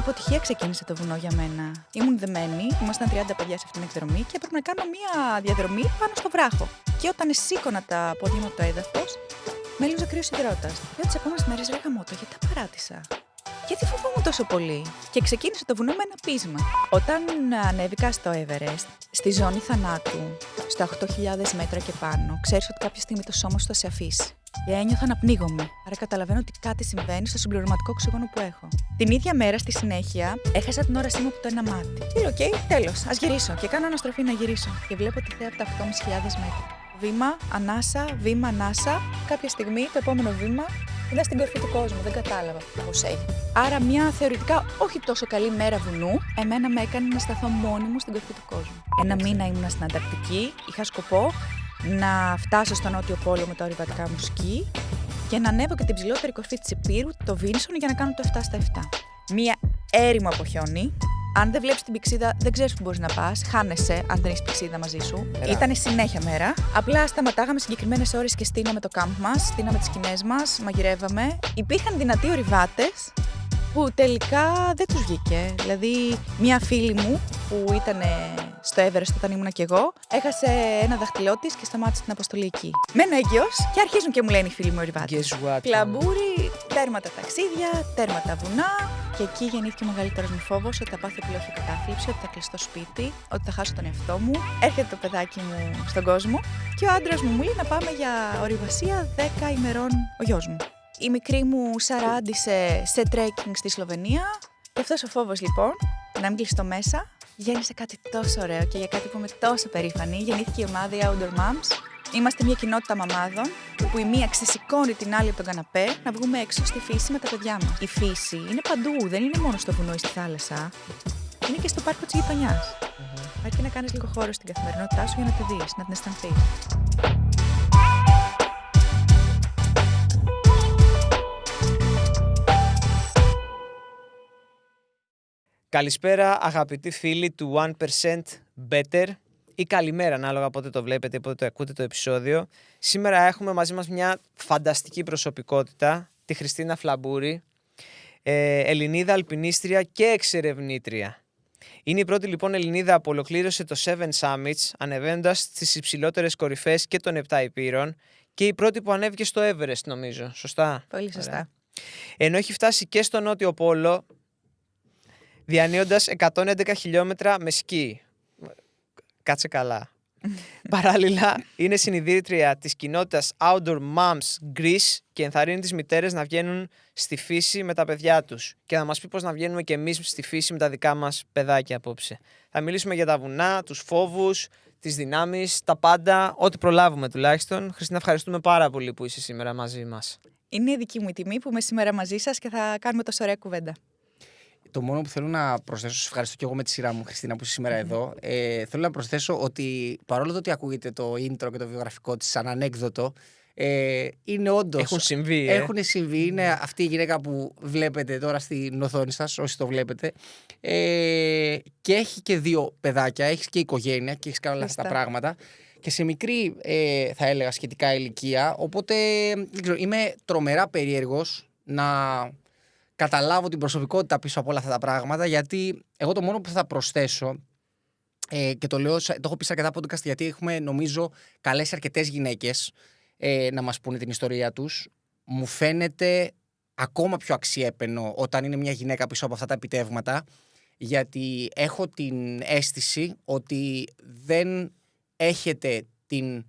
αποτυχία ξεκίνησε το βουνό για μένα. Ήμουν δεμένη, ήμασταν 30 παιδιά σε αυτήν την εκδρομή και έπρεπε να κάνω μία διαδρομή πάνω στο βράχο. Και όταν σήκωνα τα πόδια μου από το έδαφος, με έλουζε κρύος υδρότας. Λέω τις επόμενες μέρες, ρε γαμώτο, γιατί τα παράτησα. Γιατί φοβόμουν τόσο πολύ. Και ξεκίνησε το βουνό με ένα πείσμα. Όταν ανέβηκα στο Everest, στη ζώνη θανάτου, στα 8.000 μέτρα και πάνω, ξέρεις ότι κάποια στιγμή το σώμα σου θα σε αφήσει. Και ένιωθα να πνίγομαι. Άρα καταλαβαίνω ότι κάτι συμβαίνει στο συμπληρωματικό οξύγονο που έχω. Την ίδια μέρα στη συνέχεια έχασα την όρασή μου από το ένα μάτι. Και λέω: «Οκ, τέλος, ας γυρίσω». Και κάνω αναστροφή να γυρίσω. Και βλέπω τη θέα από τα 8.500 μέτρα. Βήμα, ανάσα, βήμα, ανάσα. Κάποια στιγμή το επόμενο βήμα είδα στην κορφή του κόσμου. Δεν κατάλαβα πώς έγινε. Άρα, μια θεωρητικά όχι τόσο καλή μέρα βουνού, εμένα με έκανε να σταθώ μόνη μου στην κορφή του κόσμου. Ένα μήνα ήμουνα στην Ανταρκτική. Είχα σκοπό να φτάσω στο Νότιο Πόλο με τα ορειβατικά μου σκι και να ανέβω και την ψηλότερη κορφή της Επίρου, το Βίνσον, για να κάνω το 7/7. Μία έρημο από χιόνι. Αν δεν βλέπεις την πηξίδα, δεν ξέρεις που μπορείς να πας. Χάνεσαι αν δεν έχεις πηξίδα μαζί σου. Ήτανε συνέχεια μέρα. Απλά σταματάγαμε συγκεκριμένες ώρες και στείναμε το κάμπ μας, στείναμε τις σκηνές μας, μαγειρεύαμε. Υπήρχαν δυνατοί ορειβάτες που τελικά δεν τους βγήκε. Δηλαδή, μία φίλη μου που ήταν στο Everest όταν ήμουνα κι εγώ, έχασε ένα δάχτυλό της και σταμάτησε την αποστολή εκεί. Μένω έγκυος και αρχίζουν και μου λένε οι φίλοι μου ορειβάτες. Κλαμπούρι, τέρμα τα ταξίδια, τέρμα τα βουνά. Και εκεί γεννήθηκε ο μεγαλύτερος μου φόβος ότι θα πάθω επιλογή κατάθλιψη, ότι θα κλειστώ σπίτι, ότι θα χάσω τον εαυτό μου. Έρχεται το παιδάκι μου στον κόσμο και ο άντρας μου μου λέει να πάμε για ορειβασία 10 ημερών ο γιος μου. Η μικρή μου σαράντισε σε τρέκινγκ στη Σλοβενία. Και αυτός ο φόβος λοιπόν, να μην κλειστώ μέσα, γέννησε κάτι τόσο ωραίο και για κάτι που είμαι τόσο περήφανη. Γεννήθηκε η ομάδα Outdoor Moms. Είμαστε μια κοινότητα μαμάδων που η μία ξεσηκώνει την άλλη από τον καναπέ να βγούμε έξω στη φύση με τα παιδιά μας. Η φύση είναι παντού, δεν είναι μόνο στο βουνό ή στη θάλασσα. Είναι και στο πάρκο της γειτονιάς. Αρκεί να κάνεις λίγο χώρο στην καθημερινότητά σου για να τη δεις, να την αισθανθείς. Καλησπέρα αγαπητοί φίλοι του 1% Better ή καλημέρα ανάλογα πότε το βλέπετε, πότε το ακούτε το επεισόδιο. Σήμερα έχουμε μαζί μας μια φανταστική προσωπικότητα, τη Χριστίνα Φλαμπούρη, Ελληνίδα αλπινίστρια και εξερευνήτρια. Είναι η πρώτη λοιπόν Ελληνίδα που ολοκλήρωσε το 7 Summits, ανεβαίνοντας στις υψηλότερες κορυφές και των 7 υπήρων, και η πρώτη που ανέβηκε στο Everest, νομίζω. Σωστά? Πολύ σωστά. Ωραία. Ενώ έχει φτάσει και στο Νότιο Πόλο, διανύοντας 111 χιλιόμετρα με σκι. Κάτσε καλά. Παράλληλα, είναι συνειδήτρια της κοινότητας Outdoor Moms Greece και ενθαρρύνει τις μητέρες να βγαίνουν στη φύση με τα παιδιά τους. Και να μας πει πώς να βγαίνουμε και εμείς στη φύση με τα δικά μας παιδάκια απόψε. Θα μιλήσουμε για τα βουνά, τους φόβους, τις δυνάμεις, τα πάντα, ό,τι προλάβουμε τουλάχιστον. Χριστίνα, ευχαριστούμε πάρα πολύ που είσαι σήμερα μαζί μας. Είναι η δική μου η τιμή που είμαι σήμερα μαζί σας και θα κάνουμε τόσο ωραία κουβέντα. Το μόνο που θέλω να προσθέσω, σας ευχαριστώ και εγώ με τη σειρά μου, Χριστίνα, που είσαι σήμερα εδώ. Θέλω να προσθέσω ότι παρόλο το ότι ακούγεται το intro και το βιογραφικό της σαν ανέκδοτο, είναι όντως. Έχουν συμβεί. Έχουν συμβεί. Είναι αυτή η γυναίκα που βλέπετε τώρα στην οθόνη σας, όσοι το βλέπετε. Και έχει και 2 παιδάκια, έχει και οικογένεια και έχει κάνει όλα αυτά τα πράγματα. Και σε μικρή, θα έλεγα, σχετικά ηλικία. Οπότε δεν ξέρω, είμαι τρομερά περίεργος να καταλάβω την προσωπικότητα πίσω από όλα αυτά τα πράγματα, γιατί εγώ το μόνο που θα προσθέσω, και το λέω, το έχω πει σε αρκετά podcast, γιατί έχουμε νομίζω καλέσει αρκετές γυναίκες να μας πούνε την ιστορία τους. Μου φαίνεται ακόμα πιο αξιέπαινο όταν είναι μια γυναίκα πίσω από αυτά τα επιτεύγματα, γιατί έχω την αίσθηση ότι δεν έχετε την,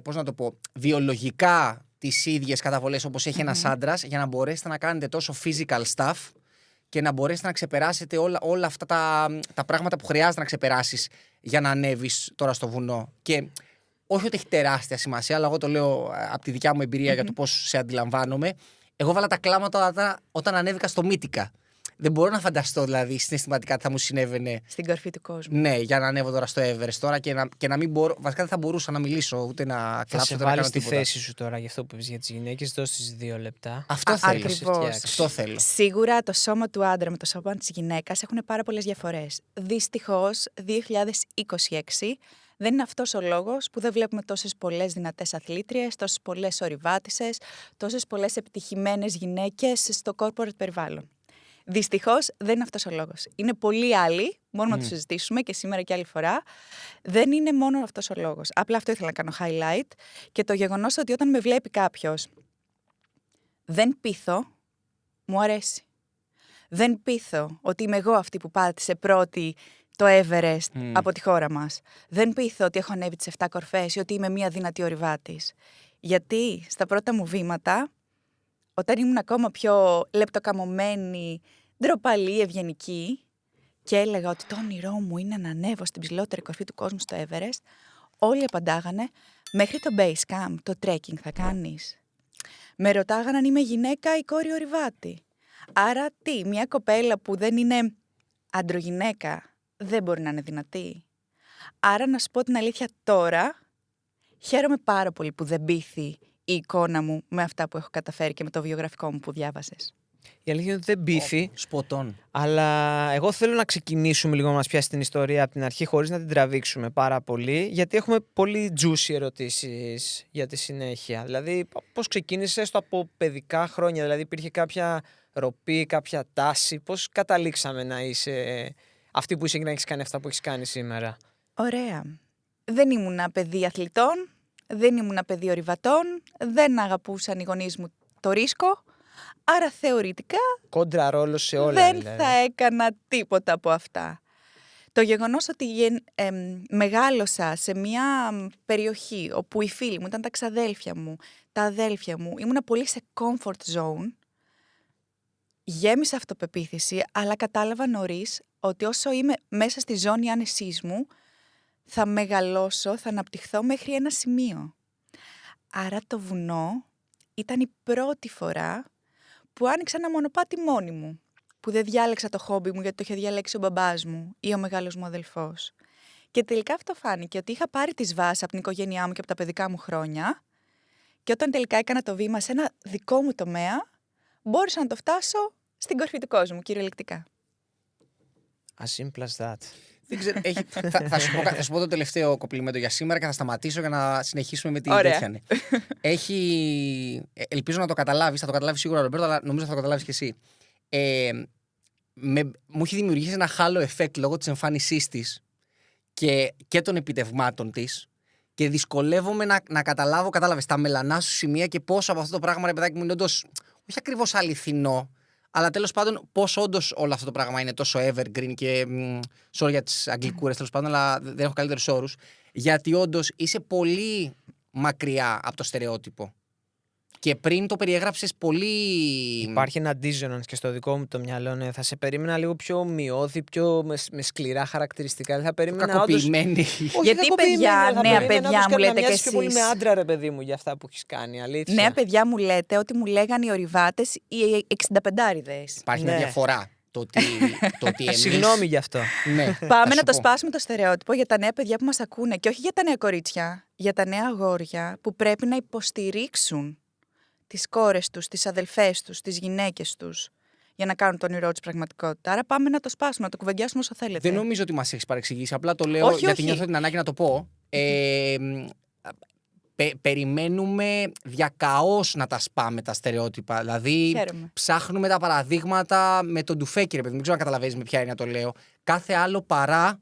πώς να το πω, βιολογικά τις ίδιες καταβολές όπως έχει ένας άντρας, για να μπορέσετε να κάνετε τόσο physical stuff και να μπορέσετε να ξεπεράσετε όλα αυτά τα πράγματα που χρειάζεται να ξεπεράσεις για να ανέβεις τώρα στο βουνό. Και όχι ότι έχει τεράστια σημασία, αλλά εγώ το λέω από τη δικιά μου εμπειρία για το πώς σε αντιλαμβάνομαι. Εγώ βάλα τα κλάματα όταν ανέβηκα στο Μύτικα. Δεν μπορώ να φανταστώ δηλαδή συναισθηματικά τι θα μου συνέβαινε. Στην κορφή του κόσμου. Ναι, για να ανέβω τώρα στο Everest τώρα και να μην μπορώ. Βασικά δεν θα μπορούσα να μιλήσω ούτε να κλάψω. Θα σε ούτε να βάλω κάνω στη τίποτα. θέση σου τώρα για αυτό που είπες για τις γυναίκες. Δώσ' τις 2 λεπτά. Αυτό θέλω. Ακριβώς. Αυτό θέλω. Σίγουρα το σώμα του άντρα με το σώμα της γυναίκας έχουν πάρα πολλές διαφορές. Δυστυχώς, 2026 δεν είναι αυτός ο λόγος που δεν βλέπουμε τόσες πολλές δυνατές αθλήτριες, τόσες πολλές ορειβάτισσες, τόσες πολλές επιτυχημένες γυναίκες στο corporate περιβάλλον. Δυστυχώς δεν είναι αυτός ο λόγος. Είναι πολλοί άλλοι, μπορούμε να το συζητήσουμε και σήμερα και άλλη φορά. Δεν είναι μόνο αυτός ο λόγος. Απλά αυτό ήθελα να κάνω highlight και το γεγονός ότι όταν με βλέπει κάποιος δεν πείθω, μου αρέσει. Δεν πείθω ότι είμαι εγώ αυτή που πάτησε πρώτη το Everest από τη χώρα μας. Δεν πείθω ότι έχω ανέβει τις 7 κορφές ή ότι είμαι μία δυνατή ορειβάτης. Γιατί στα πρώτα μου βήματα, όταν ήμουν ακόμα πιο λεπτοκαμωμένη, ντροπαλή, ευγενική και έλεγα ότι το όνειρό μου είναι να ανέβω στην ψηλότερη κορφή του κόσμου στο Everest, όλοι απαντάγανε μέχρι το base camp, το trekking θα κάνεις. Με ρωτάγαν αν είμαι γυναίκα ή κόρη ορειβάτη. Άρα τι, μια κοπέλα που δεν είναι αντρογυναίκα δεν μπορεί να είναι δυνατή. Άρα να σου πω την αλήθεια τώρα, χαίρομαι πάρα πολύ που δεν πείθει η εικόνα μου με αυτά που έχω καταφέρει και με το βιογραφικό μου που διάβασες. Η αλήθεια είναι ότι δεν πείθει. Σποτών. Αλλά εγώ θέλω να ξεκινήσουμε λίγο να μας πιάσει την ιστορία από την αρχή, χωρίς να την τραβήξουμε πάρα πολύ, γιατί έχουμε πολύ juicy ερωτήσεις για τη συνέχεια. Δηλαδή, πώς ξεκίνησες από παιδικά χρόνια, δηλαδή υπήρχε κάποια ροπή, κάποια τάση, πώς καταλήξαμε να είσαι αυτή που είσαι και να έχεις κάνει αυτά που έχεις κάνει σήμερα? Ωραία. Δεν ήμουνα παιδί αθλητών, δεν ήμουνα παιδί ορειβατών, δεν αγαπούσαν οι γονείς μου το ρίσκο. Άρα θεωρητικά Κόντρα ρόλο σε όλα, δεν δηλαδή. θα έκανα τίποτα από αυτά. Το γεγονός ότι μεγάλωσα σε μια περιοχή όπου οι φίλοι μου ήταν τα ξαδέλφια μου, τα αδέλφια μου, ήμουνα πολύ σε comfort zone, γέμισε αυτοπεποίθηση, αλλά κατάλαβα νωρίς ότι όσο είμαι μέσα στη ζώνη άνεσής μου, θα μεγαλώσω, θα αναπτυχθώ μέχρι ένα σημείο. Άρα το βουνό ήταν η πρώτη φορά που άνοιξα ένα μονοπάτι μόνη μου, που δεν διάλεξα το χόμπι μου γιατί το είχε διαλέξει ο μπαμπάς μου ή ο μεγάλος μου αδελφός. Και τελικά αυτό φάνηκε, ότι είχα πάρει τις βάσεις από την οικογένειά μου και από τα παιδικά μου χρόνια και όταν τελικά έκανα το βήμα σε ένα δικό μου τομέα, μπόρεσα να το φτάσω στην κορφή του κόσμου, κυριολεκτικά. As simple as that. Δεν ξέρω, θα σου πω το τελευταίο κοπλιμέντο για σήμερα και θα σταματήσω για να συνεχίσουμε με την Ωραία. τέτοια. Ελπίζω να το καταλάβεις, θα το καταλάβεις σίγουρα, Ρομπέρτο, αλλά νομίζω θα το καταλάβεις και εσύ. Μου έχει δημιουργήσει ένα halo effect λόγω της εμφάνισής της και των επιτευγμάτων της και δυσκολεύομαι να καταλάβω, κατάλαβες, τα μελανά σου σημεία και πόσο από αυτό το πράγμα, ρε παιδάκι μου, είναι όντως, όχι ακριβώς αληθινό, αλλά τέλος πάντων πώς όντως όλο αυτό το πράγμα είναι τόσο evergreen και sorry για τις αγγλικούρες τέλος πάντων, αλλά δεν έχω καλύτερους όρους, γιατί όντως είσαι πολύ μακριά από το στερεότυπο. Και πριν το περιέγραψες πολύ. Υπάρχει ένα dissonance και στο δικό μου το μυαλό. Ναι. Θα σε περίμενα λίγο πιο ομοιώδη, πιο με σκληρά χαρακτηριστικά. Θα περίμενα κακοποιημένη. Γιατί νέα παιδιά μου λέτε κι εσείς. πιο πολύ με άντρα, ρε παιδί μου, για αυτά που έχεις κάνει. Αλήθεια. Νέα παιδιά μου λέτε ότι μου λέγανε οι ορειβάτες οι 65άριδες. Υπάρχει μια διαφορά. Το ότι εμείς... Συγγνώμη γι' αυτό. Ναι, Πάμε να το σπάσουμε το στερεότυπο για τα νέα παιδιά που μας ακούνε και όχι για τα νέα κορίτσια, για τα νέα αγόρια που πρέπει να υποστηρίξουν τις κόρες τους, τις αδελφές τους, τις γυναίκες τους για να κάνουν το όνειρό τους πραγματικότητα. Άρα πάμε να το σπάσουμε, να το κουβεντιάσουμε όσο θέλετε. Δεν νομίζω ότι μας έχεις παρεξηγήσει. Απλά το λέω γιατί νιώθω την ανάγκη να το πω. Περιμένουμε διακαώς να τα σπάμε τα στερεότυπα. Δηλαδή, ψάχνουμε τα παραδείγματα με τον ντουφέκι, ρε παιδί. Δεν ξέρω αν καταλαβαίνεις με ποια είναι να το λέω. Κάθε άλλο παρά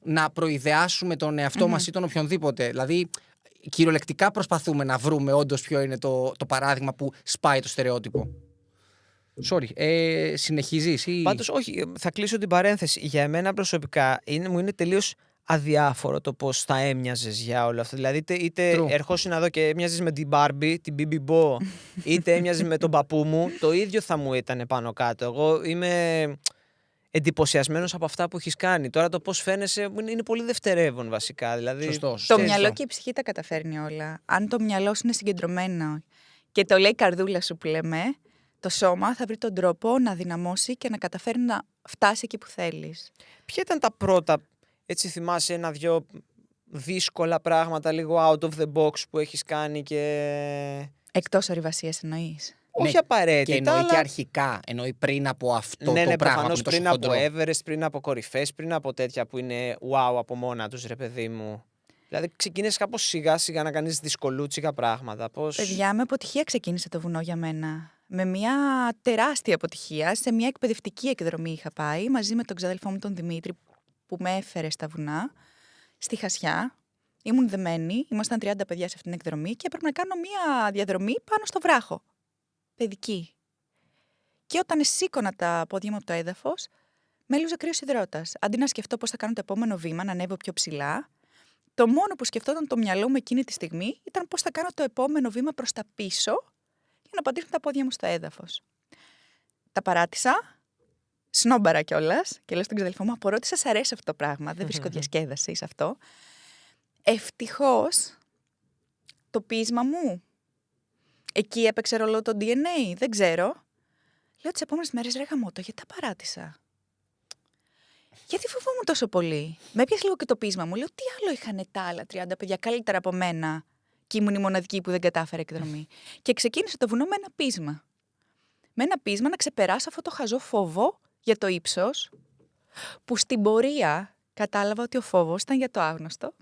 να προειδεάσουμε τον εαυτό μας ή τον οποιονδήποτε. Δηλαδή, κυριολεκτικά προσπαθούμε να βρούμε όντως ποιο είναι το παράδειγμα που σπάει το στερεότυπο. Sorry, συνεχίζεις ή... Πάντως, όχι, θα κλείσω την παρένθεση. Για εμένα προσωπικά μου είναι τελείως αδιάφορο το πώς θα έμοιαζες για όλο αυτό. Δηλαδή, είτε ερχόσουν εδώ και έμοιαζες με την Barbie, την Bibi Bo, είτε έμοιαζες με τον παππού μου, το ίδιο θα μου ήταν πάνω κάτω. Εγώ είμαι εντυπωσιασμένος από αυτά που έχεις κάνει. Τώρα το πώς φαίνεσαι είναι πολύ δευτερεύον βασικά. Δηλαδή, Σωστός. Το μυαλό και η ψυχή τα καταφέρνει όλα. Αν το μυαλό σου είναι συγκεντρωμένο και το λέει η καρδούλα σου που λέμε, το σώμα θα βρει τον τρόπο να δυναμώσει και να καταφέρει να φτάσει εκεί που θέλεις. Ποια ήταν τα πρώτα, έτσι θυμάσαι, ένα-δυο δύσκολα πράγματα, λίγο out of the box που έχεις κάνει και... Εκτός ορειβασίας εννοείς? Όχι απαραίτητα. Και εννοεί αλλά... και αρχικά. Εννοεί πριν από αυτό το πράγμα. Προφανώς πριν από Everest, πριν από κορυφές, πριν από τέτοια που είναι wow από μόνα τους, ρε παιδί μου. Δηλαδή ξεκίνησες κάπως σιγά σιγά να κάνεις δυσκολούτσικα πράγματα. Παιδιά, με αποτυχία ξεκίνησε το βουνό για μένα. με μια τεράστια αποτυχία. Σε μια εκπαιδευτική εκδρομή είχα πάει μαζί με τον ξαδελφό μου τον Δημήτρη που με έφερε στα βουνά, στη Χασιά. Ήμουν δεμένη, ήμασταν 30 παιδιά σε αυτήν την εκδρομή και έπρεπε να κάνω μια διαδρομή πάνω στο βράχο. Παιδική. Και όταν σήκωνα τα πόδια μου από το έδαφος, με έλουζε κρύος υδρότας. Αντί να σκεφτώ πώς θα κάνω το επόμενο βήμα, να ανέβω πιο ψηλά, το μόνο που σκεφτόταν το μυαλό μου εκείνη τη στιγμή ήταν πώς θα κάνω το επόμενο βήμα προς τα πίσω για να πατήσουν τα πόδια μου στο έδαφος. Τα παράτησα, σνόμπαρα κιόλας, και λέω στον ξαδελφό μου: απορώ ότι σας αρέσει αυτό το πράγμα. Δεν βρίσκω διασκέδαση σε αυτό. Ευτυχώς το πείσμα μου. Εκεί έπαιξε ρολό το DNA, δεν ξέρω. Λέω τις επόμενες μέρες: ρε γαμώτο, γιατί τα παράτησα. Γιατί φοβόμουν τόσο πολύ. Με έπιασε λίγο και το πείσμα μου. Λέω: τι άλλο είχαν τα άλλα 30 παιδιά καλύτερα από μένα, και ήμουν η μοναδική που δεν κατάφερε εκδρομή. Και ξεκίνησε το βουνό με ένα πείσμα. Με ένα πείσμα να ξεπεράσω αυτό το χαζό φόβο για το ύψος, που στην πορεία κατάλαβα ότι ο φόβος ήταν για το άγνωστο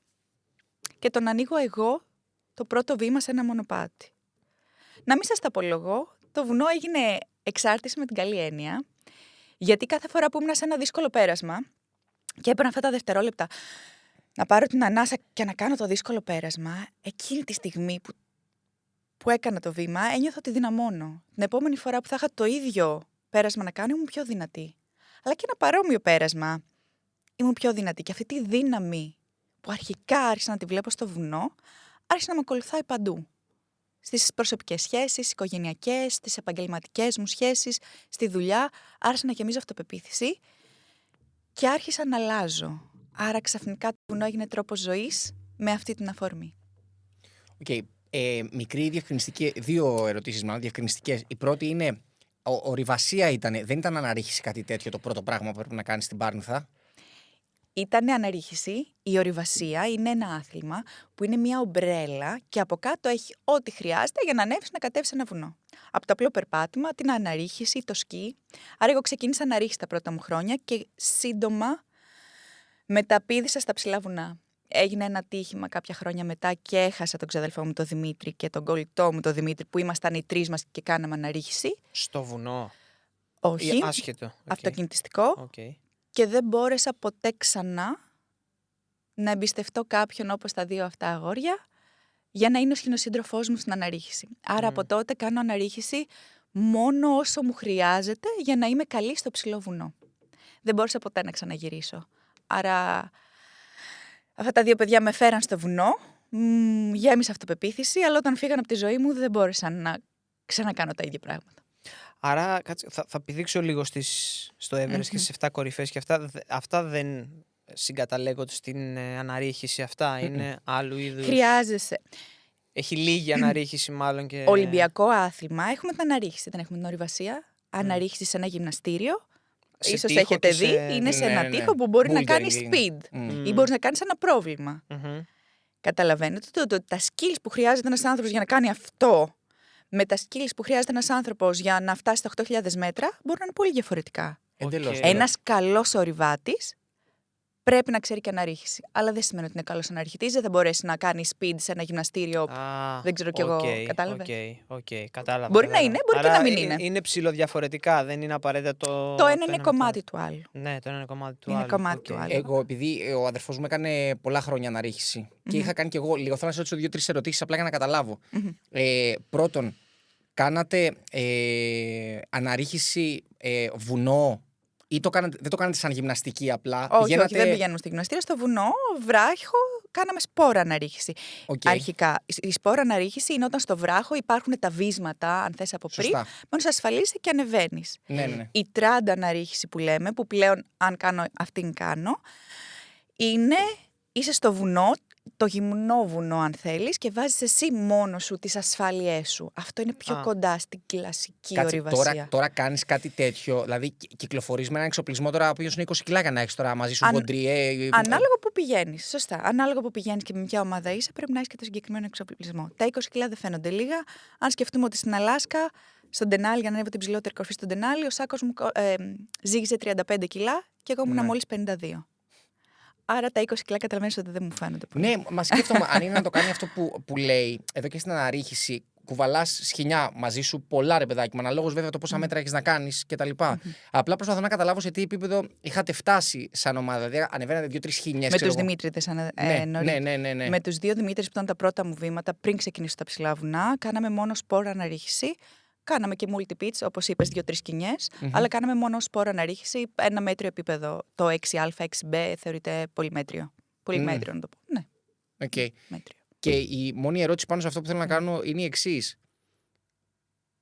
και τον ανοίγω εγώ το πρώτο βήμα σε ένα μονοπάτι. Να μην σας τα απολογώ, το βουνό έγινε εξάρτηση με την καλή έννοια, γιατί κάθε φορά που ήμουν σε ένα δύσκολο πέρασμα και έπαιρνα αυτά τα δευτερόλεπτα να πάρω την ανάσα και να κάνω το δύσκολο πέρασμα, εκείνη τη στιγμή που έκανα το βήμα ένιωθα ότι δυναμώνω. Την επόμενη φορά που θα είχα το ίδιο πέρασμα να κάνω ήμουν πιο δυνατή. Αλλά και ένα παρόμοιο πέρασμα ήμουν πιο δυνατή. Και αυτή τη δύναμη που αρχικά άρχισα να τη βλέπω στο βουνό, άρχισε να με ακολουθάει παντού. Στις προσωπικές σχέσεις, οικογενειακές, στις επαγγελματικές μου σχέσεις, στη δουλειά, άρχισα να γεμίζω αυτοπεποίθηση και άρχισα να αλλάζω. Άρα ξαφνικά το βουνό έγινε τρόπος ζωής με αυτή την αφορμή. Okay. Μικρή διευκρινιστική, δύο ερωτήσεις μάλλον διευκρινιστικές. Η πρώτη είναι, ορειβασία δεν ήταν αναρρίχηση κάτι τέτοιο το πρώτο πράγμα που έπρεπε να κάνεις στην Πάρνηθα? Ήτανε αναρρίχηση. Η ορειβασία είναι ένα άθλημα που είναι μια ομπρέλα και από κάτω έχει ό,τι χρειάζεται για να ανέβεις να κατέβεις ένα βουνό. Από το απλό περπάτημα, την αναρρίχηση, το σκι. Άρα εγώ ξεκίνησα αναρρίχηση τα πρώτα μου χρόνια και σύντομα μεταπήδησα στα ψηλά βουνά. Έγινε ένα τύχημα κάποια χρόνια μετά και έχασα τον ξαδελφό μου τον Δημήτρη και τον κολλητό μου τον Δημήτρη, που ήμασταν οι τρεις μας και κάναμε αναρρίχηση. Στο βουνό? Όχι. Άσχετο. Αυτοκινητιστικό. Okay. Και δεν μπόρεσα ποτέ ξανά να εμπιστευτώ κάποιον όπως τα δύο αυτά αγόρια για να είναι ο σχηνοσύντροφός μου στην αναρρίχηση. Άρα από τότε κάνω αναρρίχηση μόνο όσο μου χρειάζεται για να είμαι καλή στο ψηλό βουνό. Δεν μπόρεσα ποτέ να ξαναγυρίσω. Άρα αυτά τα δύο παιδιά με φέραν στο βουνό, γέμισα αυτοπεποίθηση, αλλά όταν φύγαν από τη ζωή μου δεν μπόρεσα να ξανακάνω τα ίδια πράγματα. Άρα θα πηδήξω λίγο στο Everest και στις 7 κορυφές και αυτά. Αυτά δεν συγκαταλέγονται στην αναρρίχηση, αυτά είναι άλλου είδους? Χρειάζεσαι. Έχει λίγη αναρρίχηση μάλλον και... Ολυμπιακό άθλημα, έχουμε την αναρρίχηση, δεν έχουμε την ορειβασία. Αναρρίχηση σε ένα γυμναστήριο. Ίσως έχετε δει, είναι σε ένα τοίχο που μπορεί να κάνει speed ή μπορεί να κάνει ένα πρόβλημα. Καταλαβαίνετε ότι τα skills που χρειάζεται ένας άνθρωπος για να κάνει αυτό με τα skills που χρειάζεται ένας άνθρωπος για να φτάσει στα 8.000 μέτρα μπορούν να είναι πολύ διαφορετικά. Ένας καλός ορειβάτης πρέπει να ξέρει και αναρρίχηση. Αλλά δεν σημαίνει ότι είναι καλός αναρριχητής, δεν θα μπορέσει να κάνει speed σε ένα γυμναστήριο. Δεν ξέρω κι εγώ. Κατάλαβε. Κατάλαβα. Μπορεί να είναι, μπορεί και να μην είναι. Είναι ψιλοδιαφορετικά, δεν είναι απαραίτητα το. Το ένα είναι κομμάτι του άλλου. Ναι, το ένα είναι κομμάτι του είναι άλλου. Κομμάτι του άλλου. Εγώ, επειδή ο αδερφός μου έκανε πολλά χρόνια αναρρίχηση και είχα κάνει κι εγώ λίγο, θέλω να σε ρωτήσω 2-3 ερωτήσεις απλά για να καταλάβω. Πρώτον, κάνατε αναρρίχηση βουνό ή δεν το κάνατε σαν γυμναστική απλά? Όχι, δεν πηγαίνουμε στη γυμναστήριο. Στο βουνό, βράχο, κάναμε σπόρα αναρρίχηση. Αρχικά, η σπόρα αναρρίχηση είναι όταν στο βράχο υπάρχουν τα βίσματα, αν θες από πριν, μόνο σε ασφαλίσαι και ανεβαίνεις. Ναι. Η τράντα αναρρίχηση που λέμε, που πλέον αν κάνω αυτήν κάνω, είναι είσαι στο βουνό, το γυμνό βουνό αν θέλεις, και βάζεις εσύ μόνος σου τις ασφάλειές σου. Αυτό είναι πιο κοντά στην κλασική ορειβασία. Τώρα κάνεις κάτι τέτοιο, δηλαδή κυκλοφορείς με έναν εξοπλισμό τώρα, ο οποίος είναι 20 κιλά να έχεις τώρα μαζί σου κοντριέ. Ανάλογα που πηγαίνεις, σωστά. Ανάλογα που πηγαίνεις και με ποια ομάδα είσαι, πρέπει να έχεις και το συγκεκριμένο εξοπλισμό. Τα 20 κιλά δεν φαίνονται λίγα. Αν σκεφτούμε ότι στην Αλάσκα, στον Ντενάλι, για να ανέβω την ψηλότερη κορφή στον Ντενάλι, ο Σάκος μου ζύγιζε 35 κιλά και εγώ ήμουν μόλις 52. Άρα τα 20 κιλά καταλαβαίνεις ότι δεν μου φαίνονται πολύ. Ναι, μα σκέφτομαι αν είναι να το κάνει αυτό που λέει εδώ και στην αναρρίχηση. κουβαλάς σχοινιά μαζί σου, πολλά ρε παιδάκι μου, αναλόγως βέβαια το πόσα μέτρα έχεις να κάνεις κτλ. Απλά προσπαθώ να καταλάβω σε τι επίπεδο είχατε φτάσει σαν ομάδα. Δηλαδή, ανεβαίνατε 2-3 σχοινιές. Με τους Δημήτρηδες νωρίτερα. Ναι. Με τους δύο Δημήτρηδες που ήταν τα πρώτα μου βήματα πριν ξεκινήσω τα ψηλά βουνά, κάναμε μόνο σπόρο αναρρίχηση. Κάναμε και multi-pitch, όπως είπες, 2-3 σκηνιές, αλλά κάναμε μόνο σπόρο αναρρίχηση, ένα μέτριο επίπεδο. Το 6α, 6b θεωρείται πολυμέτριο. Πολυμέτριο να το πω. Ναι. Okay. Μέτριο. Και η μόνη ερώτηση πάνω σε αυτό που θέλω να κάνω είναι η εξής.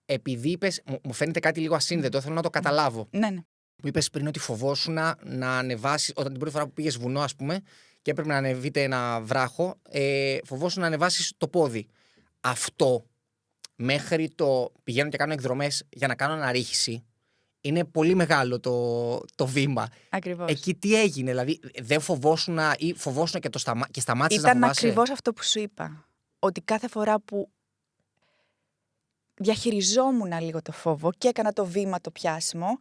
Επειδή είπες, μου φαίνεται κάτι λίγο ασύνδετο, θέλω να το καταλάβω. Ναι. Μου είπες πριν ότι φοβόσουν να ανεβάσεις, όταν την πρώτη φορά που πήγες βουνό, ας πούμε, και έπρεπε να ανεβείτε ένα βράχο, φοβόσουν να ανεβάσεις το πόδι. Αυτό μέχρι το πηγαίνω και κάνω εκδρομές για να κάνω αναρρίχηση, είναι πολύ μεγάλο το βήμα. Ακριβώς. Εκεί τι έγινε, δηλαδή δεν φοβόσουν ή φοβόσουν και σταμάτησες να Ήταν φοβάσαι? ακριβώς αυτό που σου είπα. Ότι κάθε φορά που διαχειριζόμουν λίγο το φόβο και έκανα το βήμα, το πιάσιμο,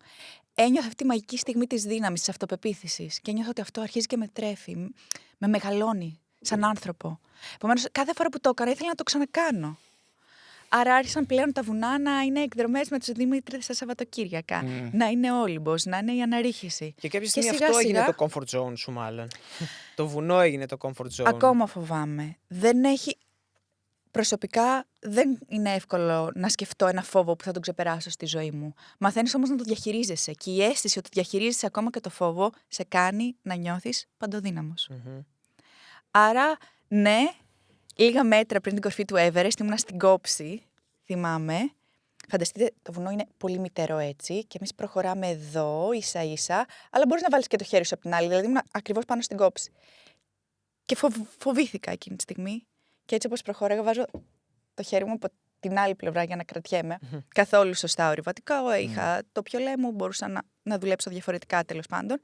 ένιωθα αυτή τη μαγική στιγμή της δύναμης, της αυτοπεποίθησης. Και ένιωθα ότι αυτό αρχίζει και με τρέφει, με μεγαλώνει σαν άνθρωπο. Επομένως, κάθε φορά που το έκανα ήθελα να το ξανακάνω. Άρα άρχισαν πλέον τα βουνά να είναι εκδρομές με τους Δημήτρηδες τα Σαββατοκύριακα. Να είναι Όλυμπος, να είναι η αναρρίχηση. Και κάποια στιγμή αυτό έγινε το comfort zone σου, μάλλον. Το βουνό έγινε το comfort zone. Ακόμα φοβάμαι. Προσωπικά δεν είναι εύκολο να σκεφτώ ένα φόβο που θα τον ξεπεράσω στη ζωή μου. Μαθαίνεις όμως να το διαχειρίζεσαι. Και η αίσθηση ότι διαχειρίζεσαι ακόμα και το φόβο σε κάνει να νιώθεις παντοδύναμος. Άρα, ναι. Λίγα μέτρα πριν την κορφή του Everest, ήμουνα στην κόψη, θυμάμαι. Φανταστείτε, το βουνό είναι πολύ μυτερό έτσι και εμείς προχωράμε εδώ, ίσα-ίσα, αλλά μπορείς να βάλεις και το χέρι σου από την άλλη, δηλαδή ήμουν ακριβώς πάνω στην κόψη. Και φοβήθηκα εκείνη τη στιγμή και έτσι όπως προχωράγα βάζω το χέρι μου από την άλλη πλευρά για να κρατιέμαι. Καθόλου σωστά ορειβατικά, είχα το πιολέ μου, μπορούσα να δουλέψω διαφορετικά τέλος πάντων.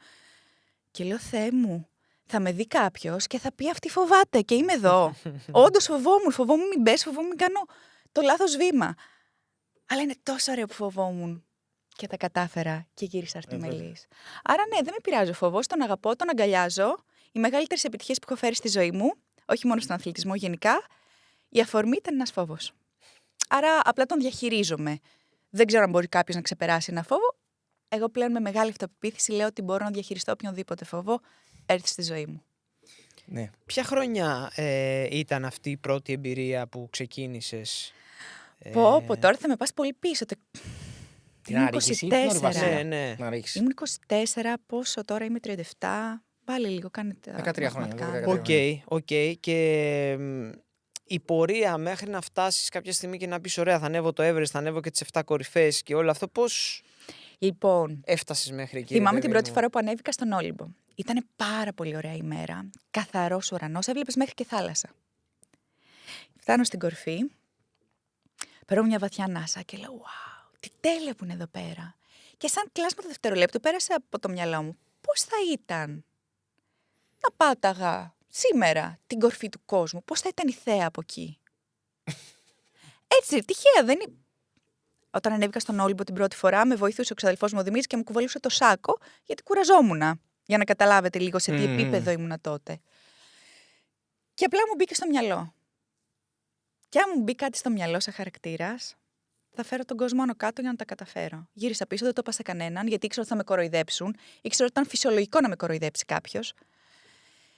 Και λέω, Θεέ μου, θα με δει κάποιος και θα πει αυτή φοβάται και είμαι εδώ. Όντως φοβόμουν μην πες, φοβόμουν μην κάνω το λάθος βήμα. Αλλά είναι τόσο ωραίο που φοβόμουν και τα κατάφερα και γύρισα αρτιμελής. Άρα ναι, δεν με πειράζει ο φόβος, τον αγαπώ, τον αγκαλιάζω. Οι μεγαλύτερες επιτυχίες που έχω φέρει στη ζωή μου, όχι μόνο στον αθλητισμό γενικά, η αφορμή ήταν ένας φόβος. Άρα απλά τον διαχειρίζομαι. Δεν ξέρω αν μπορεί κάποιος να ξεπεράσει ένα φόβο. Εγώ πλέον με μεγάλη αυτοπεποίθηση λέω ότι μπορώ να διαχειριστώ οποιονδήποτε φόβο έρθει στη ζωή μου. Ναι. Ποια χρονιά ήταν αυτή η πρώτη εμπειρία που ξεκίνησες? Πω, τώρα θα με πας πολύ πίσω. Την αναρρίχηση ή την ορειβασία? Ναι. Ήμουν 24, πόσο τώρα είμαι 37. Βάλε λίγο, κάνετε. 13 χρόνια. Οκ. Και η πορεία μέχρι να φτάσεις κάποια στιγμή και να πεις ωραία, θα ανέβω το Everest, θα ανέβω και τις 7 κορυφές και όλο αυτό, πώς λοιπόν, έφτασες μέχρι εκεί? Θυμάμαι την πρώτη φορά που ανέβηκα στον Όλυμπο. Ήταν πάρα πολύ ωραία ημέρα. Καθαρός ουρανός, έβλεπες μέχρι και θάλασσα. Φτάνω στην κορφή, παίρνω μια βαθιά ανάσα και λέω «Wow, τι τέλεια που είναι εδώ πέρα». Και σαν κλάσμα το δευτερολέπτο πέρασε από το μυαλό μου. Πώς θα ήταν να πάταγα σήμερα την κορφή του κόσμου, πώς θα ήταν η θέα από εκεί. Έτσι, τυχαία δεν είναι. Όταν ανέβηκα στον Όλυμπο την πρώτη φορά, με βοηθούσε ο ξαδελφός μου ο Δημήτρης και μου κουβαλούσε το σάκο, γιατί κουραζόμουνα. Για να καταλάβετε λίγο σε τι επίπεδο ήμουνα τότε. Και απλά μου μπήκε στο μυαλό. Και αν μου μπει κάτι στο μυαλό σαν χαρακτήρας, θα φέρω τον κόσμο άνω κάτω για να τα καταφέρω. Γύρισα πίσω, δεν το είπα σε κανέναν, γιατί ήξερα ότι θα με κοροϊδέψουν. Ήξερα ότι ήταν φυσιολογικό να με κοροϊδέψει κάποιος.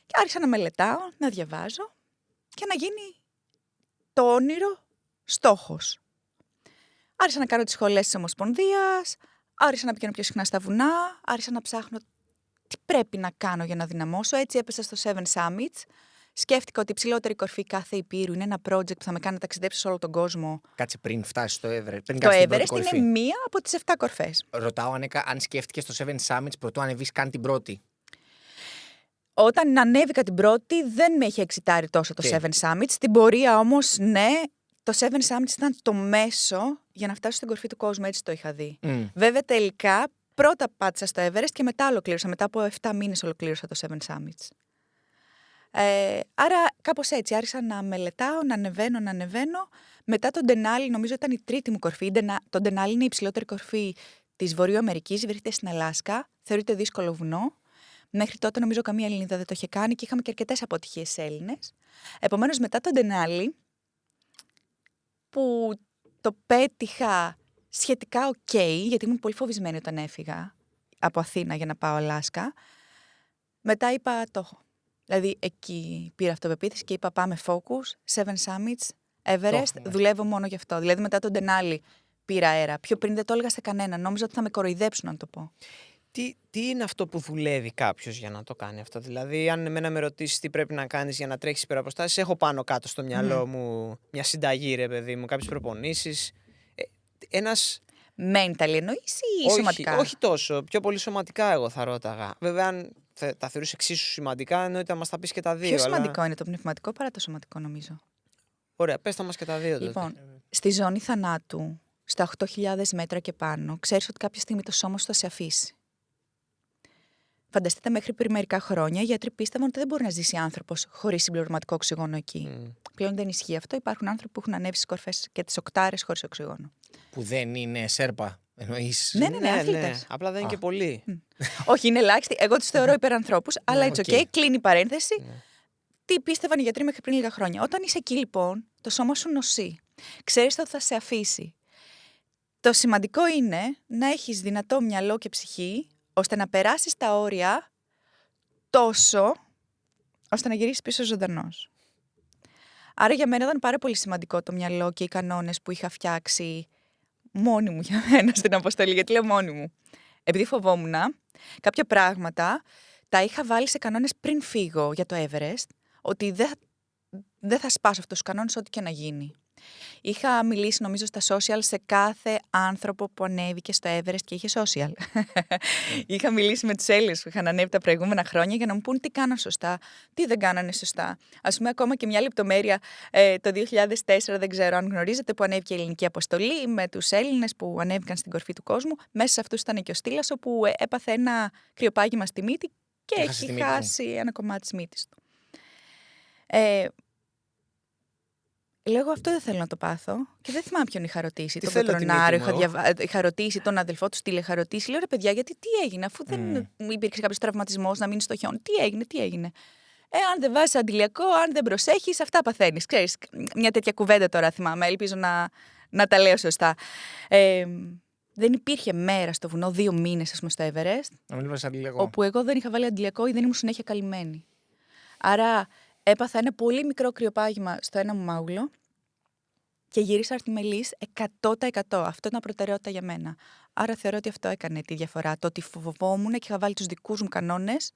Και άρχισα να μελετάω, να διαβάζω και να γίνει το όνειρο στόχος. Άρχισα να κάνω τις σχολές της Ομοσπονδίας, άρχισα να πηγαίνω πιο συχνά στα βουνά, άρχισα να ψάχνω τι πρέπει να κάνω για να δυναμώσω. Έτσι έπεσα στο Seven Summits. Σκέφτηκα ότι η ψηλότερη κορφή κάθε υπήρου είναι ένα project που θα με κάνει να ταξιδέψω σε όλο τον κόσμο. Κάτσε πριν φτάσει στο Everest. Το Everest είναι μία από τις 7 κορφές. Ρωτάω αν σκέφτηκες το Seven Summits πρωτού ανεβείς καν την πρώτη. Όταν ανέβηκα την πρώτη, δεν με είχε εξητάρει τόσο το Seven Summits. Στην πορεία όμως, ναι, το Seven Summits ήταν το μέσο για να φτάσω στην κορφή του κόσμου. Έτσι το είχα δει. Βέβαια, τελικά, πρώτα πάτησα στο Everest και μετά ολοκλήρωσα. Μετά από 7 μήνες ολοκλήρωσα το Seven Summits. Άρα κάπως έτσι άρχισα να μελετάω, να ανεβαίνω. Μετά τον Denali, νομίζω ήταν η τρίτη μου κορφή. Το Denali είναι η υψηλότερη κορφή της Βορείου Αμερικής, βρίσκεται στην Αλάσκα. Θεωρείται δύσκολο βουνό. Μέχρι τότε νομίζω καμία Ελληνίδα δεν το είχε κάνει και είχαμε και αρκετές αποτυχίες Έλληνες. Επομένως μετά τον Denali που το πέτυχα σχετικά οκ, γιατί ήμουν πολύ φοβισμένη όταν έφυγα από Αθήνα για να πάω Αλάσκα, μετά είπα το έχω. Δηλαδή εκεί πήρα αυτοπεποίθηση και είπα πάμε focus, 7 summits, Everest, δουλεύω μόνο γι' αυτό. Δηλαδή μετά τον Denali πήρα αέρα. Πιο πριν δεν το έλεγα σε κανένα. Νόμιζα ότι θα με κοροϊδέψουν να το πω. Τι είναι αυτό που δουλεύει κάποιος για να το κάνει αυτό? Δηλαδή, αν εμένα με ρωτήσεις τι πρέπει να κάνεις για να τρέχεις υπεραποστάσεις, έχω πάνω κάτω στο μυαλό μου μια συνταγή, ρε παιδί μου, κάποιες προπονήσεις. Ένας. Mental εννοείς ή σωματικά? Όχι τόσο. Πιο πολύ σωματικά εγώ θα ρώταγα. Βέβαια, αν τα θεωρείς εξίσου σημαντικά, εννοείται να μας τα πεις και τα δύο. Πιο σημαντικό είναι το πνευματικό παρά το σωματικό, νομίζω. Ωραία, πες τα μας και τα δύο τότε. Λοιπόν, στη ζώνη θανάτου, στα 8.000 μέτρα και πάνω, ξέρεις ότι κάποια στιγμή το σώμα σου θα σε αφήσει. Φανταστείτε, μέχρι πριν μερικά χρόνια οι γιατροί πίστευαν ότι δεν μπορεί να ζήσει άνθρωπος χωρίς συμπληρωματικό οξυγόνο εκεί. Πλέον δεν ισχύει αυτό. Υπάρχουν άνθρωποι που έχουν ανέβει στις κορφές και τις οκτάρες χωρίς οξυγόνο. Που δεν είναι σέρπα, εννοείς? Ναι, αθλητές. Απλά δεν είναι και πολλοί. Όχι, είναι ελάχιστοι. Εγώ τους θεωρώ υπερανθρώπους, αλλά it's okay. Κλείνει η παρένθεση. Τι πίστευαν οι γιατροί μέχρι πριν λίγα χρόνια. Όταν είσαι εκεί, λοιπόν, το σώμα σου νοσεί. Ξέρεις ότι θα σε αφήσει. Το σημαντικό είναι να έχεις δυνατό μυαλό και ψυχή, ώστε να περάσεις τα όρια τόσο, ώστε να γυρίσεις πίσω ζωντανός. Άρα για μένα ήταν πάρα πολύ σημαντικό το μυαλό και οι κανόνες που είχα φτιάξει μόνη μου για μένα στην αποστολή. Γιατί λέω μόνη μου? Επειδή φοβόμουν, κάποια πράγματα τα είχα βάλει σε κανόνες πριν φύγω για το Everest, ότι δεν θα σπάσω αυτούς τους κανόνες ό,τι και να γίνει. Είχα μιλήσει νομίζω στα social σε κάθε άνθρωπο που ανέβηκε στο Everest και είχε social. Είχα μιλήσει με τους Έλληνες που είχαν ανέβει τα προηγούμενα χρόνια για να μου πούν τι κάναν σωστά, τι δεν κάνανε σωστά. Ας πούμε, ακόμα και μια λεπτομέρεια το 2004, δεν ξέρω αν γνωρίζετε, που ανέβηκε η ελληνική αποστολή με τους Έλληνες που ανέβηκαν στην κορφή του κόσμου. Μέσα σε αυτούς ήταν και ο Στήλας, όπου έπαθε ένα κρυοπάγημα στη μύτη και έχει χάσει ένα κομμάτι της μύτης του. Λέγω αυτό δεν θέλω να το πάθω και δεν θυμάμαι ποιον είχα ρωτήσει. Τον Πατρονάριο, είχα ρωτήσει τον αδελφό του Στήλε, είχα ρωτήσει. Λέω ρε παιδιά, γιατί τι έγινε, αφού δεν υπήρξε κάποιο τραυματισμό να μείνει στο χιόνι. Τι έγινε. Αν δεν βάζεις αντιλιακό, αν δεν προσέχεις, αυτά παθαίνεις. Ξέρεις, μια τέτοια κουβέντα τώρα θυμάμαι. Ελπίζω να τα λέω σωστά. Δεν υπήρχε μέρα στο βουνό 2 μήνες, ας πούμε, στο Everest, όπου εγώ δεν είχα βάλει αντιλιακό ή δεν ήμουν συνέχεια καλυμμένη. Άρα έπαθα ένα πολύ μικρό κρυοπάγημα στο ένα μου μάγουλο και γύρισα αρτιμελής 100%. Αυτό ήταν προτεραιότητα για μένα. Άρα θεωρώ ότι αυτό έκανε τη διαφορά. Το ότι φοβόμουν και είχα βάλει τους δικούς μου κανόνες.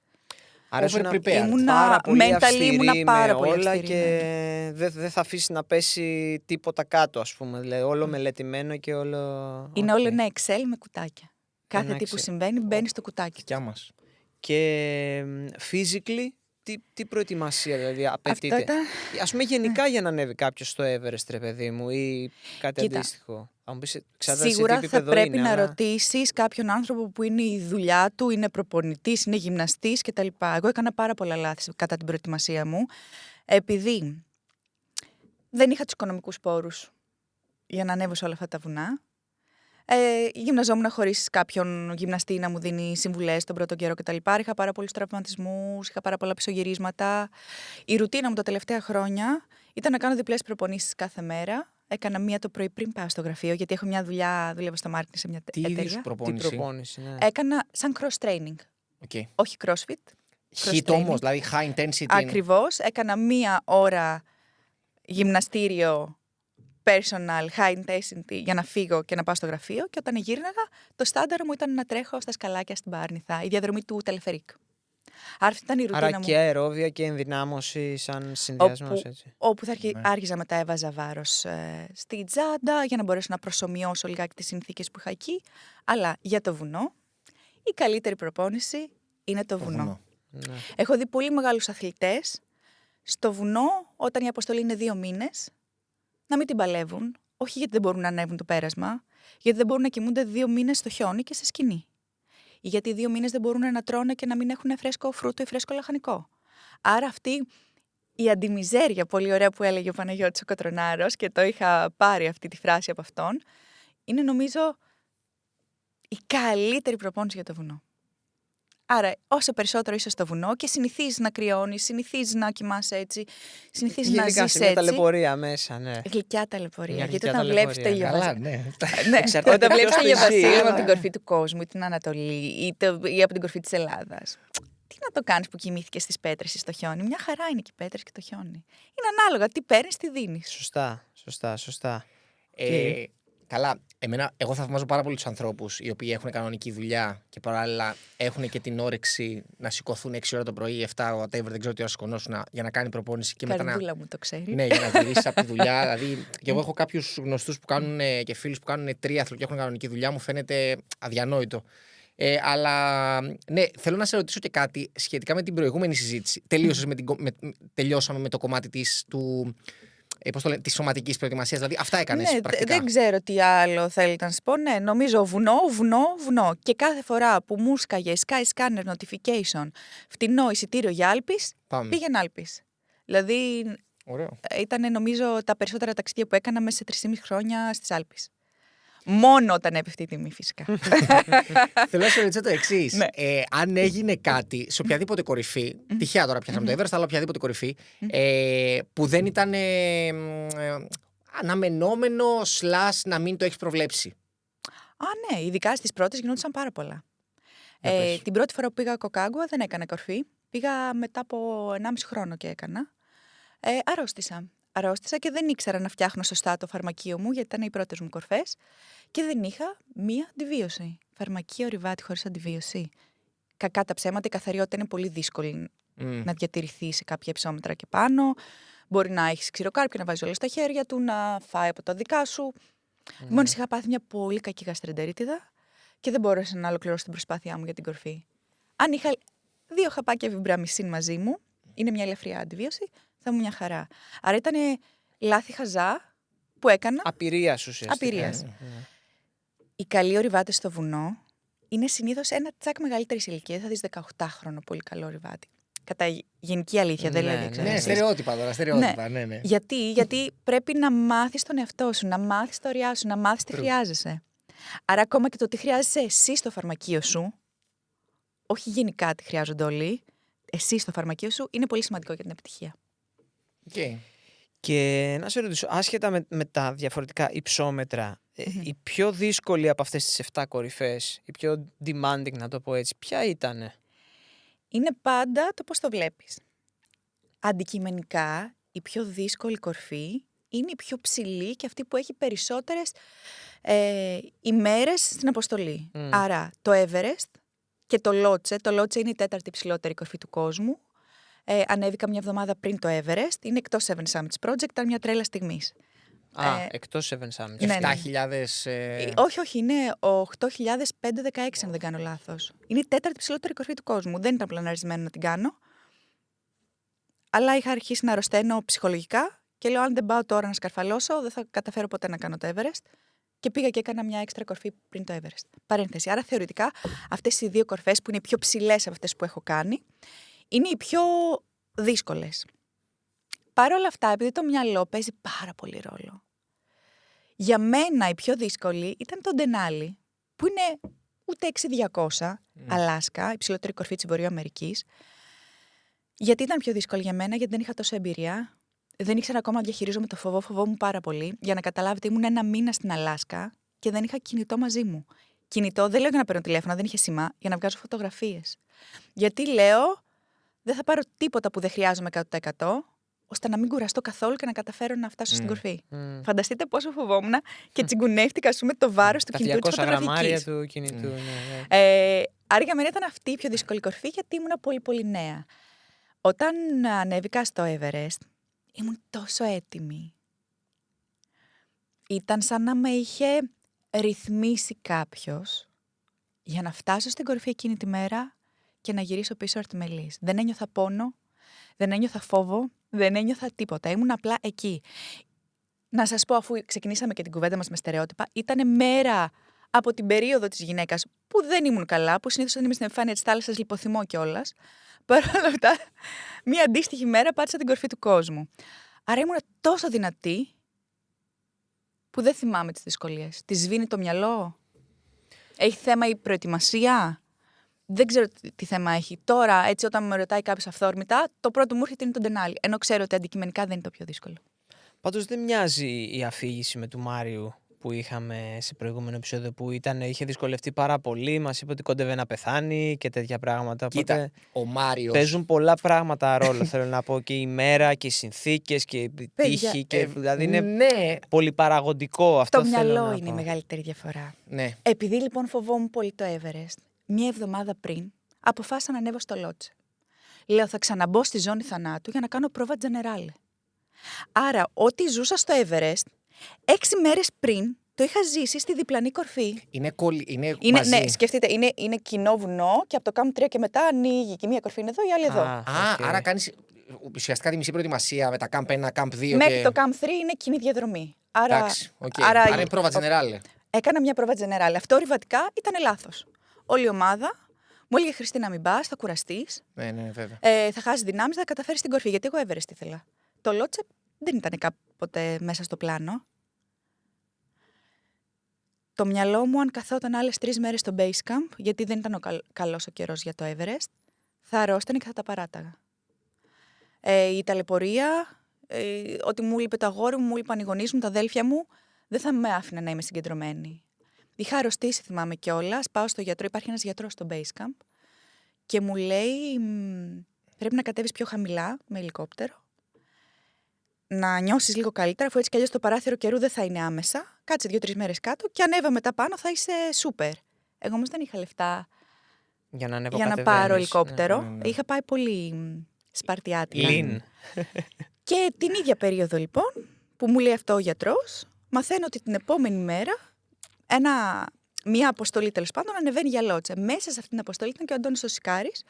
Άρα ήμουνα πάρα πολύ όλα αυστηρή, και δεν θα αφήσει να πέσει τίποτα κάτω, ας πούμε. Δηλαδή, όλο μελετημένο και όλο. Είναι όλο ένα Excel με κουτάκια. Κάθε τι που συμβαίνει μπαίνει στο κουτάκι. Και physically, τι προετοιμασία δηλαδή απαιτείται? Ας πούμε γενικά για να ανέβει κάποιος στο Everest, ρε παιδί μου, ή κάτι αντίστοιχο. Σίγουρα θα πρέπει να ρωτήσεις κάποιον άνθρωπο που είναι η δουλειά του, είναι προπονητής, είναι γυμναστής κτλ. Εγώ έκανα πάρα πολλά λάθη κατά την προετοιμασία μου, επειδή δεν είχα τους οικονομικούς πόρους για να ανέβω σε όλα αυτά τα βουνά. Γυμναζόμουν χωρίς κάποιον γυμναστή να μου δίνει συμβουλές τον πρώτο καιρό κτλ. Είχα πάρα πολλούς τραυματισμούς, είχα πάρα πολλά πισωγυρίσματα. Η ρουτίνα μου τα τελευταία χρόνια ήταν να κάνω διπλές προπονήσεις κάθε μέρα. Έκανα μία το πρωί πριν πάω στο γραφείο, γιατί έχω μια δουλειά, δουλεύω στο marketing σε μια εταιρεία. Τι προπόνηση, ναι. Έκανα σαν cross training. Okay. Όχι crossfit. Hit όμως, δηλαδή high intensity. Ακριβώς. Έκανα 1 ώρα γυμναστήριο personal, high intensity για να φύγω και να πάω στο γραφείο, και όταν γύρναγα, το στάνταρ μου ήταν να τρέχω στα σκαλάκια στην Πάρνηθα, η διαδρομή του τελεφερίκ. Άρα αυτή ήταν η ρουτίνα μου. Άρα και αερόβια και ενδυνάμωση σαν συνδυασμός, έτσι. Όπου άρχιζα μετά έβαζα βάρος στη τσάντα για να μπορέσω να προσομοιώσω λιγάκι τις συνθήκες που είχα εκεί. Αλλά για το βουνό, η καλύτερη προπόνηση είναι το βουνό. Ναι. Έχω δει πολύ μεγάλους αθλητές στο βουνό, όταν η αποστολή είναι 2 μήνες, να μην την παλεύουν. Όχι γιατί δεν μπορούν να ανέβουν το πέρασμα, γιατί δεν μπορούν να κοιμούνται 2 μήνες στο χιόνι και σε σκηνή. Ή γιατί 2 μήνες δεν μπορούν να τρώνε και να μην έχουν φρέσκο φρούτο ή φρέσκο λαχανικό. Άρα αυτή η αντιμιζέρια, πολύ ωραία που έλεγε ο Παναγιώτης ο Κοτρονάρος, και το είχα πάρει αυτή τη φράση από αυτόν, είναι νομίζω η καλύτερη προπόνηση για το βουνό. Άρα, όσο περισσότερο είσαι στο βουνό και συνηθίζεις να κρυώνεις, συνηθίζεις να κοιμάσαι έτσι, συνηθίζεις να Γενικά ζεις σε μια έτσι. ταλαιπωρία μέσα, ναι. Γλυκιά ταλαιπωρία. Μια Γιατί γλυκιά όταν βλέπεις το ταλαιπωρία. Καλά, ηλιοβασίλεμα. ναι. Ναι, Εξαρτάται όταν βλέπεις ποιος το το ζει, ηλιοβασίλεμα αλλά- από την κορφή του κόσμου ή την Ανατολή ή από την κορφή της Ελλάδας. Τι να το κάνεις που κοιμήθηκες στις πέτρες ή στο χιόνι. Μια χαρά είναι και οι πέτρες και το χιόνι. Είναι ανάλογα. Τι παίρνεις, τι δίνεις. Σωστά. Καλά, εγώ θαυμάζω πάρα πολύ τους ανθρώπους οι οποίοι έχουν κανονική δουλειά και παράλληλα έχουν και την όρεξη να σηκωθούν 6 ώρα το πρωί, 7, whatever, δεν ξέρω τι ώρα σηκωνώσουν για να κάνει προπόνηση και μετά να. Καρδούλα μου το ξέρει. Ναι, για να γυρίσει από τη δουλειά. Δηλαδή, και εγώ έχω κάποιους γνωστούς που κάνουν και φίλους που κάνουν τρίαθλο και έχουν κανονική δουλειά, μου φαίνεται αδιανόητο. Αλλά ναι, θέλω να σε ρωτήσω και κάτι σχετικά με την προηγούμενη συζήτηση. Τελειώσαμε με το κομμάτι της σωματικής προετοιμασίας. Δηλαδή, αυτά έκανες Ναι, πρακτικά. δεν ξέρω τι άλλο θέλετε να σας πω. Ναι, νομίζω βουνό. Και κάθε φορά που μου σκάγε Sky Scanner Notification, φτηνό εισιτήριο για Άλπης, Πάμε. πήγαινε Άλπης. Δηλαδή, Ωραίο. ήταν νομίζω τα περισσότερα ταξίδια που έκανα μέσα σε 3,5 χρόνια στις Άλπεις. Μόνο όταν έπεφτε η τιμή, φυσικά. Θέλω να σε ρωτήσω το εξής. Ναι. Αν έγινε κάτι σε οποιαδήποτε κορυφή, τυχαία τώρα πιάσαμε το Everest, αλλά οποιαδήποτε κορυφή, που δεν ήταν αναμενόμενο / να μην το έχεις προβλέψει. Α, ναι, ειδικά στις πρώτες γινόντουσαν πάρα πολλά. Για πες. Την πρώτη φορά που πήγα Κοκάγκουα δεν έκανα κορφή. Πήγα μετά από 1,5 χρόνο και έκανα. Αρρώστησα και δεν ήξερα να φτιάχνω σωστά το φαρμακείο μου, γιατί ήταν οι πρώτες μου κορφές. Και δεν είχα μία αντιβίωση. Φαρμακείο Ριβάτη χωρίς αντιβίωση. Κακά τα ψέματα, η καθαριότητα είναι πολύ δύσκολη να διατηρηθεί σε κάποια υψόμετρα και πάνω. Μπορεί να έχεις ξηροκάρπιο, να βάζεις όλα στα χέρια του, να φάει από τα δικά σου. Μόλις είχα πάθει μια πολύ κακή γαστρεντερίτιδα και δεν μπόρεσα να ολοκληρώσω την προσπάθειά μου για την κορφή. Αν είχα 2 χαπάκια βιμπραμισίν μαζί μου, είναι μια ελαφριά αντιβίωση, θα μου μια χαρά. Άρα ήταν λάθη χαζά που έκανα. Απειρίας ουσιαστικά. Απειρίας. Οι καλοί ορειβάτες στο βουνό είναι συνήθως ένα τσάκ μεγαλύτερης ηλικίας, θα δεις 18χρονο πολύ καλό ορειβάτη. Κατά γενική αλήθεια, δεν Ναι, λέει ναι. εξαίρεση. Ναι, στερεότυπα τώρα, στερεότυπα. Ναι. Γιατί πρέπει να μάθεις τον εαυτό σου, να μάθεις τα ωριά σου, να μάθεις τι χρειάζεσαι. Άρα ακόμα και το τι χρειάζεσαι εσύ στο φαρμακείο σου, όχι γενικά τι χρειάζονται όλοι, εσύ στο φαρμακείο σου, είναι πολύ σημαντικό για την επιτυχία. Okay. Και να σε ρωτήσω, άσχετα με τα διαφορετικά υψόμετρα, η πιο δύσκολη από αυτές τις 7 κορυφές, η πιο demanding να το πω έτσι, ποια ήτανε? Είναι πάντα το πώς το βλέπεις. Αντικειμενικά, η πιο δύσκολη κορφή είναι η πιο ψηλή και αυτή που έχει περισσότερες ημέρες στην αποστολή. Άρα, το Everest και το Lhotse είναι η 4η ψηλότερη κορφή του κόσμου. Ανέβηκα μια εβδομάδα πριν το Everest, είναι εκτός Seven Summits Project, ήταν μια τρέλα στιγμής. Εκτός Seven Summits. Ναι. 7.000. Όχι, είναι 8.516 αν δεν κάνω λάθος. Είναι η 4η ψηλότερη κορφή του κόσμου. Δεν ήταν πλαναρισμένο να την κάνω. Αλλά είχα αρχίσει να αρρωσταίνω ψυχολογικά και λέω: αν δεν πάω τώρα να σκαρφαλώσω, δεν θα καταφέρω ποτέ να κάνω το Everest. Και πήγα και έκανα μια έξτρα κορφή πριν το Everest. Παρένθεση. Άρα θεωρητικά αυτές οι 2 κορφές που είναι οι πιο ψηλές από αυτές που έχω κάνει, είναι οι πιο δύσκολες. Παρ' όλα αυτά, επειδή το μυαλό παίζει πάρα πολύ ρόλο. Για μένα η πιο δύσκολη ήταν το Denali, που είναι ούτε 6.200, Αλάσκα, η ψηλότερη κορφή της Βορειοαμερικής. Γιατί ήταν πιο δύσκολη για μένα, γιατί δεν είχα τόσο εμπειρία. Δεν ήξερα ακόμα να διαχειρίζομαι το φόβο, φοβόμουν πάρα πολύ. Για να καταλάβετε, ήμουν 1 μήνα στην Αλάσκα και δεν είχα κινητό μαζί μου. Κινητό δεν λέω για να παίρνω τηλέφωνο, δεν είχε σήμα, για να βγάζω φωτογραφίες. Γιατί λέω, δεν θα πάρω τίποτα που δεν χρειάζομαι 100%, ώστε να μην κουραστώ καθόλου και να καταφέρω να φτάσω στην κορφή. Φανταστείτε πόσο φοβόμουν και τσιγκουνεύτηκα, ας πούμε, το βάρος του κινητού της φωτογραφικής. Τα 200 γραμμάρια του κινητού, ναι. Άρα για μένα ήταν αυτή η πιο δύσκολη κορφή, γιατί ήμουν πολύ πολύ νέα. Όταν ανέβηκα στο Everest, ήμουν τόσο έτοιμη. Ήταν σαν να με είχε ρυθμίσει κάποιος για να φτάσω στην κορφή εκείνη τη μέρα και να γυρίσω πίσω αρτιμελής. Δεν ένιωθα πόνο, δεν ένιωθα φόβο, δεν ένιωθα τίποτα. Ήμουν απλά εκεί. Να σας πω, αφού ξεκινήσαμε και την κουβέντα μας με στερεότυπα, ήταν μέρα από την περίοδο της γυναίκας που δεν ήμουν καλά, που συνήθως όταν είμαι στην επιφάνεια της θάλασσας λιποθυμώ κιόλας. Παρ' όλα αυτά, μία αντίστοιχη μέρα πάτησα την κορφή του κόσμου. Άρα ήμουν τόσο δυνατή που δεν θυμάμαι τις δυσκολίες. Τη σβήνει το μυαλό. Έχει θέμα η προετοιμασία. Δεν ξέρω τι θέμα έχει. Τώρα, έτσι, όταν με ρωτάει κάποιο αυθόρμητα, το πρώτο μου έρχεται είναι το Ντενάλι. Ενώ ξέρω ότι αντικειμενικά δεν είναι το πιο δύσκολο. Πάντως δεν μοιάζει η αφήγηση με του Μάριου που είχαμε σε προηγούμενο επεισόδιο που είχε δυσκολευτεί πάρα πολύ. Μας είπε ότι κόντευε να πεθάνει και τέτοια πράγματα. Κοίτα, οπότε ο Μάριος. παίζουν πολλά πράγματα ρόλο. Θέλω να πω και η μέρα και οι συνθήκες και η τύχη. Δηλαδή είναι πολύ παραγωγικό αυτό. Το μυαλό είναι η μεγαλύτερη διαφορά. Ναι. Επειδή λοιπόν φοβόμουν πολύ το Everest, μία εβδομάδα πριν αποφάσισα να ανέβω στο Λότσε. Λέω θα ξαναμπω στη ζώνη θανάτου για να κάνω πρόβα τζενεράλε. Άρα, ό,τι ζούσα στο Everest, 6 μέρες πριν το είχα ζήσει στη διπλανή κορφή. Είναι μαζί. Ναι, σκεφτείτε, είναι κοινό βουνό και από το Camp 3 και μετά ανοίγει και μία κορφή είναι εδώ, η άλλη εδώ. Άρα κάνεις ουσιαστικά τη μισή προετοιμασία με τα Camp 1, Camp 2. Μέχρι το Camp 3 είναι κοινή διαδρομή. Άρα είναι πρόβα τζενεράλε. Έκανα μια πρόβα τζενεράλε. Αυτό ορειβατικά ήταν λάθος. Όλη η ομάδα μου έλεγε Χριστίνα, να μην πας, θα κουραστείς. Ναι, βέβαια. Θα χάσεις δυνάμεις, θα καταφέρεις την κορφή. Γιατί εγώ Everest ήθελα. Το Λότσε δεν ήταν κάποτε μέσα στο πλάνο. Το μυαλό μου, αν καθόταν άλλες 3 μέρες στο base camp, γιατί δεν ήταν καλός ο καιρός για το Everest, θα αρρώστανε και θα τα παράταγα. Η ταλαιπωρία, ότι μου λείπε το αγόρι μου λείπαν οι γονείς μου, τα αδέλφια μου, δεν θα με άφηνε να είμαι συγκεντρωμένη. Είχα αρρωστήσει, θυμάμαι κιόλας, πάω στο γιατρό, υπάρχει ένας γιατρός στο base camp και μου λέει πρέπει να κατέβεις πιο χαμηλά με ελικόπτερο, να νιώσεις λίγο καλύτερα, αφού έτσι κι αλλιώς το παράθυρο καιρού δεν θα είναι άμεσα, κάτσε 2-3 μέρες κάτω και ανέβα μετά πάνω θα είσαι σούπερ. Εγώ όμως δεν είχα λεφτά για να πάρω ελικόπτερο. Ναι. Είχα πάει πολύ σπαρτιάτικα. Και την ίδια περίοδο λοιπόν που μου λέει αυτό ο γιατρός, μαθαίνω ότι την επόμενη μέρα μία αποστολή τέλος πάντων ανεβαίνει για Λότσε. Μέσα σε αυτήν την αποστολή ήταν και ο Αντώνης ο Σικάρης,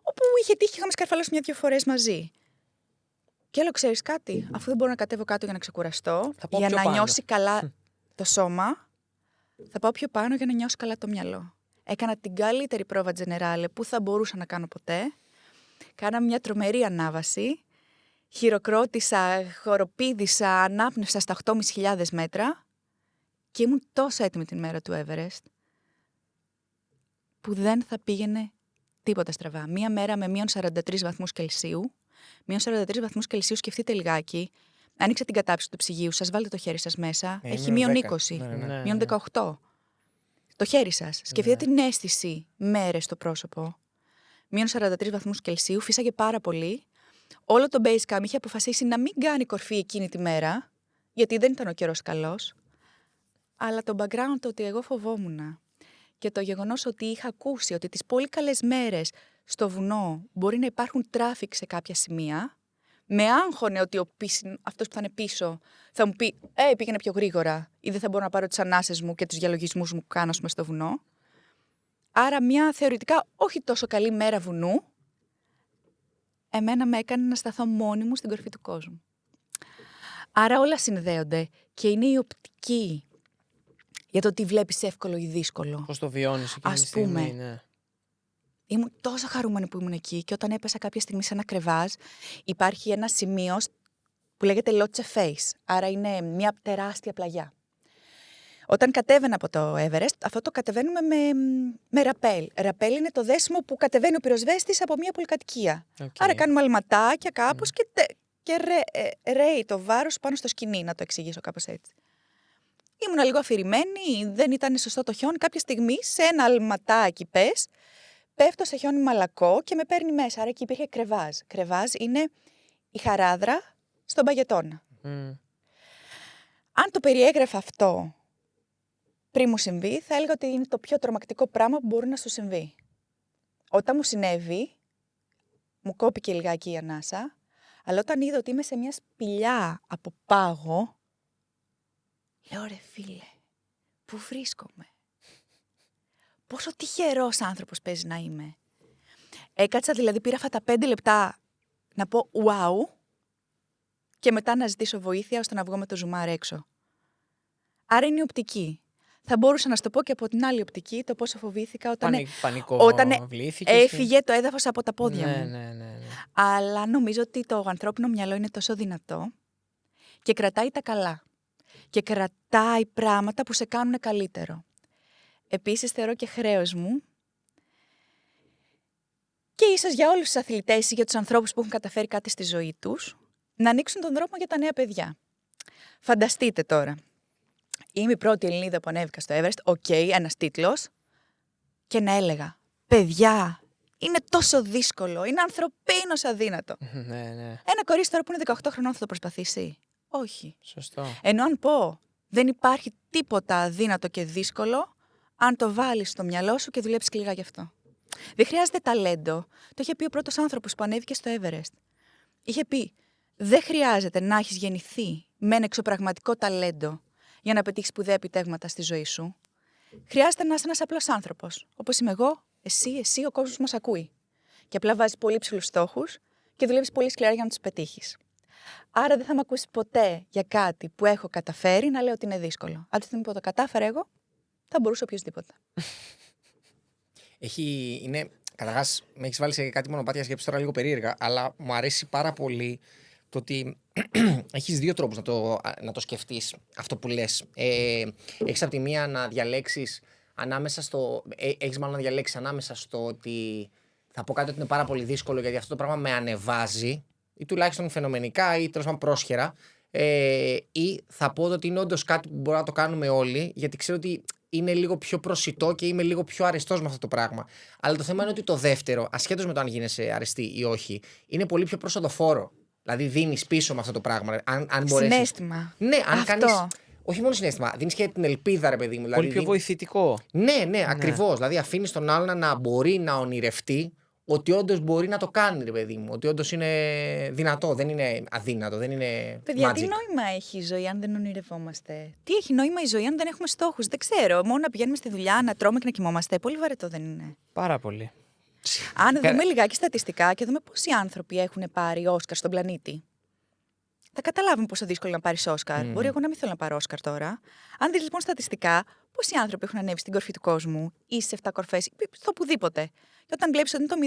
όπου είχε τύχει, είχαμε σκαρφαλώσει 1-2 φορές μαζί. Και λέω, ξέρεις κάτι, αφού δεν μπορώ να κατέβω κάτω για να ξεκουραστώ, για να νιώσει καλά το σώμα, θα πάω πιο πάνω για να νιώσει καλά το μυαλό. Έκανα την καλύτερη πρόβα τζενεράλε που θα μπορούσα να κάνω ποτέ. Κάνα μια τρομερή ανάβαση. Χειροκρότησα, χοροπήδησα, ανάπνευσα στα 8.500 μέτρα και ήμουν τόσο έτοιμη την μέρα του Everest που δεν θα πήγαινε τίποτα στραβά. Μία μέρα με μείον 43 βαθμούς Κελσίου. Μείον 43 βαθμούς Κελσίου, σκεφτείτε λιγάκι. Άνοιξε την κατάψυξη του ψυγείου σας, βάλτε το χέρι σας μέσα. Έχει μείον 20, μείον 18. Το χέρι σας. Σκεφτείτε την αίσθηση μέρες στο πρόσωπο. Μείον 43 βαθμούς Κελσίου, φύσαγε πάρα πολύ. Όλο το base camp είχε αποφασίσει να μην κάνει κορφή εκείνη τη μέρα, γιατί δεν ήταν ο καιρός καλός. Αλλά το background το ότι εγώ φοβόμουν και το γεγονός ότι είχα ακούσει ότι τις πολύ καλές μέρες στο βουνό μπορεί να υπάρχουν traffic σε κάποια σημεία, με άγχωνε ότι αυτός που θα είναι πίσω θα μου πει πήγαινε πιο γρήγορα ή δεν θα μπορώ να πάρω τις ανάσες μου και τους διαλογισμούς μου που κάνω στο βουνό. Άρα μια θεωρητικά όχι τόσο καλή μέρα βουνού εμένα με έκανε να σταθώ μόνη μου στην κορφή του κόσμου. Άρα όλα συνδέονται και είναι η οπτική για το τι βλέπεις εύκολο ή δύσκολο. Πώς το βιώνεις εκείνη τη στιγμή, ναι. Ήμουν τόσο χαρούμενη που ήμουν εκεί και όταν έπεσα κάποια στιγμή σε ένα κρεβάζ υπάρχει ένα σημείο που λέγεται Lotse Face, άρα είναι μια τεράστια πλαγιά. Όταν κατέβαινα από το Everest, αυτό το κατεβαίνουμε με ραπέλ. Ραπέλ είναι το δέσιμο που κατεβαίνει ο πυροσβέστης από μια πολυκατοικία. Άρα κάνουμε αλματάκια κάπως και ρέει το βάρος πάνω στο σκοινί, να το εξηγήσω κάπως έτσι. Ήμουνα λίγο αφηρημένη, δεν ήταν σωστό το χιόνι. Κάποια στιγμή σε ένα αλματάκι πέφτω σε χιόνι μαλακό και με παίρνει μέσα. Άρα εκεί υπήρχε κρεβάζ. Κρεβάζ είναι η χαράδρα στον παγετώνα. Αν το περιέγραφα αυτό πριν μου συμβεί, θα έλεγα ότι είναι το πιο τρομακτικό πράγμα που μπορεί να σου συμβεί. Όταν μου συνέβη, μου κόπηκε λιγάκι η ανάσα, αλλά όταν είδα ότι είμαι σε μια σπηλιά από πάγο, λέω ρε φίλε, πού βρίσκομαι. Πόσο τυχερός άνθρωπος παίζει να είμαι. Έκατσα δηλαδή, πήρα αυτά τα 5 λεπτά να πω wow και μετά να ζητήσω βοήθεια ώστε να βγω με το ζουμάρ έξω. Άρα είναι η οπτική. Θα μπορούσα να σου το πω και από την άλλη οπτική, το πόσο φοβήθηκα όταν έφυγε το έδαφος από τα πόδια μου. Ναι. Αλλά νομίζω ότι το ανθρώπινο μυαλό είναι τόσο δυνατό και κρατάει τα καλά. Και κρατάει πράγματα που σε κάνουν καλύτερο. Επίσης θεωρώ και χρέος μου Και ίσως για όλους τους αθλητές ή για τους ανθρώπους που έχουν καταφέρει κάτι στη ζωή τους, να ανοίξουν τον δρόμο για τα νέα παιδιά. Φανταστείτε τώρα. Είμαι η πρώτη Ελληνίδα που ανέβηκα στο Everest, ένας τίτλος, και να έλεγα, παιδιά, είναι τόσο δύσκολο, είναι ανθρωπίνως αδύνατο. Ναι. Ένα κορίτσι τώρα που είναι 18 χρονών θα το προσπαθήσει? Όχι. Σωστό. Ενώ αν πω, δεν υπάρχει τίποτα αδύνατο και δύσκολο, αν το βάλεις στο μυαλό σου και δουλέψεις σκληρά γι' αυτό. Δεν χρειάζεται ταλέντο. Το είχε πει ο πρώτος άνθρωπος που ανέβηκε στο Everest. Είχε πει, δεν χρειάζεται να έχεις γεννηθεί με ένα εξωπραγματικό ταλέντο για να πετύχεις σπουδαία επιτεύγματα στη ζωή σου. Χρειάζεται να είσαι ένας απλός άνθρωπος, όπως είμαι εγώ, εσύ, ο κόσμος που μας ακούει. Και απλά βάζεις πολύ ψηλούς στόχους και δουλεύεις πολύ σκληρά για να τους πετύχεις. Άρα δεν θα με ακούσει ποτέ για κάτι που έχω καταφέρει να λέω ότι είναι δύσκολο. Αν τη στιγμή που το κατάφερα εγώ, θα μπορούσε οποιοδήποτε. Καταρχάς, με έχεις βάλει σε κάτι μονοπάτια σκέψη τώρα λίγο περίεργα, αλλά μου αρέσει πάρα πολύ το ότι έχεις δύο τρόπους να το σκεφτείς αυτό που λες. Έχεις από τη μία να διαλέξεις ανάμεσα στο ότι θα πω κάτι ότι είναι πάρα πολύ δύσκολο γιατί αυτό το πράγμα με ανεβάζει, ή τουλάχιστον φαινομενικά ή τέλος πάντων πρόσχερα, ή θα πω ότι είναι όντως κάτι που μπορούμε να το κάνουμε όλοι, γιατί ξέρω ότι είναι λίγο πιο προσιτό και είμαι λίγο πιο αρεστός με αυτό το πράγμα. Αλλά το θέμα είναι ότι το δεύτερο, ασχέτως με το αν γίνεσαι αρεστή ή όχι, είναι πολύ πιο προσοδοφόρο. Δηλαδή δίνεις πίσω με αυτό το πράγμα. Αν μπορέσεις. Συναίσθημα. Ναι, αν αυτό. κάνεις. Όχι μόνο συναίσθημα, δίνεις και την ελπίδα, ρε παιδί μου. Πολύ πιο βοηθητικό. Ναι, ακριβώς. Δηλαδή αφήνεις τον άλλον να μπορεί να ονειρευτεί ότι όντως μπορεί να το κάνει, ρε παιδί μου. Ότι όντως είναι δυνατό, δεν είναι αδύνατο, δεν είναι. Παιδιά, magic. τι νόημα έχει η ζωή αν δεν ονειρευόμαστε? Τι έχει νόημα η ζωή αν δεν έχουμε στόχους? Δεν ξέρω. Μόνο να πηγαίνουμε στη δουλειά, να τρώμε και να κοιμόμαστε. Πολύ βαρετό δεν είναι? Πάρα πολύ. Αν δούμε λιγάκι στατιστικά και δούμε πόσοι άνθρωποι έχουν πάρει Όσκαρ στον πλανήτη, θα καταλάβουμε πόσο δύσκολο να πάρει Όσκαρ. Μπορεί εγώ να μην θέλω να πάρω Όσκαρ τώρα. Αν δεις λοιπόν στατιστικά, πόσοι άνθρωποι έχουν ανέβει στην κορφή του κόσμου ή σε 7 κορφές ή στο οπουδήποτε. Και όταν βλέπεις ότι είναι το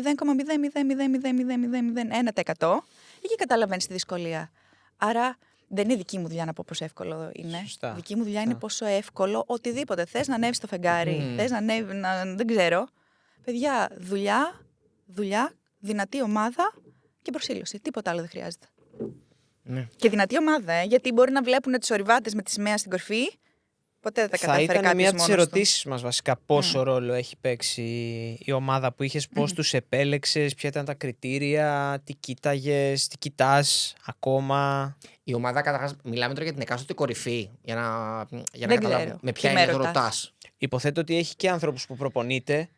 0,0000001%, εκεί καταλαβαίνεις τη δυσκολία. Άρα δεν είναι δική μου δουλειά να πω πόσο εύκολο είναι. Σωστά. Δική μου δουλειά είναι πόσο εύκολο οτιδήποτε. Θες να ανέβεις στο φεγγάρι, θες να ανέβει, δεν ξέρω. Παιδιά, δουλειά, δυνατή ομάδα και προσήλωση. Τίποτα άλλο δεν χρειάζεται. Ναι. Και δυνατή ομάδα, γιατί μπορεί να βλέπουν τους ορειβάτες με τη σημαία στην κορφή. Ποτέ δεν τα καταφέρει κάποιος Θα ήταν μία από μόνος τις του. ερωτήσεις μας βασικά. Πόσο ρόλο έχει παίξει η ομάδα που είχες, πώς τους επέλεξες, ποια ήταν τα κριτήρια, τι κοίταγες, τι κοιτάς ακόμα. Η ομάδα, καταρχάς, μιλάμε τώρα για την εκάστοτε κορυφή, για να Δεν καταλάβουμε ξέρω. με ποια Τι είναι με ρωτάς. Υποθέτω ότι έχει και άνθρωπους που προπονείται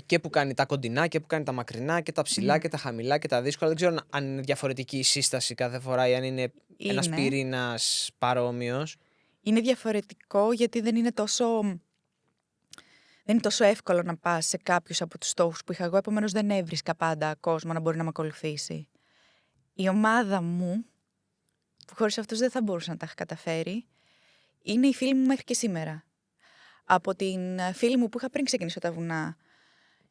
και που κάνει τα κοντινά και που κάνει τα μακρινά και τα ψηλά και τα χαμηλά και τα δύσκολα. Δεν ξέρω αν είναι διαφορετική η σύσταση κάθε φορά ή αν είναι ένας πυρήνας παρόμοιος. Είναι διαφορετικό γιατί δεν είναι τόσο εύκολο να πας σε κάποιους από τους στόχους που είχα εγώ, επομένως δεν έβρισκα πάντα κόσμο να μπορεί να με ακολουθήσει. Η ομάδα μου, που χωρίς αυτούς δεν θα μπορούσα να τα είχα καταφέρει, είναι οι φίλοι μου μέχρι και σήμερα. Από την φίλη μου που είχα πριν ξεκινήσω τα βουνά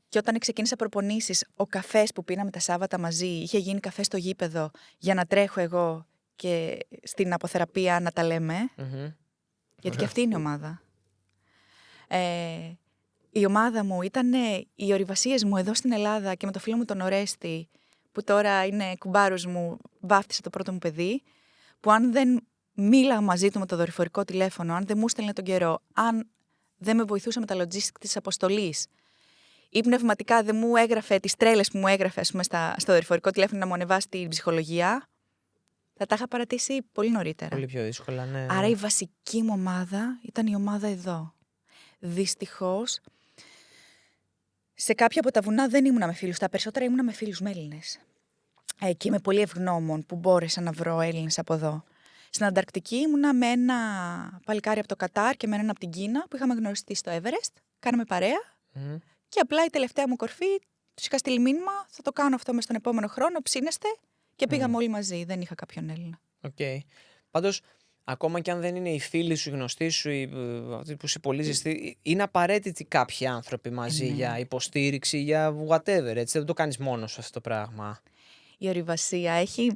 και όταν ξεκίνησα προπονήσεις, ο καφές που πίναμε τα Σάββατα μαζί είχε γίνει καφέ στο γήπεδο για να τρέχω εγώ και στην αποθεραπεία να τα λέμε. Γιατί και αυτή είναι η ομάδα. Η ομάδα μου ήταν οι ορειβασίες μου εδώ στην Ελλάδα και με το φίλο μου τον Ορέστη, που τώρα είναι κουμπάρος μου, βάφτισε το πρώτο μου παιδί, που αν δεν μίλαγα μαζί του με το δορυφορικό τηλέφωνο, αν δεν μου στέλνε τον καιρό, αν δεν με βοηθούσε με τα logistics της αποστολής ή πνευματικά δεν μου έγραφε τις τρέλες που μου έγραφε, ας πούμε, στο δορυφορικό τηλέφωνο να μου ανεβάσει την ψυχολογία, θα τα είχα παρατήσει πολύ νωρίτερα. Πολύ πιο δύσκολα, ναι. Άρα η βασική μου ομάδα ήταν η ομάδα εδώ. Δυστυχώς, σε κάποια από τα βουνά δεν ήμουνα με φίλους, τα περισσότερα ήμουνα με φίλους με Έλληνες. Και είμαι πολύ ευγνώμων που μπόρεσα να βρω Έλληνες από εδώ. Στην Ανταρκτική ήμουνα με ένα παλικάρι από το Κατάρ και με έναν από την Κίνα που είχαμε γνωριστεί στο Everest. Κάναμε παρέα και απλά η τελευταία μου κορφή τους είχα στείλει μήνυμα, θα το κάνω αυτό μες στον επόμενο χρόνο, ψήνεστε, και πήγαμε όλοι μαζί. Δεν είχα κάποιον Έλληνα. Okay. Πάντως, ακόμα και αν δεν είναι οι φίλοι σου, οι γνωστοί σου, αυτοί που σε πολύ ζεστοί, είναι απαραίτητοι κάποιοι άνθρωποι μαζί για υποστήριξη, για whatever. Έτσι, δεν το κάνεις μόνος σου αυτό το πράγμα. Η ορειβασία έχει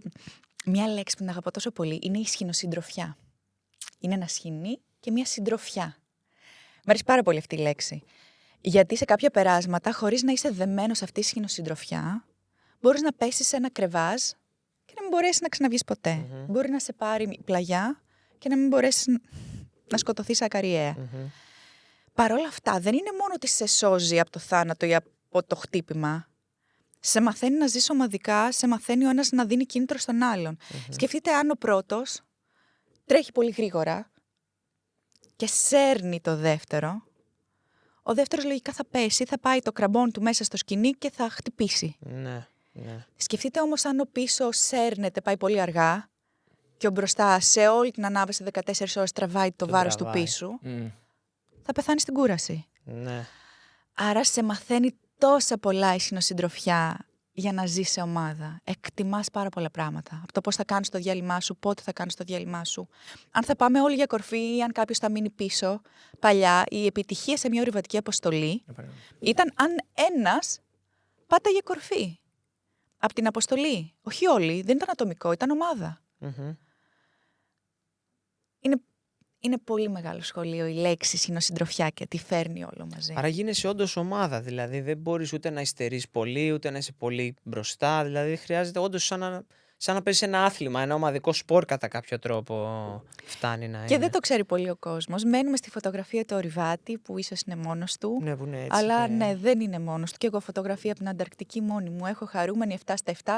μια λέξη που την αγαπώ τόσο πολύ. Είναι η σχηνοσυντροφιά. Είναι ένα σχοινί και μια συντροφιά. Μ' αρέσει πάρα πολύ αυτή η λέξη. Γιατί σε κάποια περάσματα, χωρίς να είσαι δεμένος σε αυτή τη σχηνοσυντροφιά, μπορείς να πέσεις σε ένα κρεβάζ και να μην μπορέσεις να ξαναβγείς ποτέ. Μπορεί να σε πάρει η πλαγιά και να μην μπορέσεις να σκοτωθείς ακαριέα. Παρ' όλα αυτά, δεν είναι μόνο ότι σε σώζει από το θάνατο ή από το χτύπημα. Σε μαθαίνει να ζεις ομαδικά, σε μαθαίνει ο ένας να δίνει κίνητρο στον άλλον. Σκεφτείτε αν ο πρώτος τρέχει πολύ γρήγορα και σέρνει το δεύτερο. Ο δεύτερος λογικά θα πέσει, θα πάει το κραμπόν του μέσα στο σκηνή και θα χτυπήσει. Ναι. Σκεφτείτε όμως αν ο πίσω σέρνεται, πάει πολύ αργά και ο μπροστά σε όλη την ανάβαση 14 ώρες τραβάει το βάρος του πίσω, θα πεθάνει στην κούραση. Ναι. Άρα σε μαθαίνει τόσα πολλά η συνοσυντροφιά για να ζεις σε ομάδα. Εκτιμάς πάρα πολλά πράγματα. Από το πώς θα κάνεις το διάλειμμά σου, πότε θα κάνεις το διάλειμμά σου. Αν θα πάμε όλοι για κορφή ή αν κάποιος θα μείνει πίσω. Παλιά η επιτυχία σε μια ορειβατική αποστολή ήταν αν ένας πάταγε κορφή. Από την αποστολή. Όχι όλοι, δεν ήταν ατομικό, ήταν ομάδα. Είναι πολύ μεγάλο σχολείο η λέξη συνοσυντροφιά και τι φέρνει όλο μαζί. Άρα γίνεσαι όντως ομάδα. Δηλαδή δεν μπορείς ούτε να υστερείς πολύ, ούτε να είσαι πολύ μπροστά. Δηλαδή χρειάζεται όντως σαν να παίζεις ένα άθλημα, ένα ομαδικό σπορ κατά κάποιο τρόπο φτάνει να είναι. Και δεν το ξέρει πολύ ο κόσμος. Μένουμε στη φωτογραφία του ορειβάτη που ίσως είναι μόνος του. Ναι, που είναι έτσι. Αλλά ναι, δεν είναι μόνος του. Και εγώ φωτογραφία από την Ανταρκτική μόνη μου. Έχω χαρούμενη 7 στα 7.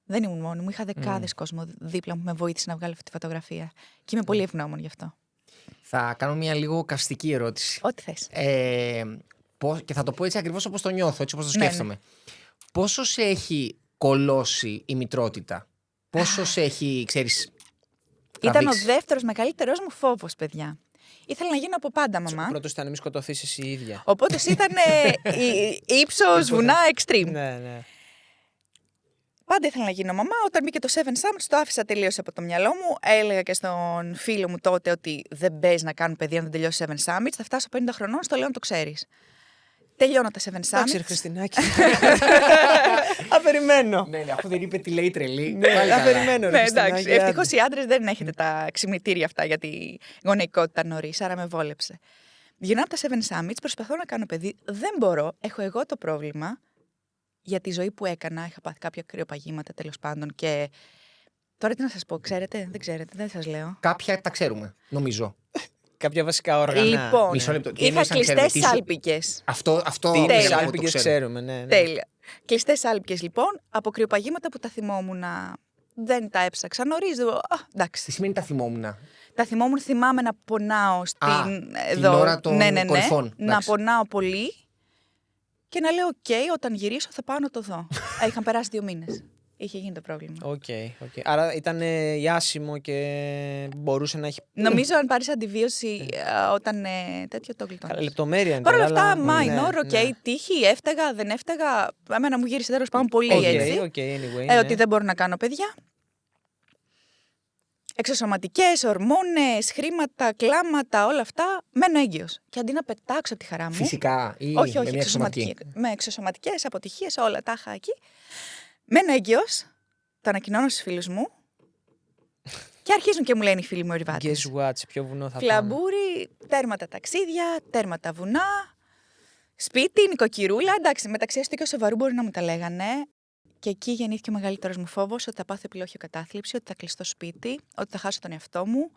Δεν ήμουν μόνη μου. Είχα δεκάδες κόσμο δίπλα μου που με βοήθησε να βγάλω αυτή τη φωτογραφία. Και είμαι πολύ ευγνώμων γι' αυτό. Θα κάνω μια λίγο καυστική ερώτηση. Ό,τι θες. Και θα το πω έτσι ακριβώς όπως το νιώθω, έτσι όπως το σκέφτομαι. Ναι. Πόσο σε έχει κολώσει η μητρότητα? Πόσο σε έχει, ξέρεις, ήταν ο δεύτερος μεγαλύτερος μου φόβος, παιδιά. Ήθελα να γίνω από πάντα μαμά. Ο πρώτος ήταν να μην σκοτωθείς εσύ η ίδια. Οπότε ήταν ύψος βουνά extreme. Ναι. Πάντα ήθελα να γίνω μαμά. Όταν μπήκε το Seven Summits, το άφησα τελείως από το μυαλό μου. Έλεγα και στον φίλο μου τότε ότι δεν παίζει να κάνουν παιδί αν δεν τελειώσει Seven Summits. Θα φτάσω 50 χρονών, στο λέω να το ξέρεις. Τελειώνω τα Seven Summits. Εντάξει, Χριστινάκη. Απεριμένω. Ναι, αφού δεν είπε τι λέει τρελή. Ναι, απεριμένω. Εντάξει. Ευτυχώς οι άντρες δεν έχετε τα ξυπνητήρια αυτά για τη γονεϊκότητα νωρίς, άρα με βόλεψε. Γυρνάω από τα Seven Summits, προσπαθώ να κάνω παιδί. Δεν μπορώ, έχω εγώ το πρόβλημα. Για τη ζωή που έκανα, είχα πάθει κάποια κρυοπαγήματα τέλος πάντων και τώρα τι να σας πω, ξέρετε, δεν ξέρετε, δεν σας λέω. Κάποια τα ξέρουμε, νομίζω. Κάποια βασικά όργανα. Λοιπόν, μισό λεπτό. είχα κλειστές σάλπικες. Αυτό τι σάλπικες ξέρουμε, ναι. Τέλεια. Κλειστές σάλπικες λοιπόν, από κρυοπαγήματα που τα θυμόμουν, δεν τα έψαξα νωρίς. Εντάξει. Τι σημαίνει τα θυμόμουν? Τα θυμόμουν, θυμάμαι να πονάω την ώρα των κορυφών. Να πονάω πολύ. Και να λέω, OK, όταν γυρίσω θα πάω να το δω. Είχαν περάσει 2 μήνες. Είχε γίνει το πρόβλημα. Okay. Άρα ήταν ιάσιμο και μπορούσε να έχει. Νομίζω αν πάρεις αντιβίωση όταν τέτοιο το γλιτώνεις. Λεπτομέρεια είναι. Παρ' όλα αυτά, minor, OK, τύχη, έφταιγα, δεν έφταιγα. Εμένα μου γύρισε τέλος πάντων πολύ έτσι. Anyway, ότι δεν μπορώ να κάνω παιδιά. Εξωσωματικές, ορμόνες, χρήματα, κλάματα, όλα αυτά, μένω έγκυος. Και αντί να πετάξω τη χαρά μου. Φυσικά ή όχι, με μια εξωσωματική? Με εξωσωματικές, αποτυχίες, όλα τα είχα εκεί. Μένω έγκυος, το ανακοινώνω στους φίλους μου και αρχίζουν και μου λένε οι φίλοι μου ορειβάτες. Guess what, σε ποιο βουνό θα πάμε? Φλαμπούρι, τέρμα τα ταξίδια, τέρμα τα βουνά, σπίτι, νοικοκυρούλα. Εντάξει, μεταξύ αστικού και σοβαρού μπορεί να μου τα λέγανε. Και εκεί γεννήθηκε ο μεγαλύτερος μου φόβος, ότι θα πάθω επιλόχιο κατάθλιψη, ότι θα κλειστώ σπίτι, ότι θα χάσω τον εαυτό μου.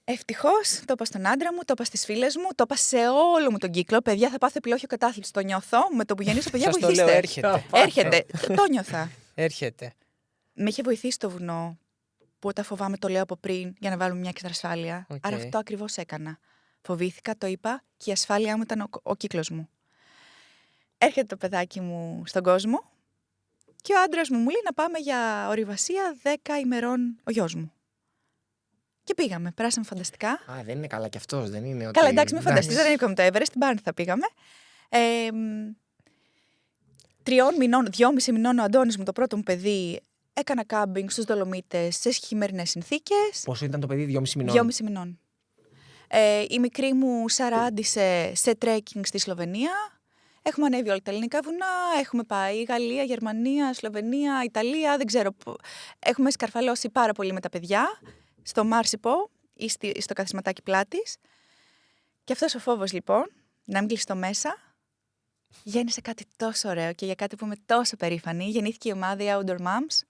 Ευτυχώς, το είπα στον άντρα μου, το είπα στις φίλες μου, το είπα σε όλο μου τον κύκλο. Παιδιά, θα πάθω επιλόχιο κατάθλιψη. Το νιώθω. Με το που γεννήσω, παιδιά, βοηθήστε. Το λέω, έρχεται. Έρχεται. Το νιώθα. Έρχεται. Με είχε βοηθήσει το βουνό, που όταν φοβάμαι το λέω από πριν για να βάλουμε μια έξτρα ασφάλεια. Άρα αυτό ακριβώς έκανα. Φοβήθηκα, το είπα και η ασφάλειά μου ήταν ο κύκλος μου. Έρχεται το παιδάκι μου στον κόσμο και ο άντρας μου λέει να πάμε για ορειβασία 10 ημερών ο γιος μου. Και πήγαμε, περάσαμε φανταστικά. Δεν είναι καλά κι αυτός, δεν είναι? Καλά, εντάξει, μην φανταστείς, δεν είπαμε το Everest, στην Πάρνηθα πήγαμε. 2,5 μηνών ο Αντώνης μου, το πρώτο μου παιδί, έκανα κάμπινγκ στους Δολομίτες σε χειμερινές συνθήκες. Πόσο ήταν το παιδί, 2,5 μηνών? 2,5 μηνών. Η μικρή μου σαράντισε σε τρέκινγκ στη Σλοβενία. Έχουμε ανέβει όλα τα ελληνικά βουνά, έχουμε πάει Γαλλία, Γερμανία, Σλοβενία, Ιταλία, δεν ξέρω. Έχουμε σκαρφαλώσει πάρα πολύ με τα παιδιά, στο Μάρσιπο ή στο καθισματάκι Πλάτης. Και αυτός ο φόβος λοιπόν να μην κλειστώ μέσα. Γέννησε κάτι τόσο ωραίο και για κάτι που είμαι τόσο περήφανη. Γεννήθηκε η ομάδα οι Outdoor Moms.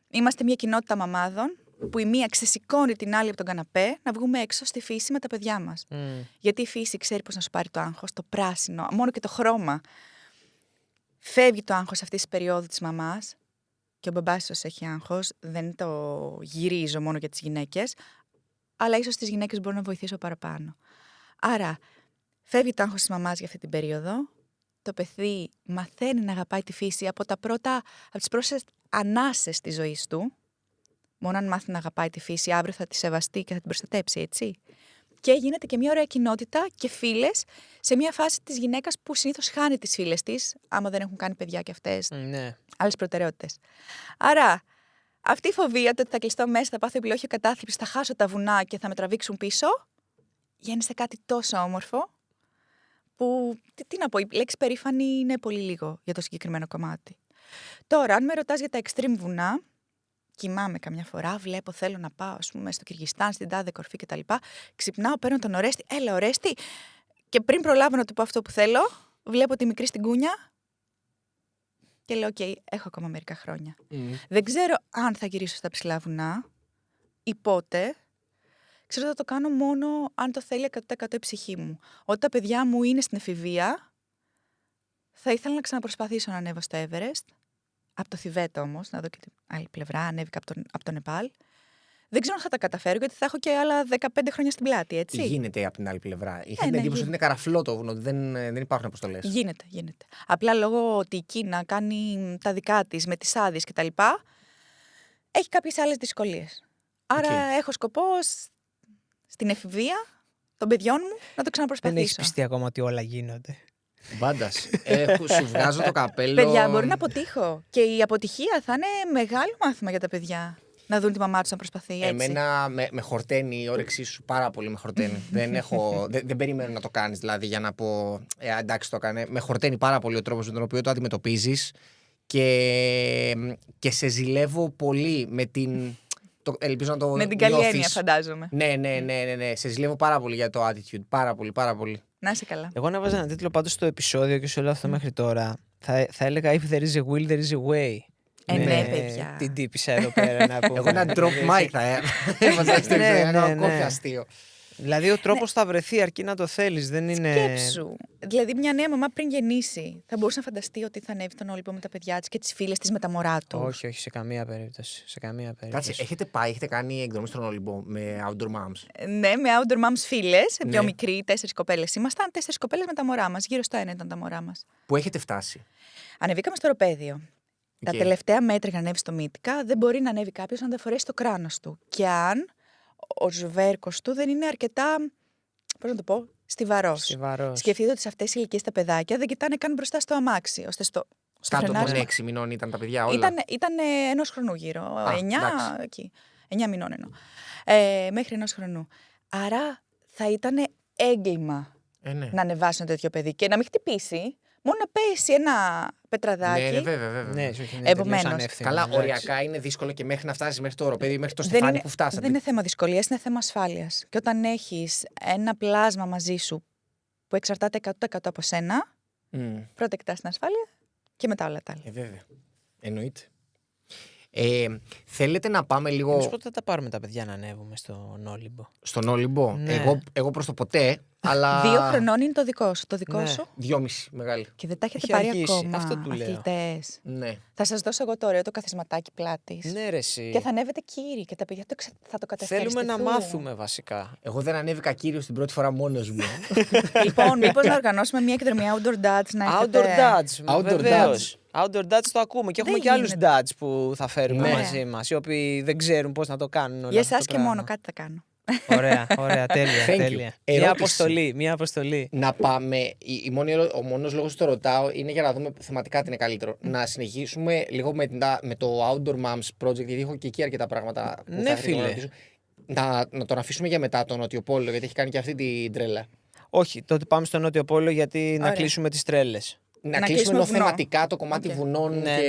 Είμαστε μια κοινότητα μαμάδων που η μία ξεσηκώνει την άλλη από τον καναπέ να βγούμε έξω στη φύση με τα παιδιά μας. Γιατί η φύση ξέρει πώς να σου πάρει το άγχος, το πράσινο, μόνο και το χρώμα. Φεύγει το άγχος αυτής της περίοδου της μαμάς και ο μπαμπάς ίσως έχει άγχος, δεν το γυρίζω μόνο για τις γυναίκες, αλλά ίσως τις γυναίκες μπορώ να βοηθήσω παραπάνω. Άρα, φεύγει το άγχος της μαμάς για αυτή την περίοδο, το παιδί μαθαίνει να αγαπάει τη φύση από τις πρώτες ανάσες της ζωής του. Μόνο αν μάθει να αγαπάει τη φύση, αύριο θα τη σεβαστεί και θα την προστατέψει, έτσι. Και γίνεται και μια ωραία κοινότητα και φίλες σε μια φάση της γυναίκας που συνήθως χάνει τις φίλες της, άμα δεν έχουν κάνει παιδιά κι αυτές. Ναι. Άλλες προτεραιότητες. Άρα, αυτή η φοβία, το ότι θα κλειστώ μέσα, θα πάθω επιλόχιο κατάθλιψη, θα χάσω τα βουνά και θα με τραβήξουν πίσω, γέννησε κάτι τόσο όμορφο, που, τι να πω, η λέξη περήφανη είναι πολύ λίγο για το συγκεκριμένο κομμάτι. Τώρα, αν με ρωτάς για τα extreme βουνά, κοιμάμαι καμιά φορά, βλέπω, θέλω να πάω, ας πούμε, στο Κυργιστάν, στην τάδε κορφή κτλ. Ξυπνάω, παίρνω τον Ορέστη, έλα Ορέστη, και πριν προλάβω να του πω αυτό που θέλω, βλέπω τη μικρή στην κούνια και λέω: «ΟΚ, έχω ακόμα μερικά χρόνια». Δεν ξέρω αν θα γυρίσω στα ψηλά βουνά ή πότε. Ξέρω ότι θα το κάνω μόνο αν το θέλει 100% η ψυχή μου. Όταν τα παιδιά μου είναι στην εφηβεία, θα ήθελα να ξαναπροσπαθήσω να ανέβω στο Everest. Από το Θιβέτ όμως, να δω και την άλλη πλευρά, ανέβηκα από το Νεπάλ. Δεν ξέρω αν θα τα καταφέρω, γιατί θα έχω και άλλα 15 χρόνια στην πλάτη, έτσι. Γίνεται από την άλλη πλευρά. Είχα την εντύπωση ότι είναι καραφλό το βουνό, ότι δεν υπάρχουν αποστολές. Γίνεται. Απλά λόγω ότι η Κίνα κάνει τα δικά της με τις άδειες κτλ. Έχει κάποιες άλλες δυσκολίες. Άρα έχω σκοπό στην εφηβεία των παιδιών μου να το ξαναπροσπαθήσω. Δεν έχεις πιστεί ακόμα ότι όλα γίνονται. Μπάντας. Σου βγάζω το καπέλο. Παιδιά, μπορεί να αποτύχω. Και η αποτυχία θα είναι μεγάλο μάθημα για τα παιδιά. Να δουν τη μαμά τους να προσπαθεί έτσι. Εμένα με χορταίνει η όρεξή σου, πάρα πολύ με χορταίνει. δεν περιμένω να το κάνεις, δηλαδή, για να πω εντάξει, το έκανε. Με χορταίνει πάρα πολύ ο τρόπος με τον οποίο το αντιμετωπίζεις και σε ζηλεύω πολύ με την. Ελπίζω να το με την καλή έννοια, φαντάζομαι. Ναι. Σε ζηλεύω πάρα πολύ για το attitude. Πάρα πολύ. Να είσαι καλά. Εγώ να βάζα ένα τίτλο πάντως στο επεισόδιο και σε όλο αυτό μέχρι τώρα. Θα έλεγα If there is a will, there is a way. Ναι, παιδιά. Την τύπησα εδώ πέρα να πούμε. Εγώ ένα drop mic θα έβαζα στο ένα κόφι αστείο. Δηλαδή ο τρόπος θα βρεθεί αρκεί να το θέλεις, δεν είναι. Σκέψου. Δηλαδή, μια νέα μαμά πριν γεννήσει θα μπορούσε να φανταστεί ότι θα ανέβει τον Όλυμπο με τα παιδιά της και τις φίλες της με τα μωρά του. Όχι, σε καμία περίπτωση. Κάτσε, έχετε κάνει εκδρομή στον Όλυμπο με Outdoor Moms? Ναι, με Outdoor Moms φίλες. Πιο μικροί, 4 κοπέλες ήμασταν. 4 κοπέλες με τα μωρά μας. Γύρω στο 1 ήταν τα μωρά μας. Πού έχετε φτάσει? Ανεβήκαμε στο οροπέδιο. Τα τελευταία μέτρα για να ανέβει στο Μύτικα δεν μπορεί να ανέβει κάποιος αν δεν φορέσει το κράνος του. Και αν ο σβέρκος του δεν είναι αρκετά, πώς να το πω, στιβαρός. Σκεφτείτε ότι σε αυτές τις ηλικίες τα παιδάκια δεν κοιτάνε καν μπροστά στο αμάξι. Ώστε κάτω των 6 μηνών ήταν τα παιδιά όλα? Ήταν 1 χρονού γύρω. 9 εκεί. 9 μηνών εννοώ. Μέχρι 1 χρονού. Άρα θα ήταν έγκλημα να ανεβάσει ένα τέτοιο παιδί και να μην χτυπήσει. Μόνο να πέσει ένα πετραδάκι. Ναι, βέβαια. Ναι, επομένως. Καλά, οριακά είναι δύσκολο και μέχρι να φτάσεις μέχρι το οροπέδιο, μέχρι το στεφάνι που φτάσατε. Δεν είναι θέμα δυσκολίας, είναι θέμα ασφάλειας. Και όταν έχεις ένα πλάσμα μαζί σου που εξαρτάται 100% από σένα, πρώτα κοιτάς την ασφάλεια και μετά όλα τα άλλα. Βέβαια. Εννοείται. Θέλετε να πάμε λίγο. Εμείς πότε θα τα πάρουμε τα παιδιά να ανέβουμε στον Όλυμπο? Στον Όλυμπο. Ναι. Εγώ προς το ποτέ. Αλλά... 2 χρονών είναι το δικό σου. Το δικό σου. 2,5 μεγάλη. Και δεν τα έχετε Έχει πάρει αργήσει. ακόμα. Αυτό του λέω. Αθλητές. Ναι. Θα σας δώσω εγώ το ωραίο το καθισματάκι πλάτης. Ναι, ρε, εσύ. Και θα ανέβετε κύριοι και τα παιδιά θα το κατευθυνθούν. Θέλουμε να μάθουμε βασικά. Εγώ δεν ανέβηκα κύριος την πρώτη φορά μόνος μου. Λοιπόν, μήπως να οργανώσουμε μια εκδρομή Outdoor Dads να Outdoor Dads. Outdoor Βεβαίως. Outdoor Dads το ακούμε και έχουμε και άλλους dads που θα φέρουμε Ναι. μαζί μας, οι οποίοι δεν ξέρουν πώς να το κάνουν. Για εσάς και μόνο κάτι θα κάνω. Ωραία, τέλεια. Thank you. τέλεια. Ερώτηση. Μια αποστολή. Να πάμε. Ο μόνος λόγος που το ρωτάω είναι για να δούμε θεματικά τι είναι καλύτερο. Να συνεχίσουμε λίγο με το Outdoor Moms Project, γιατί έχω και εκεί αρκετά πράγματα που Ναι, θα ήθελα φίλε. να ρωτήσω. Να τον αφήσουμε για μετά τον Νότιο Πόλο, γιατί έχει κάνει και αυτή την τρέλα. Όχι, τότε πάμε στο Νότιο Πόλο γιατί να Ωραία. κλείσουμε τις τρέλες. Να κλείσουμε κλείσουμε βουνό. θεματικά το κομμάτι βουνών Ναι, και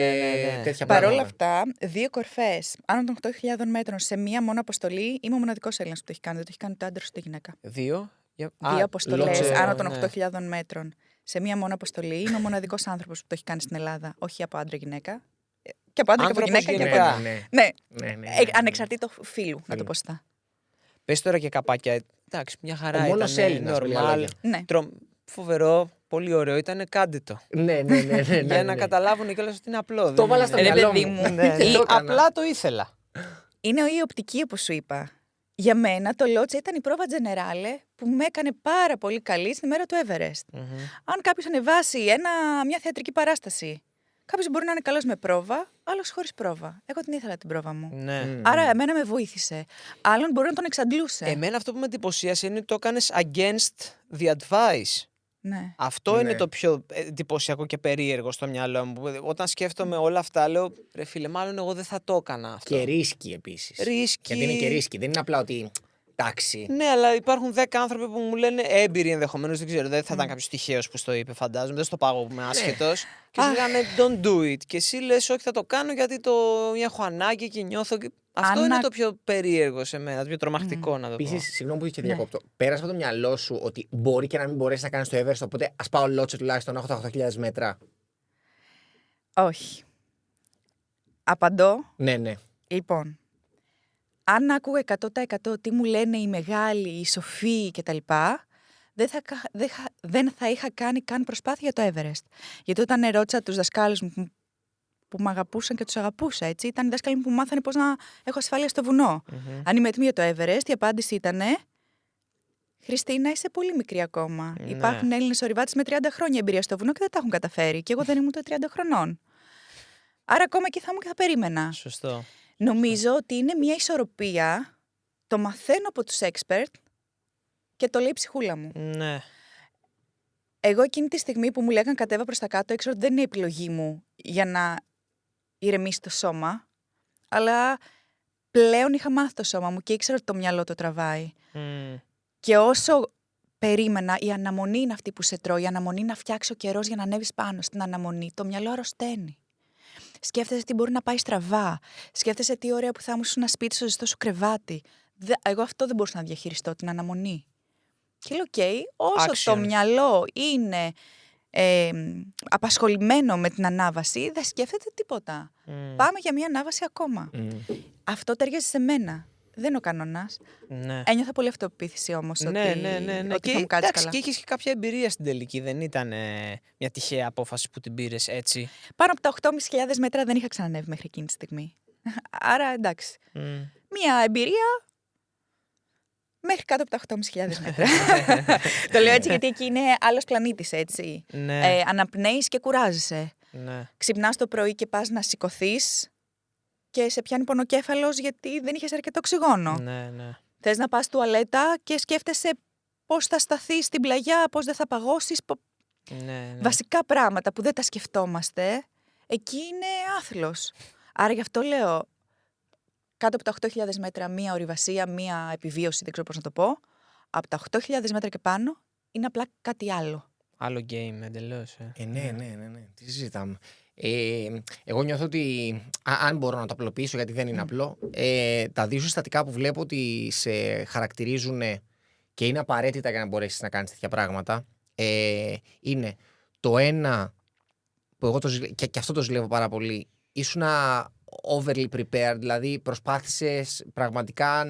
ναι. τέτοια Παρ' πράγματα. όλα αυτά, 2 κορφές άνω των 8.000 μέτρων σε μία μόνο αποστολή, είμαι ο μοναδικός Έλληνας που το έχει κάνει. Δεν το έχει κάνει ούτε άντρας ούτε γυναίκα. 2 2 αποστολές ξέρω, άνω των ναι. 8.000 μέτρων σε μία μόνο αποστολή. Είναι ο μοναδικός άνθρωπος που το έχει κάνει στην Ελλάδα, όχι από άντρα-γυναίκα. Και από άντρα και από Άνθρωπος γυναίκα. γενικά. Ναι, Ναι. ανεξαρτήτω φίλου, να το πω σωστά. Πες τώρα και καπάκια. Εντάξει, μια χαρά Ο ήταν. μόνος Έλληνας, με λίγα Normal. λόγια. Ναι. Φοβερό, πολύ ωραίο. Ήταν, κάντε το. Ναι. Για να καταλάβουν κιόλας ότι είναι απλό. Το βάλα στο Ρε μυαλό παιδί μου. μου. Ναι, Και το έκανα. απλά το ήθελα. Είναι η οπτική, όπως σου είπα. Για μένα το Λότσα ήταν η πρόβα Τζενεράλε που με έκανε πάρα πολύ καλή στη μέρα του Everest. Αν κάποιος ανεβάσει μια θεατρική παράσταση, κάποιος μπορεί να είναι καλός με πρόβα, άλλος χωρίς πρόβα. Εγώ την ήθελα την πρόβα μου. Ναι. Άρα εμένα με βοήθησε. Άλλον μπορεί να τον εξαντλούσε. Εμένα αυτό που με εντυπωσίασε είναι ότι το έκανες against the advice. Ναι. Αυτό Ναι. είναι το πιο εντυπωσιακό και περίεργο στο μυαλό μου. Όταν σκέφτομαι όλα αυτά, λέω ρε φίλε, μάλλον εγώ δεν θα το έκανα αυτό. Και ρίσκι επίσης. Ρίσκι. Γιατί είναι και ρίσκι. Δεν είναι απλά ότι. Εντάξει. Ναι, αλλά υπάρχουν 10 άνθρωποι που μου λένε έμπειροι ενδεχομένως, δεν ξέρω, δεν θα ήταν κάποιος τυχαίος που στο είπε, φαντάζομαι, δεν στο πάγω που είμαι άσχετος. Και σου λέγανε don't do it. Και εσύ λες όχι, θα το κάνω γιατί το έχω ανάγκη και νιώθω. Αυτό είναι το πιο περίεργο σε μένα, το πιο τρομακτικό να το πω. Επίσης, συγγνώμη που και διακόπτω. Πέρασε από το μυαλό σου ότι μπορεί και να μην μπορέσει να κάνει το Everest, οπότε ας πάω Λότσε τουλάχιστον να έχω τα 8.000 μέτρα. Όχι. Απαντώ. Ναι. Λοιπόν, αν άκουγα 100% τι μου λένε οι μεγάλοι, οι σοφοί κτλ., δεν θα είχα κάνει καν προσπάθεια για το Everest. Γιατί όταν ρώτησα τους δασκάλους μου που με αγαπούσαν και τους αγαπούσα, έτσι, ήταν οι δάσκαλοι μου που μάθανε πώς να έχω ασφάλεια στο βουνό. Αν είμαι έτοιμη για το Everest, η απάντηση ήταν Χριστίνα, είσαι πολύ μικρή ακόμα. Ναι. Υπάρχουν Έλληνες ορειβάτες με 30 χρόνια εμπειρία στο βουνό και δεν τα έχουν καταφέρει. Και εγώ δεν ήμουν ούτε 30 χρονών. Άρα ακόμα και θα ήμουν και θα περίμενα. Σωστό. Νομίζω ότι είναι μια ισορροπία. Το μαθαίνω από τους expert και το λέει η ψυχούλα μου. Ναι. Εγώ εκείνη τη στιγμή που μου λέγαν κατέβα προς τα κάτω, έξω δεν είναι η επιλογή μου για να ηρεμήσει το σώμα, αλλά πλέον είχα μάθει το σώμα μου και ήξερα ότι το μυαλό το τραβάει. Και όσο περίμενα, η αναμονή είναι αυτή που σε τρώει, η αναμονή να φτιάξει ο καιρός για να ανέβεις πάνω στην αναμονή. Το μυαλό αρρωσταίνει. Σκέφτεσαι τι μπορεί να πάει στραβά. Σκέφτεσαι τι ωραία που θα ήμουν ένα σπίτι στο ζεστό σου κρεβάτι. Εγώ αυτό δεν μπορούσα να διαχειριστώ, την αναμονή. Και λέω, όσο το μυαλό είναι απασχολημένο με την ανάβαση, δεν σκέφτεται τίποτα. Πάμε για μια ανάβαση ακόμα. Αυτό ταιριάζει σε μένα. Δεν είναι ο κανόνας. Ναι. Ένιωθα πολύ αυτοπεποίθηση όμως ότι Και, θα μου κάτσει καλά. Και είχες και κάποια εμπειρία στην τελική. Δεν ήταν μια τυχαία απόφαση που την πήρες έτσι. Πάνω από τα 8.500 μέτρα δεν είχα ξανανεύει μέχρι εκείνη τη στιγμή. Άρα εντάξει. Μια εμπειρία μέχρι κάτω από τα 8.500 μέτρα. Το λέω έτσι γιατί εκεί είναι άλλος πλανήτης, έτσι. Ναι. Αναπνέεις και κουράζεσαι. Ναι. Ξυπνάς το πρωί και πας να σηκωθείς και σε πιάνει πονοκέφαλος γιατί δεν είχες αρκετό οξυγόνο. Ναι. Θες να πας τουαλέτα και σκέφτεσαι πώς θα σταθείς στην πλαγιά, πώς δεν θα παγώσεις. Ναι. Βασικά πράγματα που δεν τα σκεφτόμαστε, εκεί είναι άθλος. Άρα γι' αυτό λέω, κάτω από τα 8.000 μέτρα μία ορειβασία, μία επιβίωση, δεν ξέρω πώς να το πω. Από τα 8.000 μέτρα και πάνω είναι απλά κάτι άλλο. Άλλο game εντελώς. Ναι. Τι συζητάμε. Εγώ νιώθω ότι αν μπορώ να το απλοποιήσω, γιατί δεν είναι απλό, τα δύο συστατικά που βλέπω ότι σε χαρακτηρίζουν και είναι απαραίτητα για να μπορέσεις να κάνεις τέτοια πράγματα, είναι το ένα που εγώ και αυτό το ζηλεύω πάρα πολύ, ήσουνα overly prepared, δηλαδή προσπάθησες πραγματικά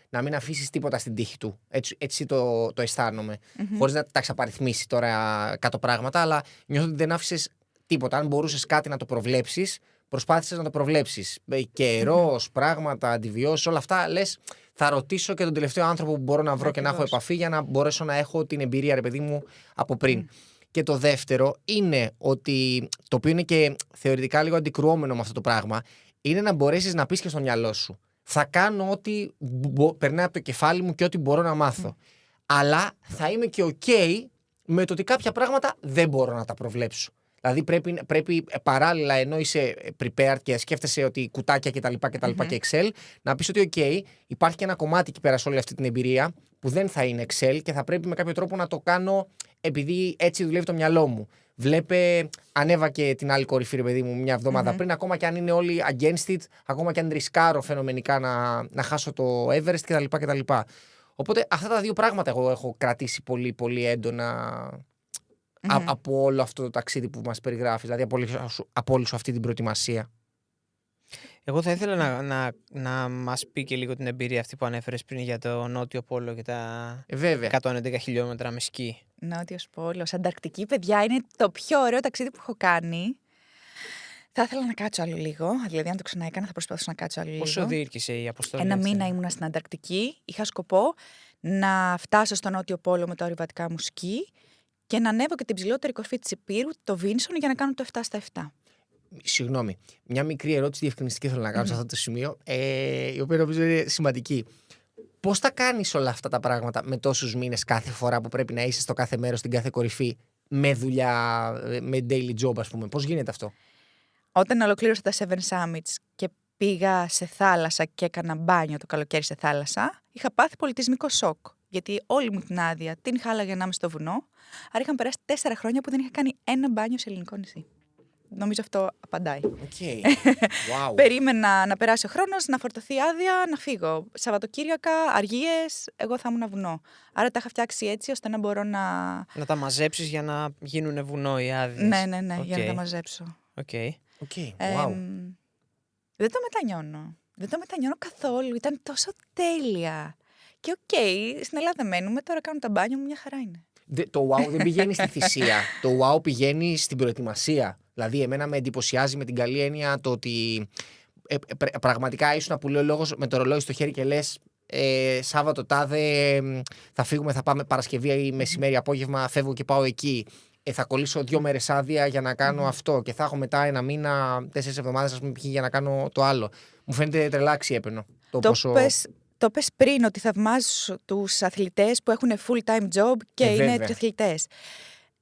να μην αφήσεις τίποτα στην τύχη του. Έτσι το αισθάνομαι. Χωρίς να τα ξαπαριθμίσει τώρα κάτω πράγματα, αλλά νιώθω ότι δεν άφησες τίποτα. Αν μπορούσες κάτι να το προβλέψεις, προσπάθησες να το προβλέψεις. Καιρός, πράγματα, αντιβιώσεις, όλα αυτά, λες, θα ρωτήσω και τον τελευταίο άνθρωπο που μπορώ να βρω και να έχω επαφή για να μπορέσω να έχω την εμπειρία, ρε παιδί μου, από πριν. Και το δεύτερο είναι ότι, το οποίο είναι και θεωρητικά λίγο αντικρουόμενο με αυτό το πράγμα, είναι να μπορέσεις να πεις και στο μυαλό σου. Θα κάνω ό,τι περνάει από το κεφάλι μου και ό,τι μπορώ να μάθω. Αλλά θα είμαι και ok με το ότι κάποια πράγματα δεν μπορώ να τα προβλέψω. Δηλαδή πρέπει παράλληλα, ενώ είσαι prepared και σκέφτεσαι ότι κουτάκια κτλ. Και Excel, να πεις ότι ok, υπάρχει και ένα κομμάτι εκεί πέρα σε όλη αυτή την εμπειρία που δεν θα είναι Excel και θα πρέπει με κάποιο τρόπο να το κάνω επειδή έτσι δουλεύει το μυαλό μου. Βλέπε, ανέβα και την άλλη κορυφή, ρε παιδί μου, μια εβδομάδα πριν, ακόμα και αν είναι όλοι against it, ακόμα και αν ρισκάρω φαινομενικά να χάσω το Everest κτλ. Οπότε αυτά τα δύο πράγματα εγώ έχω κρατήσει πολύ, πολύ έντονα από όλο αυτό το ταξίδι που μας περιγράφεις, δηλαδή από όλη σου αυτή την προετοιμασία. Εγώ θα ήθελα να μας πει και λίγο την εμπειρία αυτή που ανέφερες πριν για το Νότιο Πόλο και τα Βέβαια. 111 χιλιόμετρα με σκι. Νότιος Πόλος, Ανταρκτική, παιδιά, είναι το πιο ωραίο ταξίδι που έχω κάνει. Θα ήθελα να κάτσω άλλο λίγο, δηλαδή αν το ξαναέκανα θα προσπαθούσα να κάτσω άλλο λίγο. Πόσο διήρκησε η αποστολή? Ένα αυτή? μήνα ήμουνα στην Ανταρκτική. Είχα σκοπό να φτάσω στο Νότιο Πόλο με τα ορειβατικά μου σκι και να ανέβω και την ψηλότερη κορφή της Υπήρου, το Βίνσον, για να κάνω το 7/7. Συγγνώμη, μια μικρή ερώτηση διευκρινιστική θέλω να κάνω σε αυτό το σημείο, η οποία νομίζω είναι σημαντική. Πώς τα κάνεις όλα αυτά τα πράγματα με τόσους μήνες κάθε φορά που πρέπει να είσαι στο κάθε μέρος, στην κάθε κορυφή, με δουλειά, με daily job, ας πούμε? Πώς γίνεται αυτό? Όταν ολοκλήρωσα τα Seven Summits και πήγα σε θάλασσα και έκανα μπάνιο το καλοκαίρι σε θάλασσα, είχα πάθει πολιτισμικό σοκ. Γιατί όλη μου την άδεια την χάλαγε να είμαι στο βουνό. Άρα είχαν περάσει 4 χρόνια που δεν είχα κάνει ένα μπάνιο σε ελληνικό νησί. Νομίζω αυτό απαντάει. Okay. Wow. Περίμενα να περάσει ο χρόνος, να φορτωθεί η άδεια, να φύγω. Σαββατοκύριακα, αργίες, εγώ θα ήμουν βουνό. Άρα τα είχα φτιάξει έτσι ώστε να μπορώ να. Να τα μαζέψεις για να γίνουν βουνό οι άδειες. Ναι, για να τα μαζέψω. Okay. Wow. Δεν το μετανιώνω. Δεν το μετανιώνω καθόλου. Ήταν τόσο τέλεια. Και στην Ελλάδα μένουμε, τώρα κάνω τα μπάνια μου, μια χαρά είναι. Το wow δεν πηγαίνει στη θυσία. Το wow πηγαίνει στην προετοιμασία. Δηλαδή, εμένα με εντυπωσιάζει με την καλή έννοια το ότι πραγματικά ήσουν που λέει ο λόγος με το ρολόι στο χέρι και λες Σάββατο τάδε θα φύγουμε, θα πάμε Παρασκευή ή μεσημέρι, απόγευμα, φεύγω και πάω εκεί. Θα κολλήσω 2 μέρες άδεια για να κάνω αυτό και θα έχω μετά 1 μήνα, 4 εβδομάδες, ας πούμε, για να κάνω το άλλο. Μου φαίνεται τρελά αξιέπαινο. Το πες πριν ότι θαυμάζεις τους αθλητές που έχουν full-time job και είναι τριαθλητές.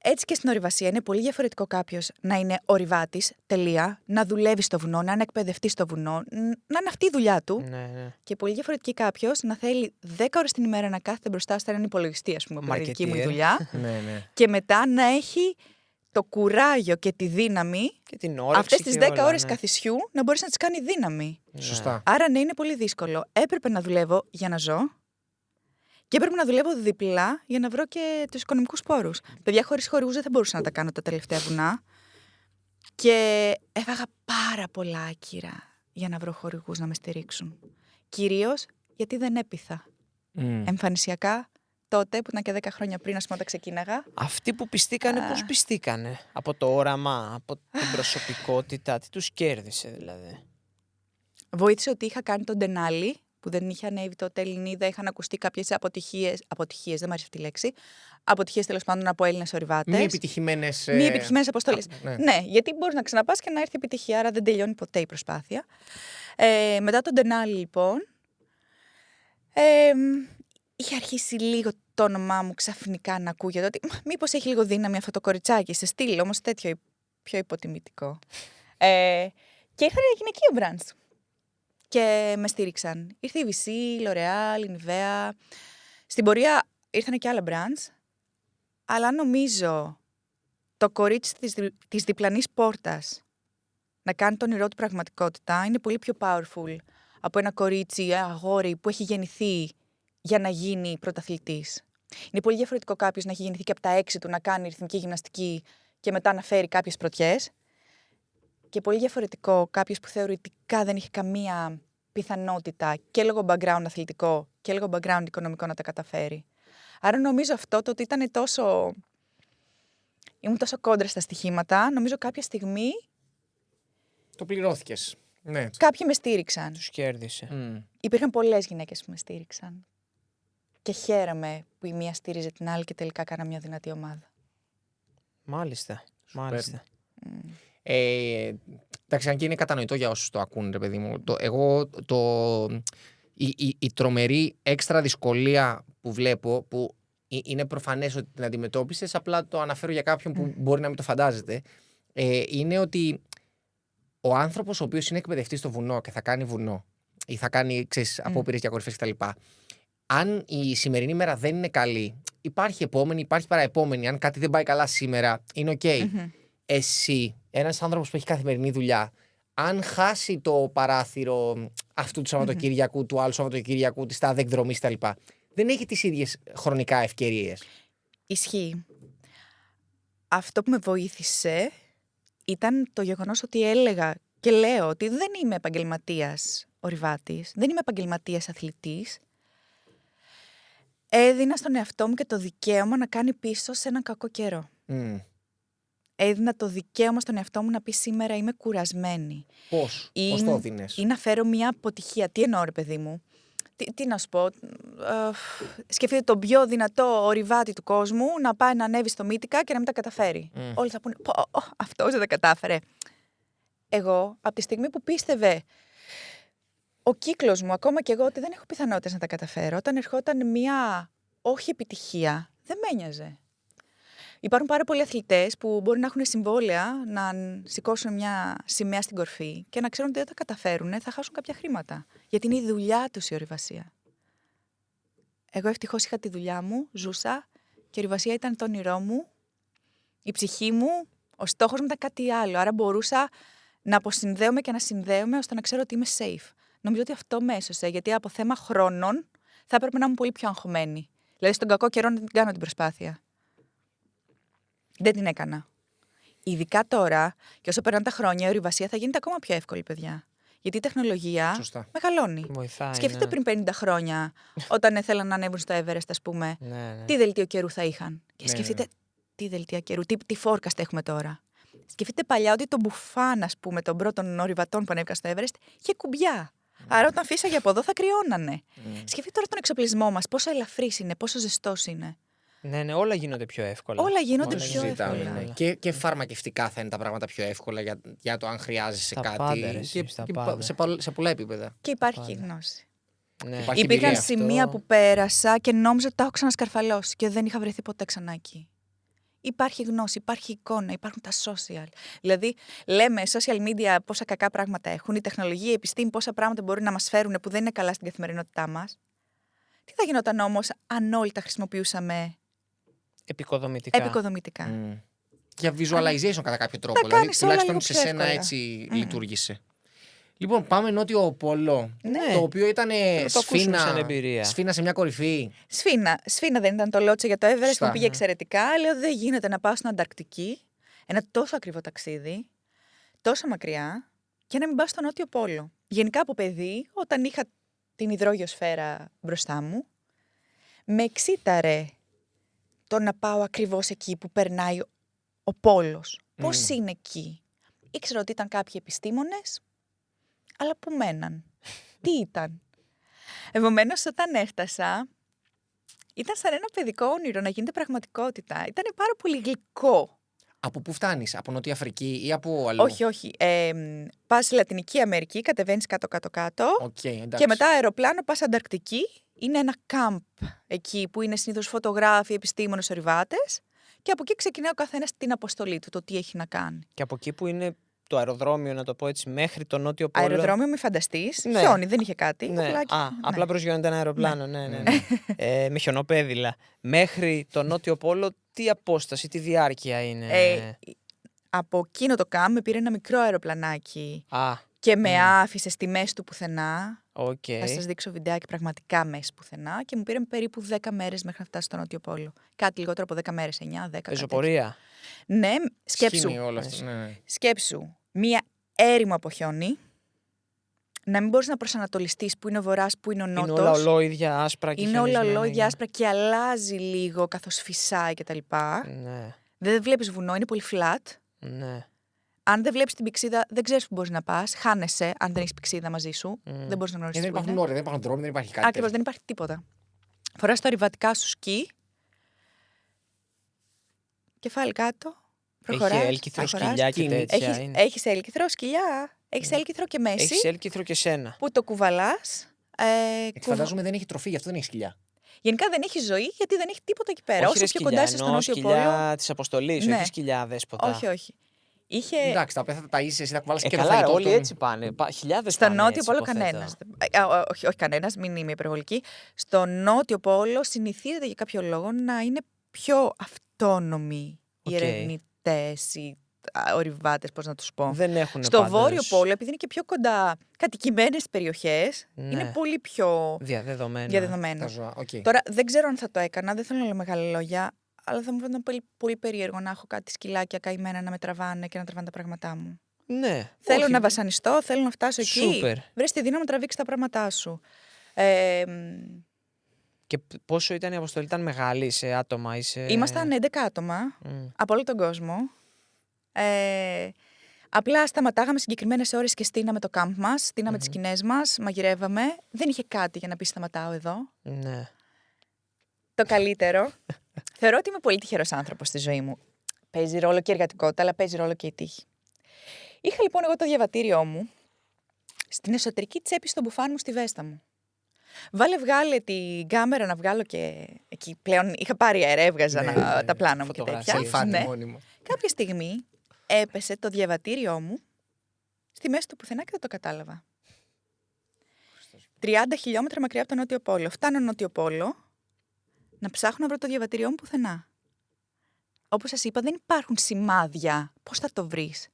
Έτσι και στην ορειβασία είναι πολύ διαφορετικό κάποιος να είναι ορειβάτης, τελεία, να δουλεύει στο βουνό, να είναι εκπαιδευτής στο βουνό, να είναι αυτή η δουλειά του. Ναι. Και πολύ διαφορετική κάποιος να θέλει 10 ώρες την ημέρα να κάθεται μπροστά σε έναν υπολογιστή, ας πούμε, που είναι δική μου η δουλειά. Ναι. Και μετά να έχει το κουράγιο και τη δύναμη και την όρεξη αυτές τις 10 ώρες ναι. καθισιού να μπορείς να τις κάνει δύναμη. Σωστά. Άρα ναι, είναι πολύ δύσκολο. Έπρεπε να δουλεύω για να ζω και έπρεπε να δουλεύω διπλά για να βρω και τους οικονομικούς πόρους. Παιδιά, χωρίς χορηγούς δεν θα μπορούσα να τα κάνω τα τελευταία βουνά. Και έφαγα πάρα πολλά άκυρα για να βρω χορηγούς να με στηρίξουν. Κυρίως γιατί δεν έπειθα. Εμφανισιακά, τότε που ήταν και 10 χρόνια πριν, ας πούμε, όταν ξεκίναγα. Αυτοί που πιστήκανε, πώς πιστήκανε? Από το όραμα, από την προσωπικότητα, τι τους κέρδισε δηλαδή? Βοήθησε ότι είχα κάνει τον Denali, που δεν είχε ανέβει τότε Ελληνίδα, είχαν ακουστεί κάποιες αποτυχίες, δεν μου αρέσει αυτή η λέξη, αποτυχίες τέλος πάντων από Έλληνες ορειβάτες. Μη επιτυχημένες αποστολές. Ναι, γιατί μπορείς να ξαναπάς και να έρθει επιτυχία, άρα δεν τελειώνει ποτέ η προσπάθεια. Μετά τον Denali, λοιπόν, είχε αρχίσει λίγο το όνομά μου ξαφνικά να ακούγεται ότι μήπως έχει λίγο δύναμη αυτό το κοριτσάκι, σε στυλ όμως τέτοιο πιο υποτιμητικό. Και ήρθαν γυναικείο brands και με στήριξαν. Ήρθε η VC, η L'Oreal, η Nivea. Στην πορεία ήρθαν και άλλα brands, αλλά νομίζω το κορίτσι της διπλανής πόρτας να κάνει το όνειρό του πραγματικότητα είναι πολύ πιο powerful από ένα κορίτσι, αγόρι που έχει γεννηθεί για να γίνει πρωταθλητής. Είναι πολύ διαφορετικό κάποιος να έχει γεννηθεί και από τα 6 του να κάνει ρυθμική γυμναστική και μετά να φέρει κάποιες πρωτιές. Και πολύ διαφορετικό κάποιος που θεωρητικά δεν είχε καμία πιθανότητα και λόγω background αθλητικό και λόγω background οικονομικό να τα καταφέρει. Άρα νομίζω αυτό το ότι ήμουν τόσο κόντρα στα στοιχήματα, νομίζω κάποια στιγμή το πληρώθηκες. Ναι. Κάποιοι με στήριξαν. Τους κέρδισε. Υπήρχαν πολλές γυναίκες που με στήριξαν. Και χαίρομαι που η μία στήριζε την άλλη και τελικά κάνα μια δυνατή ομάδα. Μάλιστα. Εντάξει, αν και είναι κατανοητό για όσους το ακούν, ρε παιδί μου. Η τρομερή έξτρα δυσκολία που βλέπω, που είναι προφανές ότι την αντιμετώπισες, απλά το αναφέρω για κάποιον που μπορεί να μην το φαντάζεται, είναι ότι ο άνθρωπος ο οποίος είναι εκπαιδευτής στο βουνό και θα κάνει βουνό ή θα κάνει απόπειρες για κορυφές κτλ. Αν η σημερινή μέρα δεν είναι καλή, υπάρχει επόμενη, υπάρχει παραεπόμενη. Αν κάτι δεν πάει καλά σήμερα, είναι οκ. Εσύ, ένας άνθρωπος που έχει καθημερινή δουλειά, αν χάσει το παράθυρο αυτού του Σαββατοκύριακου, του άλλου Σαββατοκύριακου, της τάδε εκδρομής κτλ., δεν έχει τις ίδιες χρονικά ευκαιρίες. Ισχύει. Αυτό που με βοήθησε ήταν το γεγονός ότι έλεγα και λέω ότι δεν είμαι επαγγελματίας ορειβάτης, δεν είμαι επαγγελματίας αθλητής. Έδινα στον εαυτό μου και το δικαίωμα να κάνει πίσω σε έναν κακό καιρό. Έδινα το δικαίωμα στον εαυτό μου να πει σήμερα είμαι κουρασμένη. Πώς το έδινες? Ή να φέρω μια αποτυχία. Τι εννοώ, ρε παιδί μου? Τι να σου πω? Σκεφτείτε τον πιο δυνατό ορειβάτη του κόσμου να πάει να ανέβει στο Μύτικα και να μην τα καταφέρει. Όλοι θα πούνε, αυτός δεν τα κατάφερε. Εγώ, από τη στιγμή που πίστευε ο κύκλος μου, ακόμα και εγώ, ότι δεν έχω πιθανότητες να τα καταφέρω, όταν ερχόταν μια όχι επιτυχία, δεν με ένοιαζε. Υπάρχουν πάρα πολλοί αθλητές που μπορεί να έχουν συμβόλαια να σηκώσουν μια σημαία στην κορφή και να ξέρουν ότι δεν τα καταφέρουν, θα χάσουν κάποια χρήματα. Γιατί είναι η δουλειά τους η ορειβασία. Εγώ ευτυχώς είχα τη δουλειά μου, ζούσα και η ορειβασία ήταν το όνειρό μου, η ψυχή μου, ο στόχος μου ήταν κάτι άλλο. Άρα μπορούσα να αποσυνδέομαι και να συνδέομαι ώστε να ξέρω ότι είμαι safe. Νομίζω ότι αυτό με έσωσε, γιατί από θέμα χρόνων θα έπρεπε να είμαι πολύ πιο αγχωμένη. Δηλαδή στον κακό καιρό να την κάνω την προσπάθεια. Δεν την έκανα. Ειδικά τώρα, και όσο περνάνε τα χρόνια, η ορειβασία θα γίνεται ακόμα πιο εύκολη, παιδιά. Γιατί η τεχνολογία μεγαλώνει. Βοηθάει, σκεφτείτε πριν 50 χρόνια, όταν θέλαν να ανέβουν στο Everest, ας πούμε, τι δελτίο καιρού θα είχαν. Και σκεφτείτε τι δελτία καιρού, τι forecast έχουμε τώρα. Σκεφτείτε παλιά ότι το μπουφάν, ας πούμε, των πρώτων ορειβατών που ανέβηκαν στο Everest, είχε κουμπιά. Άρα όταν φύσαγε από εδώ θα κρυώνανε. Σκεφτείτε τώρα τον εξοπλισμό μας, πόσο ελαφρύς είναι, πόσο ζεστός είναι. Ναι, όλα γίνονται πιο εύκολα. Όλα γίνονται πιο εύκολα. Ναι. Και φαρμακευτικά θα είναι τα πράγματα πιο εύκολα για το αν χρειάζεσαι κάτι. Πάντα, σε πολλά επίπεδα. Και υπάρχει γνώση. Ναι. Υπήρχαν σημεία που πέρασα και νόμιζα ότι τα έχω ξανασκαρφαλώσει και δεν είχα βρεθεί ποτέ ξανά εκεί. Υπάρχει γνώση, υπάρχει εικόνα, υπάρχουν τα social. Δηλαδή, λέμε social media πόσα κακά πράγματα έχουν, η τεχνολογία, η επιστήμη πόσα πράγματα μπορούν να μας φέρουν που δεν είναι καλά στην καθημερινότητά μας. Τι θα γινόταν όμως αν όλοι τα χρησιμοποιούσαμε επικοδομητικά. Για visualization κατά κάποιο τρόπο. Δηλαδή, τουλάχιστον σε σένα έτσι λειτουργήσε. Λοιπόν, πάμε Νότιο Πόλο. Ναι. Το οποίο ήταν σφίνα σε μια κορυφή. Σφίνα δεν ήταν το Λότσε για το Everest που πήγε εξαιρετικά. Λέω δεν γίνεται να πάω στην Ανταρκτική, ένα τόσο ακριβό ταξίδι, τόσο μακριά, και να μην πάω στο Νότιο Πόλο. Γενικά από παιδί, όταν είχα την υδρόγειο-σφαίρα μπροστά μου, με εξήταρε το να πάω ακριβώς εκεί που περνάει ο πόλος. Πώς είναι εκεί? Ήξερα ότι ήταν κάποιοι επιστήμονες, αλλά που μέναν. Τι ήταν? Επομένως, όταν έφτασα, ήταν σαν ένα παιδικό όνειρο να γίνεται πραγματικότητα. Ήταν πάρα πολύ γλυκό. Από πού φτάνεις? Από Νότια Αφρική ή από αλλού? Όχι. Πας στη Λατινική Αμερική, κατεβαίνεις κάτω-κάτω-κάτω. Okay, και μετά αεροπλάνο πας Ανταρκτική. Είναι ένα κάμπ εκεί που είναι συνήθως φωτογράφοι, επιστήμονες, ορειβάτες. Και από εκεί ξεκινάει ο καθένας την αποστολή του, το τι έχει να κάνει. Και από εκεί που είναι το αεροδρόμιο, να το πω έτσι, μέχρι το Νότιο Πόλο. Αεροδρόμιο, μη φανταστείς. Ναι. Χιόνι, δεν είχε κάτι. Ναι. Απλά προσγειώνεται ένα αεροπλάνο. Ναι. Με χιονοπέδιλα. Μέχρι το Νότιο Πόλο, τι απόσταση, τι διάρκεια είναι? Από εκείνο το κάμπ με πήρε ένα μικρό αεροπλανάκι και με άφησε στη μέση του πουθενά. Θα σας δείξω βιντεάκι πραγματικά μέση πουθενά και μου πήρε περίπου 10 μέρες μέχρι να φτάσει στο Νότιο Πόλο. Κάτι λιγότερο από 10 μέρες, 9-10. Πεζοπορία. Ναι, σκέψου. Σκέψου. Μία έρημο από χιόνι. Να μην μπορείς να προσανατολιστείς που είναι ο βορράς, που είναι ο νότος. Είναι όλα ολόιδια, άσπρα και είναι όλα ολόιδια, άσπρα και αλλάζει λίγο καθώς φυσάει κτλ. Ναι. Δεν βλέπεις βουνό, είναι πολύ flat. Ναι. Αν δεν βλέπεις την πυξίδα, δεν ξέρεις που μπορείς να πας. Χάνεσαι αν δεν έχεις πυξίδα μαζί σου. Δεν μπορείς να γνωρίσεις. Δεν υπάρχουν όρια, δεν υπάρχουν δρόμοι, δεν υπάρχει κάτι. Ακριβώς, δεν υπάρχει τίποτα. Φοράς τα ορειβατικά σου σκι. Κεφάλι κάτω. Προχωράς. Έχει έλκυθρο, σκυλιά και τέτοια. Έχεις έλκυθρο, σκυλιά. Έχεις έλκυθρο και μέση. Έχεις έλκυθρο και σένα. Που το κουβαλάς. Φαντάζομαι δεν έχει τροφή, γι' αυτό δεν έχει σκυλιά. Γενικά δεν έχει ζωή, γιατί δεν έχει τίποτα εκεί πέρα. Όχι, όσο πιο κοντά είσαι στο Νότιο Πόλο. Σκυλιά της αποστολής, όχι σκυλιά δέσποτα. Όχι. Εντάξει, τα οποία θα τα ταΐσεις, εσύ θα κουβάλεις και το φαγητό. Όλοι έτσι πάνε. Χιλιάδες στο πάνε. Στο Νότιο Πόλο κανένας. Όχι κανένας, μην είμαι υπερβολική. Στο Νότιο Πόλο συνηθίζεται για κάποιο λόγο να είναι πιο αυτόνομοι οι ερευνητές, ορειβάτες, πώς να τους πω. Δεν έχουν Στο πάντως Βόρειο Πόλο, επειδή είναι και πιο κοντά κατοικημένες περιοχές, Ναι. είναι πολύ πιο διαδεδομένα. Τα ζώα. Okay. Τώρα δεν ξέρω αν θα το έκανα, δεν θέλω να λέω μεγάλα λόγια, αλλά θα μου φαίνονταν πολύ, πολύ περίεργο να έχω κάτι σκυλάκια καημένα να με τραβάνε και να τραβάνε τα πράγματά μου. Ναι. Θέλω όχι, να βασανιστώ, θέλω να φτάσω εκεί. Σούπερ. Βρες τη δύναμη να τραβήξεις τα πράγματά σου. Και πόσο ήταν η αποστολή, ήταν μεγάλη σε άτομα ή σε... Ήμασταν 11 άτομα Μμ. από όλο τον κόσμο. Απλά σταματάγαμε συγκεκριμένες ώρες και στείναμε το κάμπ μας, στείναμε τις σκηνές μας, μαγειρεύαμε. Δεν είχε κάτι για να πει σταματάω εδώ. Ναι. Το καλύτερο. Θεωρώ ότι είμαι πολύ τυχερός άνθρωπος στη ζωή μου. Παίζει ρόλο και η εργατικότητα, αλλά παίζει ρόλο και η τύχη. Είχα λοιπόν εγώ το διαβατήριό μου στην εσωτερική τσέπη στο μπουφάν μου στη βέστα μου. Βγάλε την κάμερα να βγάλω και εκεί πλέον είχα πάρει αέρα, έβγαζα τα πλάνα μου και τέτοια. Σελφάτι Ναι. μόνιμο. Κάποια στιγμή έπεσε το διαβατήριό μου στη μέση του πουθενά και δεν το κατάλαβα. 30 χιλιόμετρα μακριά από τον Νότιο Πόλο. Φτάνω Νότιο Πόλο να ψάχνω να βρω το διαβατήριό μου πουθενά. Όπως σας είπα, δεν υπάρχουν σημάδια. Πώς θα το βρεις?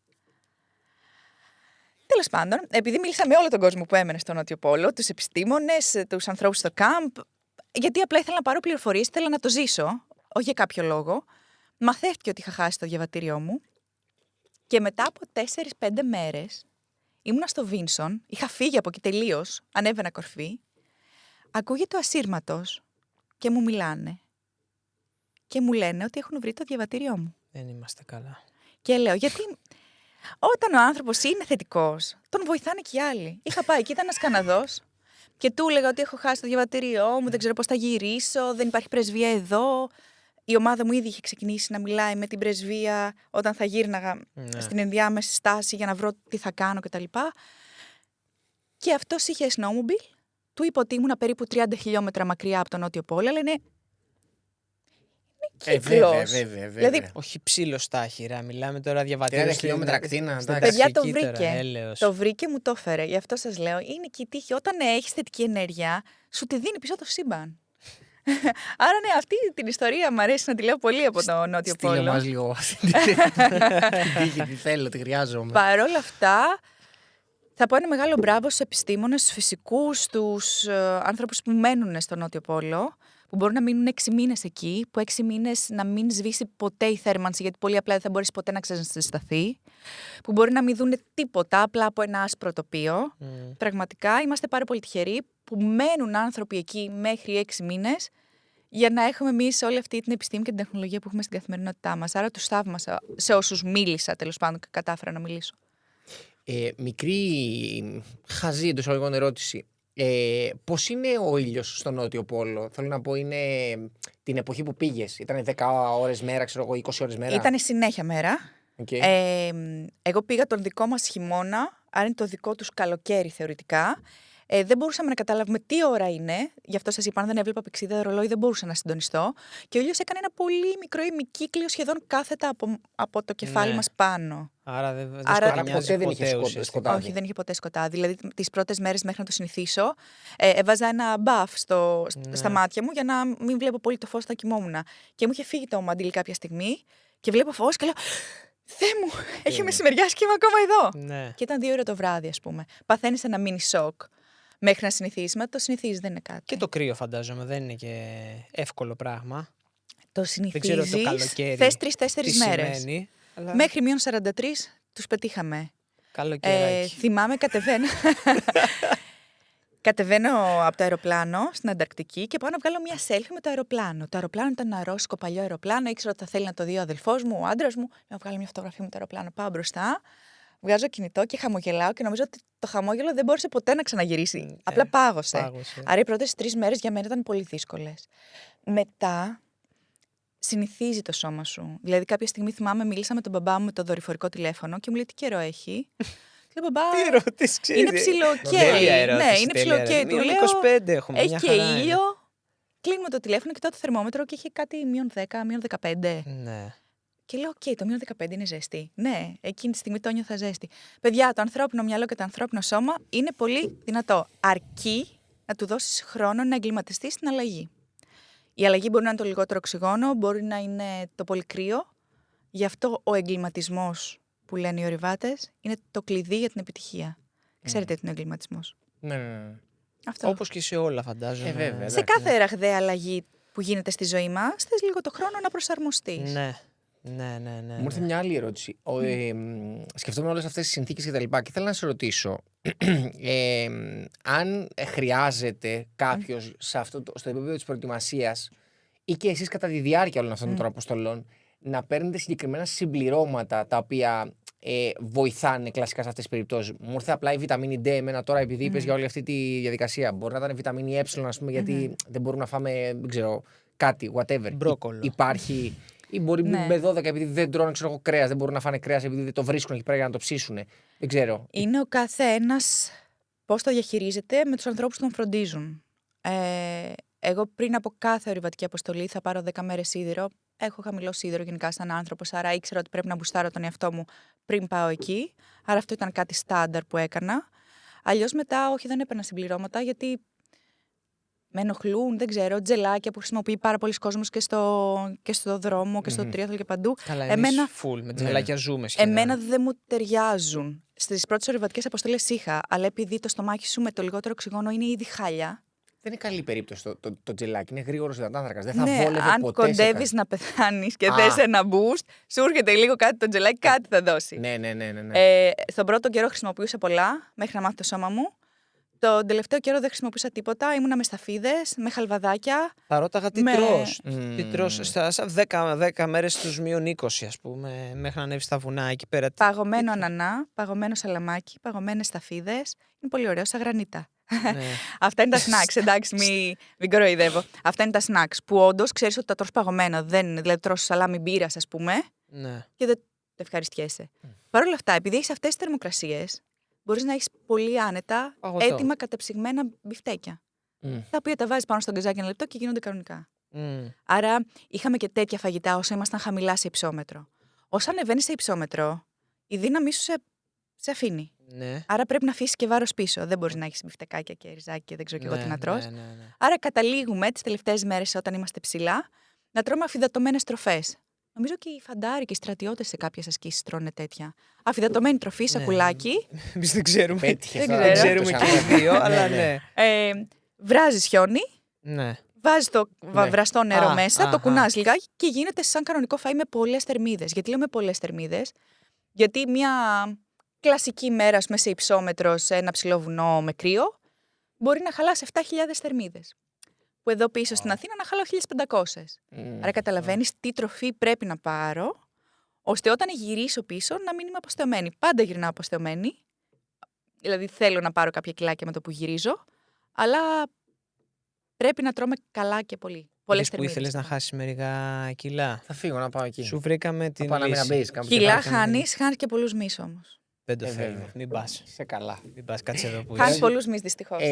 Τέλος πάντων, επειδή μίλησα με όλο τον κόσμο που έμενε στο Νότιο Πόλο, τους επιστήμονες, τους ανθρώπους στο κάμπ, γιατί απλά ήθελα να πάρω πληροφορίες, ήθελα να το ζήσω, όχι για κάποιο λόγο, μαθαίθηκε ότι είχα χάσει το διαβατήριό μου και μετά από 4-5 μέρες ήμουνα στο Βίνσον, είχα φύγει από εκεί τελείως, ανέβαινα κορφή, ακούγεται ο ασύρματος και μου μιλάνε και μου λένε ότι έχουν βρει το διαβατήριό μου. Δεν είμαστε καλά. Και λέω, γιατί όταν ο άνθρωπος είναι θετικός, τον βοηθάνε και οι άλλοι. Είχα πάει, εκεί ήταν ένας Καναδός και του έλεγα ότι έχω χάσει το διαβατήριό μου, δεν ξέρω πώς θα γυρίσω, δεν υπάρχει πρεσβεία εδώ. Η ομάδα μου ήδη είχε ξεκινήσει να μιλάει με την πρεσβεία όταν θα γύρναγα στην ενδιάμεση στάση για να βρω τι θα κάνω κτλ. Και αυτός είχε snowmobile, του είπα ότι ήμουνα περίπου 30 χιλιόμετρα μακριά από τον Νότιο Πόλο, αλλά είναι κύκλος. Βέβαια. Δηλαδή, Όχι ψήλο στα άχυρα, μιλάμε τώρα 30 διαβατήρια. χιλιόμετρα ακτίνα, εντάξει. παιδιά, το ταξική τώρα, βρήκε. έλεος. Το βρήκε, μου το έφερε. Γι' αυτό σας λέω, είναι και η τύχη. Όταν έχεις θετική ενέργεια, σου τη δίνει πίσω το σύμπαν. Άρα ναι, αυτή την ιστορία μου αρέσει να τη λέω πολύ από το Νότιο Πόλο. Στείλε μας λίγο την τύχη, τι θέλω, τη χρειάζομαι. Παρ' όλα αυτά, θα πω ένα μεγάλο μπράβο στους επιστήμονες, στους φυσικούς, στους άνθρωπους που μένουν στο Νότιο Πόλο, που μπορούν να μείνουν 6 μήνες εκεί, που 6 μήνες να μην σβήσει ποτέ η θέρμανση, γιατί πολύ απλά δεν θα μπορέσει ποτέ να ξεζεσταθεί, που μπορεί να μην δουν τίποτα απλά από ένα άσπρο τοπίο. Πραγματικά είμαστε πάρα πολύ τυχεροί που μένουν άνθρωποι εκεί μέχρι 6 μήνες για να έχουμε εμείς όλη αυτή την επιστήμη και την τεχνολογία που έχουμε στην καθημερινότητά μας. Άρα τους θαύμασα σε όσους μίλησα, τέλος πάντων, και κατάφερα να μιλήσω. Μικρή χαζή εντός εισαγωγικών ερώτηση. Πώς είναι ο ήλιος στο Νότιο Πόλο? Θέλω να πω, είναι την εποχή που πήγες. Ήταν 10 ώρες μέρα, ξέρω εγώ, 20 ώρες μέρα. Ήτανε συνέχεια μέρα. Okay. Εγώ πήγα τον δικό μας χειμώνα, άρα είναι το δικό τους καλοκαίρι θεωρητικά. Δεν μπορούσαμε να καταλάβουμε τι ώρα είναι. Γι' αυτό σας είπα, αν δεν έβλεπα πηξίδα ρολόι, δεν μπορούσα να συντονιστώ. Και ο ήλιος έκανε ένα πολύ μικρό ημικύκλιο σχεδόν κάθετα από το κεφάλι μας πάνω. Άρα δεν ποτέ δεν είχε σκοτάδι. Όχι, δεν είχε ποτέ σκοτάδι. Δηλαδή, τις πρώτες μέρες μέχρι να το συνηθίσω, έβαζα ένα μπαφ στα μάτια μου για να μην βλέπω πολύ το φως, θα κοιμόμουν. Και μου είχε φύγει το μαντίλι κάποια στιγμή και βλέπω φως και λέω, Θεέ μου, έχει μεσημεριάσει και είμαι ακόμα εδώ. Ναι. Και ήταν 2 ώρα το βράδυ, ας πούμε. Παθαίνεις ένα mini σοκ μέχρι να συνηθίσεις. Μα το συνηθίζεις, δεν είναι κάτι. Και το κρύο φαντάζομαι δεν είναι και εύκολο πράγμα. Το συνηθίζεις. Δεν ξέρω το καλοκαίρι. Θες 3-4 μέρες. Σημαίνει, αλλά... Μέχρι -43 τους πετύχαμε. Καλοκαιράκι. Θυμάμαι κατεβαίνω από το αεροπλάνο στην Ανταρκτική και πάω να βγάλω μια selfie με το αεροπλάνο. Το αεροπλάνο ήταν ένα ρώσικο παλιό αεροπλάνο. Ήξερα ότι θα θέλει να το δει ο αδελφός μου, ο άντρας μου. Να βγάλω μια φωτογραφία με το αεροπλάνο. Πάω μπροστά, βγάζω κινητό και χαμογελάω και νομίζω ότι το χαμόγελο δεν μπόρεσε ποτέ να ξαναγυρίσει. Απλά πάγωσε. Άρα οι πρώτες 3 μέρες για μένα ήταν πολύ δύσκολες. Μετά συνηθίζει το σώμα σου. Δηλαδή, κάποια στιγμή θυμάμαι, μίλησα με τον μπαμπά μου με το δορυφορικό τηλέφωνο και μου λέει τι καιρό έχει. Λέω, μπαμπά, τι ερώτηση, ξέρεις. είναι ψιλοκαίει. Ναι, είναι ψιλοκαίει. Του λέω, 25 έχουμε, έχει και ήλιο. Κλείνουμε το τηλέφωνο, κοιτάω το θερμόμετρο και είχε κάτι -10, -15. Ναι. Και λέω, οκ, το -15 είναι ζέστη. Ναι, εκείνη τη στιγμή το νιώθα ζέστη. Παιδιά, το ανθρώπινο μυαλό και το ανθρώπινο σώμα είναι πολύ δυνατό. Αρκεί να του δώσεις χρόνο να εγκληματιστεί στην αλλαγή. Η αλλαγή μπορεί να είναι το λιγότερο οξυγόνο, μπορεί να είναι το πολύ κρύο. Γι' αυτό ο εγκληματισμός που λένε οι ορειβάτες είναι το κλειδί για την επιτυχία. Ξέρετε τι είναι ο εγκληματισμός. Ναι. Αυτό. Όπως και σε όλα, φαντάζομαι. Βέβαια. Σε κάθε ραγδαία αλλαγή που γίνεται στη ζωή μας, θες λίγο το χρόνο να προσαρμοστείς. Ναι. Μου ήρθε μια άλλη ερώτηση. Σκεφτόμουν όλες αυτές τις συνθήκες και τα λοιπά και θέλω να σε ρωτήσω αν χρειάζεται κάποιος στο επίπεδο της προετοιμασίας ή και εσείς κατά τη διάρκεια όλων αυτών των αποστολών να παίρνετε συγκεκριμένα συμπληρώματα τα οποία βοηθάνε κλασικά σε αυτές τις περιπτώσεις. Μου ήρθε απλά η βιταμίνη D εμένα τώρα επειδή είπες για όλη αυτή τη διαδικασία. Μπορεί να ήταν η βιταμίνη E, ας πούμε, γιατί δεν μπορούμε να φάμε, δεν ξέρω, κάτι, whatever. Μπρόκολο. Υπάρχει. Ή μπορεί με 12 επειδή δεν τρώνε κρέας, δεν μπορούν να φάνε κρέας επειδή δεν το βρίσκουν εκεί πέρα για να το ψήσουν. Δεν ξέρω. Είναι ο καθένας πώς το διαχειρίζεται με τους ανθρώπους που τον φροντίζουν. Εγώ πριν από κάθε ορειβατική αποστολή θα πάρω 10 μέρες σίδηρο. Έχω χαμηλό σίδηρο γενικά σαν άνθρωπος, άρα ήξερα ότι πρέπει να μπουστάρω τον εαυτό μου πριν πάω εκεί. Άρα αυτό ήταν κάτι στάνταρ που έκανα. Αλλιώς μετά, όχι, δεν έπαιρνα συμπληρώματα γιατί με ενοχλούν, δεν ξέρω, τζελάκια που χρησιμοποιεί πάρα πολλοί κόσμος και στο δρόμο και στο τρίαθλο και παντού. Καλά, εμένα full, με τζελάκια ζούμε σχεδόν. Εμένα δεν μου ταιριάζουν. Στις πρώτες ορειβατικές αποστολές είχα, αλλά επειδή το στομάχι σου με το λιγότερο οξυγόνο είναι ήδη χάλια. Δεν είναι καλή περίπτωση το τζελάκι. Είναι γρήγορος υδατάνθρακας. Δεν θα Ναι, βόλευε αν ποτέ. κοντεύεις να πεθάνεις και θες ένα boost, σου έρχεται λίγο κάτι το τζελάκι, κάτι θα δώσει. Ναι. Στον πρώτο καιρό χρησιμοποιούσα πολλά, μέχρι να μάθω το σώμα μου. Τον τελευταίο καιρό δεν χρησιμοποιούσα τίποτα. Ήμουνα με σταφίδες, με χαλβαδάκια. Θα ρώταγα τι τρως. Τι τρως στα 10 μέρες στους -20, ας πούμε, μέχρι να ανέβεις στα βουνά εκεί πέρα. Παγωμένο ανανά, παγωμένο σαλαμάκι, παγωμένες σταφίδες. Είναι πολύ ωραίο, σαν γρανίτα. Ναι. Αυτά είναι τα snacks, εντάξει, μην κοροϊδεύω. Αυτά είναι τα snacks που όντως ξέρεις ότι τα τρως παγωμένα. Δηλαδή τρως σαλάμι μπύρας, ας πούμε, Ναι. και δεν ευχαριστιέσαι. Παρ' όλα αυτά, επειδή έχεις αυτές τις θερμοκρασίες, μπορείς να έχεις πολύ άνετα Παγωτό. έτοιμα κατεψυγμένα μπιφτέκια. Τα οποία τα βάζεις πάνω στο γκαζάκι ένα λεπτό και γίνονται κανονικά. Άρα είχαμε και τέτοια φαγητά όσο ήμασταν χαμηλά σε υψόμετρο. Όσο ανεβαίνεις σε υψόμετρο, η δύναμή σου σε αφήνει. Ναι. Άρα πρέπει να αφήσεις και βάρος πίσω. Δεν μπορείς να έχεις μπιφτεκάκια και ριζάκι και δεν ξέρω και εγώ τι να τρως. Ναι. Άρα καταλήγουμε τις τελευταίες μέρες όταν είμαστε ψηλά να τρώμε αφυδατωμένες τροφές. Νομίζω και οι φαντάροι και οι στρατιώτες σε κάποιες ασκήσεις τρώνε τέτοια. Αφυδατωμένη τροφή, σακουλάκι. Εμείς δεν ξέρουμε. Πέτυχες. Δεν Δεν ξέρω. ξέρουμε και οι δύο, αλλά ναι. Βράζεις χιόνι, Ναι. βάζεις το βραστό νερό Α, μέσα, αχα. το κουνάς λιγάκι και γίνεται σαν κανονικό φαΐ με πολλές θερμίδες. Γιατί λέω με πολλές θερμίδες? Γιατί μια κλασική μέρα, ας πούμε, σε υψόμετρο, σε ένα ψηλό βουνό με κρύο, μπορεί να χαλάσει 7.000 θερμίδες. Που εδώ πίσω στην Αθήνα να χαλάω 1.500. Άρα καταλαβαίνεις τι τροφή πρέπει να πάρω, ώστε όταν γυρίσω πίσω να μην είμαι αποστεωμένη. Πάντα γυρνάω αποστεωμένη. Δηλαδή θέλω να πάρω κάποια κιλάκια με το που γυρίζω, αλλά πρέπει να τρώμε καλά και πολύ. Πολλές Είδες που θερμίδες. ήθελες να χάσεις μερικά κιλά. Θα φύγω να πάω εκεί. Σου βρήκαμε την Πάμε ένα λύση. base camp. Κιλά χάνεις και πολλούς μυς όμως. Δεν το Βέβαια. θέλω. Μην πας. Σε καλά. Μην πας, κάτσε εδώ που Χάνεις είσαι. πολλούς μυς δυστυχώς.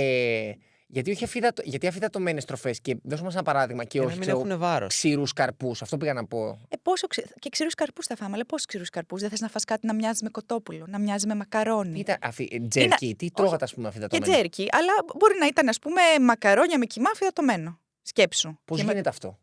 Γιατί αφυδατωμένες τροφές και δώσουμε ένα παράδειγμα και Για να όχι μην ξέρω, έχουν βάρος. ξηρούς καρπούς. Αυτό πήγα να πω. Και ξηρούς καρπούς θα φάμε, αλλά πόσους ξηρούς καρπούς? Δεν θες να φας κάτι να μοιάζει με κοτόπουλο, να μοιάζει με μακαρόνι. Τι ήταν τζέρκι, τι τρώγατε, ας πούμε, Και αφυδατωμένο. τζέρκι, αλλά μπορεί να ήταν, ας πούμε, μακαρόνια με κιμά αφυδατωμένο. Σκέψου. Πώς Και γίνεται αυτό?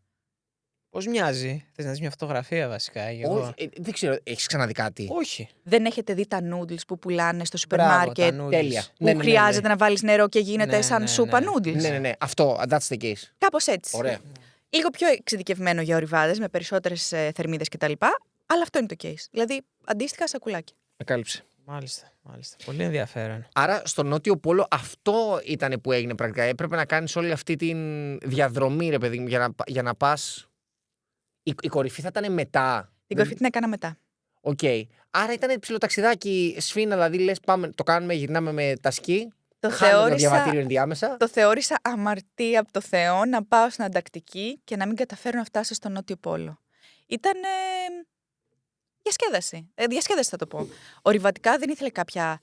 Πώς μοιάζει? Θες να δεις μια φωτογραφία βασικά? Όχι, δεν ξέρω, έχεις ξαναδεί κάτι? Όχι. Δεν έχετε δει τα noodles που πουλάνε στο σούπερ Μπράβο, μάρκετ, τα noodles. Τέλεια. που χρειάζεται να βάλεις νερό και γίνεται Ναι, σαν ναι, σούπα ναι. noodles. Ναι. Αυτό, that's the case. Κάπως έτσι. Ωραία. Λίγο πιο εξειδικευμένο για ορειβάδες, με περισσότερες θερμίδες κτλ. Αλλά αυτό είναι το case. Δηλαδή, αντίστοιχα σακουλάκια. Με κάλυψε. Μάλιστα. Πολύ ενδιαφέρον. Άρα στο Νότιο Πόλο αυτό ήταν που έγινε πρακτικά. Έπρεπε να κάνεις όλη αυτή τη διαδρομή, ρε παιδί μου, για να πας. Η κορυφή θα ήταν μετά. Την κορυφή την έκανα μετά. Οκ. Άρα ήταν ψιλοταξιδάκι σφίνα, δηλαδή λες πάμε, το κάνουμε, γυρνάμε με τα σκι. Το Χάνουμε το διαβατήριο ενδιάμεσα. Το θεώρησα αμαρτία από το Θεό να πάω στην Αντακτική και να μην καταφέρω να φτάσω στο Νότιο Πόλο. Ήταν διασκέδαση. Διασκέδαση θα το πω. Ορειβατικά δεν ήθελε κάποια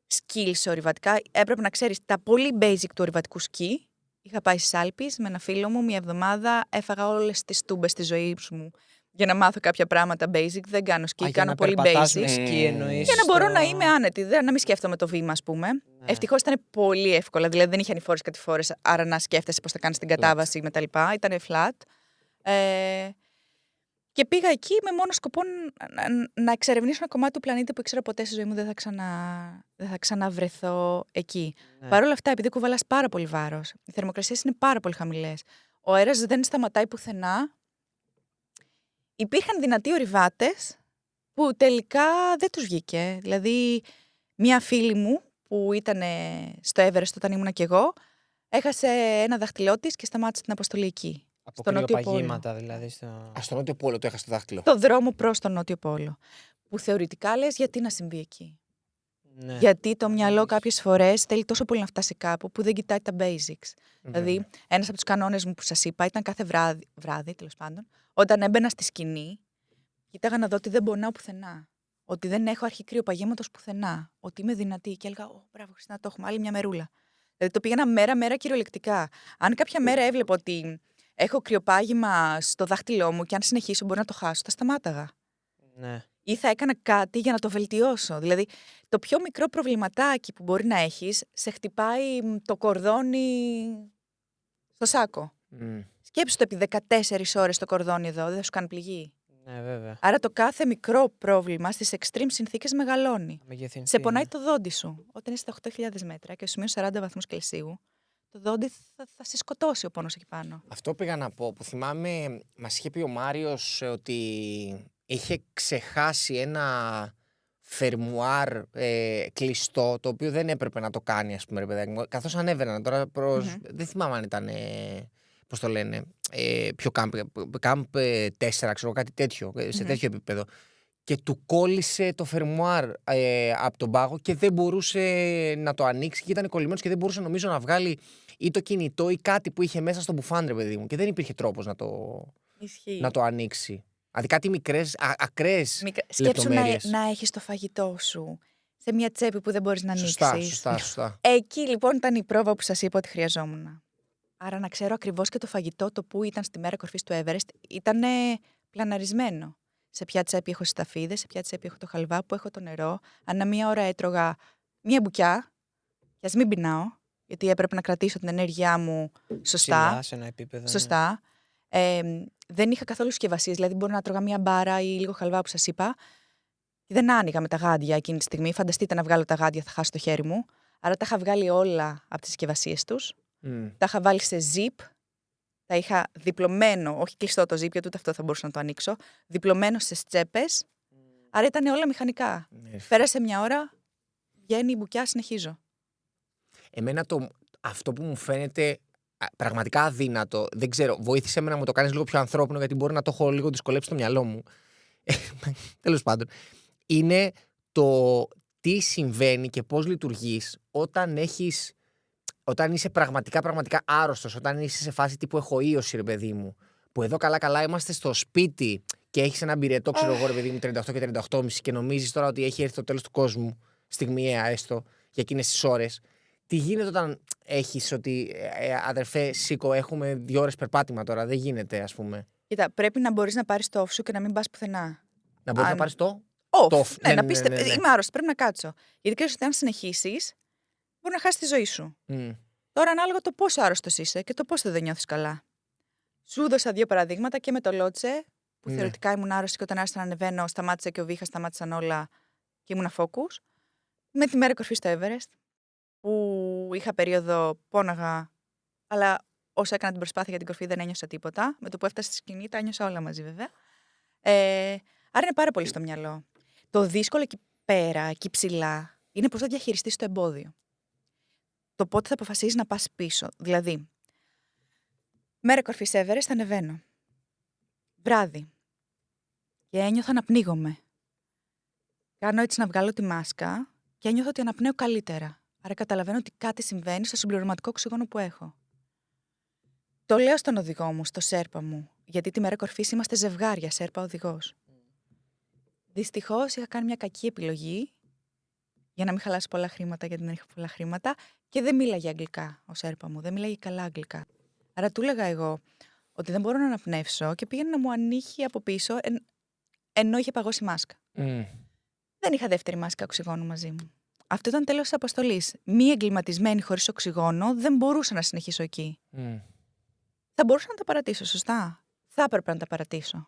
skills ορειβατικά. Έπρεπε να ξέρεις τα πολύ basic του ορειβατικού σκι. Είχα πάει στις Άλπεις με ένα φίλο μου μια εβδομάδα. Έφαγα όλες τις τούμπες της ζωής μου για να μάθω κάποια πράγματα basic. Δεν κάνω σκι, κάνω πολύ basic. Σκι εννοείς. Για να μπορώ να είμαι άνετη, να μην σκέφτομαι το βήμα, ας πούμε. Ευτυχώς ήταν πολύ εύκολα. Δηλαδή δεν είχε ανηφόρες κατηφόρες, άρα να σκέφτεσαι πώς θα κάνεις την κατάβαση κτλ. Ήταν flat. Και πήγα εκεί με μόνο σκοπό να εξερευνήσω ένα κομμάτι του πλανήτη που ήξερα ποτέ στη ζωή μου δεν θα ξαναβρεθώ εκεί. Ναι. Παρ' όλα αυτά, επειδή κουβαλάς πάρα πολύ βάρος, οι θερμοκρασίες είναι πάρα πολύ χαμηλές, ο αέρας δεν σταματάει πουθενά, υπήρχαν δυνατοί ορειβάτες που τελικά δεν τους βγήκε. Δηλαδή, μία φίλη μου που ήταν στο Everest όταν ήμουνα κι εγώ, έχασε ένα δάχτυλό της και σταμάτησε την αποστολή εκεί. Από στο Νότιο Πόλο. κρυοπαγήματα δηλαδή. Στο Νότιο Πόλο το έχασε το δάχτυλο. Το δρόμο προς τον Νότιο Πόλο. Που θεωρητικά λες γιατί να συμβεί εκεί. Ναι. Γιατί το μυαλό κάποιες φορές θέλει τόσο πολύ να φτάσει κάπου που δεν κοιτάει τα basics. Δηλαδή, ένας από τους κανόνες μου που σας είπα ήταν κάθε βράδυ τέλος πάντων, όταν έμπαινα στη σκηνή, κοίταγα να δω ότι δεν πονάω πουθενά. Ότι δεν έχω αρχή κρυοπαγήματος πουθενά. Ότι είμαι δυνατή. Και έλεγα, μπράβο, Χριστίνα, το έχουμε. Άλλη μια μερούλα. Δηλαδή, το πήγαινα μέρα-μέρα κυριολεκτικά. Αν κάποια μέρα έβλεπα ότι έχω κρυοπάγημα στο δάχτυλό μου και αν συνεχίσω μπορεί να το χάσω, θα σταμάταγα. Ναι. Ή θα έκανα κάτι για να το βελτιώσω. Δηλαδή, το πιο μικρό προβληματάκι που μπορεί να έχεις, σε χτυπάει το κορδόνι στο σάκο. Σκέψου το επί 14 ώρες το κορδόνι εδώ, δεν θα σου κάνει πληγή. Ναι, βέβαια. Άρα το κάθε μικρό πρόβλημα στις extreme συνθήκες μεγαλώνει. Μεγεθυνθεί, Σε πονάει ναι. το δόντι σου. Όταν είσαι στα 8.000 μέτρα και σου μείνουν 40 βαθμούς Κελσίου, το δόντι θα σε σκοτώσει ο πόνος εκεί πάνω. Αυτό πήγα να πω, που θυμάμαι, μας είχε πει ο Μάριος ότι είχε ξεχάσει ένα φερμουάρ κλειστό, το οποίο δεν έπρεπε να το κάνει, ας πούμε, ρε παιδάκι μου. Καθώς ανέβαιναν τώρα δεν θυμάμαι αν ήταν, πώς το λένε, πιο κάμπ 4, ξέρω, κάτι τέτοιο, σε τέτοιο επίπεδο. Και του κόλλησε το φερμουάρ από τον πάγο και δεν μπορούσε να το ανοίξει και ήταν κολλημένος και δεν μπορούσε, νομίζω, να βγάλει ή το κινητό ή κάτι που είχε μέσα στο μπουφάν, ρε παιδί μου. Και δεν υπήρχε τρόπος να το ανοίξει. Δηλαδή κάτι μικρές, ακραίες λεπτομέρειες. Να έχεις το φαγητό σου σε μια τσέπη που δεν μπορείς να ανοίξεις. Σωστά. Εκεί λοιπόν ήταν η πρόβα που σας είπα ότι χρειαζόμουν. Άρα να ξέρω ακριβώς και το φαγητό, το που ήταν στη μέρα κορυφής του Everest, ήταν πλαναρισμένο. Σε ποια τσέπη έχω σταφίδες, σε ποια τσέπη έχω το χαλβά, που έχω το νερό. Ανά μία ώρα έτρωγα μία μπουκιά, και ας μην πεινάω, γιατί έπρεπε να κρατήσω την ενέργειά μου σωστά. Ψηλά, σε ένα επίπεδο. Σωστά. Δεν είχα καθόλου συσκευασίες, δηλαδή μπορεί να τρώγα μία μπάρα ή λίγο χαλβά που σας είπα. Δεν άνοιγα με τα γάντια εκείνη τη στιγμή. Φανταστείτε να βγάλω τα γάντια, θα χάσω το χέρι μου. Άρα τα είχα βγάλει όλα από τις συσκευασίες τους. Τα είχα βάλει σε zip. Τα είχα διπλωμένο, όχι κλειστό το zip, γιατί ούτε αυτό θα μπορούσα να το ανοίξω. Διπλωμένο στις τσέπες. Άρα ήταν όλα μηχανικά. Πέρασε μια ώρα, βγαίνει η μπουκιά, συνεχίζω. Εμένα αυτό που μου φαίνεται πραγματικά αδύνατο, δεν ξέρω, βοήθησε με να μου το κάνεις λίγο πιο ανθρώπινο, γιατί μπορεί να το έχω λίγο δυσκολέψει στο μυαλό μου. Τέλος πάντων. Είναι το τι συμβαίνει και πώς λειτουργείς όταν είσαι πραγματικά άρρωστος, όταν είσαι σε φάση τύπου έχω ίωση, ρε παιδί μου. Που εδώ καλά είμαστε στο σπίτι και έχεις ένα μπυρετό, ξέρω εγώ, ρε παιδί μου, 38 και 38,5 και νομίζεις τώρα ότι έχει έρθει το τέλος του κόσμου, στιγμιαία έστω, για εκείνες τις ώρες. Τι γίνεται όταν έχεις ότι αδερφέ, σήκω, έχουμε 2 ώρες περπάτημα τώρα, δεν γίνεται, ας πούμε. Κοίτα, πρέπει να μπορείς να πάρεις το off σου και να μην πας πουθενά. Να μπορείς να πάρεις το off. Ναι, να πεις, είμαι άρρωστη, πρέπει να κάτσω. Γιατί ξέρεις ότι αν συνεχίσεις, μπορεί να χάσεις τη ζωή σου. Τώρα, ανάλογα το πόσο άρρωστος είσαι και το πόσο δεν νιώθεις καλά. Σου έδωσα 2 παραδείγματα και με το Λότσε, που θεωρητικά ήμουν άρρωστη και όταν άρχισα να ανεβαίνω, σταμάτησε και ο βήχας, σταμάτησαν όλα και ήμουν focus. Με τη μέρα κορφή στο Everest, που είχα περίοδο, πόναγα, αλλά όσο έκανα την προσπάθεια για την κορφή δεν ένιωσα τίποτα. Με το που έφτασα στη σκηνή, τα ένιωσα όλα μαζί βέβαια. Άρα είναι πάρα πολύ στο μυαλό. Το δύσκολο εκεί πέρα, εκεί ψηλά, είναι πώς θα διαχειριστείς το εμπόδιο. Το πότε θα αποφασίσεις να πας πίσω. Δηλαδή, μέρα κορφής Everest θα ανεβαίνω. Βράδυ. Και ένιωθα να πνίγομαι. Κάνω έτσι να βγάλω τη μάσκα και ένιωθα ότι αναπνέω καλύτερα. Άρα καταλαβαίνω ότι κάτι συμβαίνει στο συμπληρωματικό οξυγόνο που έχω. Το λέω στον οδηγό μου, στο σέρπα μου, γιατί τη μέρα κορφής είμαστε ζευγάρια, σέρπα οδηγός. Δυστυχώς είχα κάνει μια κακή επιλογή για να μην χαλάσει πολλά χρήματα, γιατί δεν είχα πολλά χρήματα, και δεν μίλαγε αγγλικά ο σέρπα μου, δεν μίλαγε καλά αγγλικά. Άρα του έλεγα εγώ ότι δεν μπορώ να αναπνεύσω και πήγαινε να μου ανοίγει από πίσω, ενώ είχε παγώσει μάσκα. Δεν είχα δεύτερη μάσκα οξυγόνου μαζί μου. Αυτό ήταν τέλος της αποστολής. Μη εγκληματισμένη χωρίς οξυγόνο, δεν μπορούσα να συνεχίσω εκεί. Θα μπορούσα να τα παρατήσω, σωστά. Θα έπρεπε να τα παρατήσω.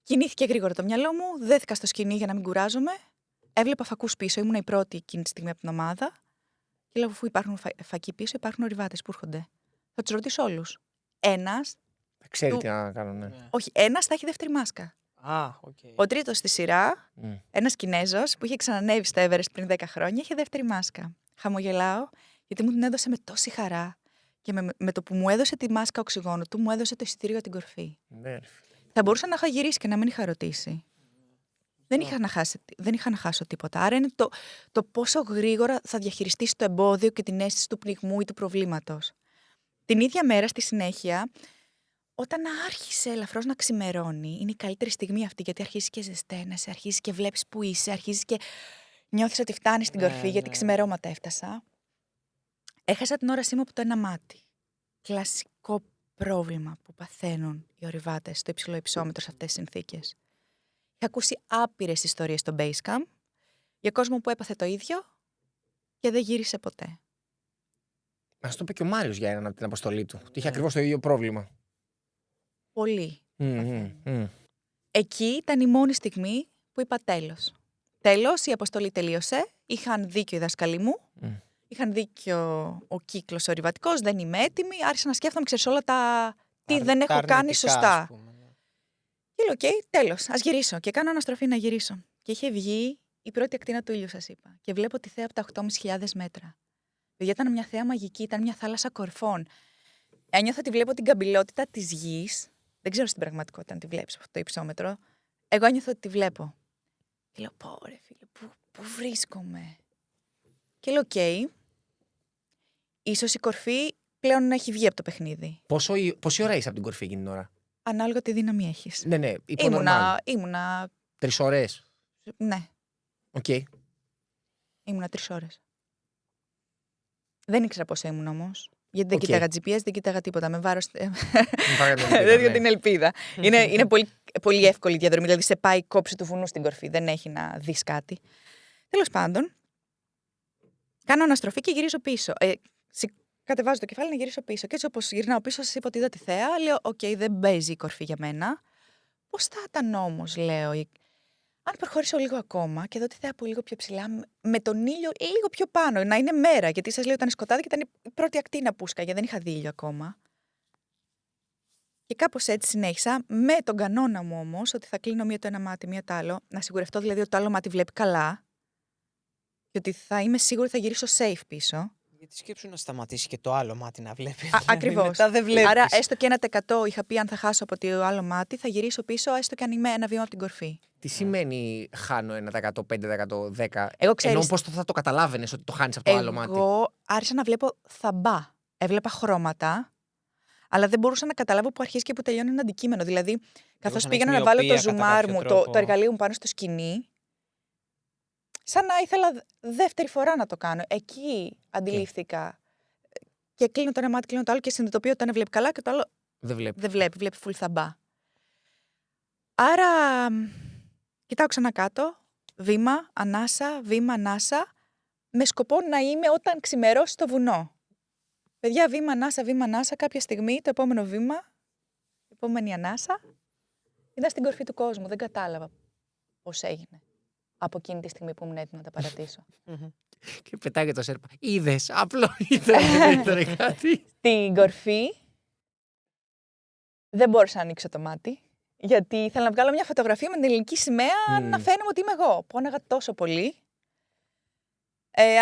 Κινήθηκε γρήγορα το μυαλό μου, δέθηκα στο σκηνή για να μην κουράζομαι. Έβλεπα φακούς πίσω, ήμουν η πρώτη εκείνη τη στιγμή από την ομάδα. Και λέω, αφού υπάρχουν φακοί πίσω, υπάρχουν ορειβάτες που έρχονται. Θα τους ρωτήσω όλους. Ένας. Ξέρει τι να κάνω, ναι. Όχι, ένας θα έχει δεύτερη μάσκα. Okay. Ο τρίτος στη σειρά, ένας Κινέζος που είχε ξανανέβει στο Everest πριν 10 χρόνια, είχε δεύτερη μάσκα. Χαμογελάω, γιατί μου την έδωσε με τόση χαρά. Και με το που μου έδωσε τη μάσκα οξυγόνου του, μου έδωσε το εισιτήριο για την κορφή. Ναι. Θα μπορούσα να είχα γυρίσει και να μην είχα ρωτήσει. Δεν είχα να χάσω τίποτα. Άρα είναι το πόσο γρήγορα θα διαχειριστείς το εμπόδιο και την αίσθηση του πνιγμού ή του προβλήματος. Την ίδια μέρα, στη συνέχεια, όταν άρχισε ελαφρώς να ξημερώνει, είναι η καλύτερη στιγμή αυτή, γιατί αρχίζεις και ζεσταίνεσαι, αρχίζεις και βλέπεις που είσαι, αρχίζεις και νιώθεις ότι φτάνεις στην κορφή, γιατί ξημερώματα έφτασα. Έχασα την όρασή μου από το ένα μάτι. Κλασικό πρόβλημα που παθαίνουν οι ορειβάτες στο υψηλό υψόμετρο σε αυτές τις συνθήκες. Είχα ακούσει άπειρες ιστορίες στο Basecamp για κόσμο που έπαθε το ίδιο και δεν γύρισε ποτέ. Μας το είπε και ο Μάριος για έναν από την αποστολή του. Ότι είχε ακριβώς το ίδιο πρόβλημα. Πολύ. Εκεί ήταν η μόνη στιγμή που είπα τέλος. Τέλος, η αποστολή τελείωσε. Είχαν δίκιο οι δάσκαλοι μου. Είχαν δίκιο ο κύκλος ορειβατικός. Δεν είμαι έτοιμη. Άρχισα να σκέφτομαι, ξέρεις, όλα τα τι δεν έχω κάνει σωστά. Και λέω, οκ, τέλος, ας γυρίσω. Και κάνω αναστροφή να γυρίσω. Και είχε βγει η πρώτη ακτίνα του ήλιου, σας είπα. Και βλέπω τη θέα από τα 8.500 μέτρα. Γιατί ήταν μια θέα μαγική, ήταν μια θάλασσα κορφών. Ένιωθα ότι βλέπω την καμπυλότητα της γης. Δεν ξέρω στην πραγματικότητα αν τη βλέπεις αυτό το υψόμετρο. Εγώ ένιωθα ότι τη βλέπω. Και λέω, πω ρε φίλε, πού βρίσκομαι. Και λέω, οκ. Ίσως η κορφή πλέον έχει βγει από το παιχνίδι. Πόση ώρα είσαι από την κορφή εκείνη την ώρα? Ανάλογα τι δύναμη έχεις. Ναι, Ήμουνα 3 ώρες. Ναι. Οκ. Ήμουνα 3 ώρες. Δεν ήξερα πόσο ήμουν όμως. Γιατί δεν κοίταγα GPS, δεν κοίταγα τίποτα. Με βάρος. Δεν για την ελπίδα. Είναι πολύ, πολύ εύκολη η διαδρομή. Δηλαδή, σε πάει κόψη του βουνού στην κορφή. Δεν έχει να δεις κάτι. Τέλος πάντων, κάνω αναστροφή και γυρίζω πίσω. Κατεβάζω το κεφάλι να γυρίσω πίσω. Και έτσι όπως γυρνάω πίσω, σας είπα ότι είδα τη θέα. Λέω, οκ, δεν παίζει η κορφή για μένα. Πώς θα ήταν όμως, λέω, αν προχωρήσω λίγο ακόμα και δω τη θέα από λίγο πιο ψηλά, με τον ήλιο λίγο πιο πάνω, να είναι μέρα. Γιατί σας λέω, ήταν σκοτάδι και ήταν η πρώτη ακτίνα που σκάγε, δεν είχα δει ήλιο ακόμα. Και κάπως έτσι συνέχισα, με τον κανόνα μου όμως, ότι θα κλείνω μία το ένα μάτι, μία το άλλο, να σιγουρευτώ δηλαδή ότι το άλλο μάτι βλέπει καλά και ότι θα είμαι σίγουρη ότι θα γυρίσω safe πίσω. Γιατί σκέψου να σταματήσει και το άλλο μάτι να βλέπει. Ακριβώς. Μετά δεν βλέπεις. Άρα, έστω και 1% είχα πει, αν θα χάσω από το άλλο μάτι, θα γυρίσω πίσω, έστω και αν είμαι ένα βήμα από την κορφή. Τι σημαίνει χάνω 1%, 5%, 10%? Εγώ ξέρεις, ενώ πώς θα το καταλάβαινες ότι το χάνεις από το άλλο μάτι? Εγώ άρχισα να βλέπω θαμπά. Έβλεπα χρώματα, αλλά δεν μπορούσα να καταλάβω που αρχίζει και που τελειώνει ένα αντικείμενο. Δηλαδή, καθώς πήγαινα να βάλω το ζουμάρ μου, το εργαλείο μου πάνω στο σκηνή, σαν να ήθελα δεύτερη φορά να το κάνω. Εκεί αντιλήφθηκα. Και κλείνω το ένα μάτι, κλείνω το άλλο και συνειδητοποιώ ότι το ένα βλέπει καλά και το άλλο δεν βλέπει. Βλέπει full θαμπά. Άρα, κοιτάω ξανά κάτω, βήμα, ανάσα, με σκοπό να είμαι όταν ξημερώσει το βουνό. Παιδιά, βήμα, ανάσα, κάποια στιγμή, το επόμενο βήμα, η επόμενη ανάσα, ήταν στην κορφή του κόσμου. Δεν κατάλαβα πώς έγινε από εκείνη τη στιγμή που ήμουν έτοιμη να τα παρατήσω. Και πετάγε το σέρπα. Είδες, απλό ήταν κάτι. Στην κορφή δεν μπόρεσα να ανοίξω το μάτι, γιατί ήθελα να βγάλω μια φωτογραφία με την ελληνική σημαία να φαίνομαι ότι είμαι εγώ. Πόναγα τόσο πολύ.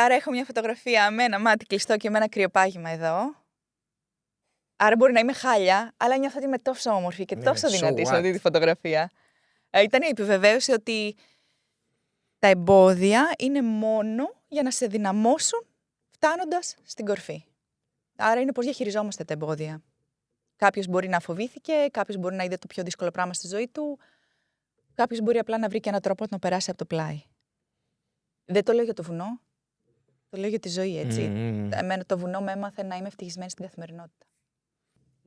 Άρα έχω μια φωτογραφία με ένα μάτι κλειστό και με ένα κρυοπάγημα εδώ. Άρα μπορεί να είμαι χάλια, αλλά νιώθω ότι είμαι τόσο όμορφη και τόσο δυνατή σε αυτή τη φωτογραφία. Ήταν η επιβεβαίωση ότι τα εμπόδια είναι μόνο για να σε δυναμώσουν φτάνοντας στην κορφή. Άρα είναι πώς διαχειριζόμαστε τα εμπόδια. Κάποιος μπορεί να φοβήθηκε, κάποιος μπορεί να είδε το πιο δύσκολο πράγμα στη ζωή του, κάποιος μπορεί απλά να βρει και έναν τρόπο να περάσει από το πλάι. Δεν το λέω για το βουνό, το λέω για τη ζωή, έτσι. Εμένα το βουνό με έμαθε να είμαι ευτυχισμένη στην καθημερινότητα.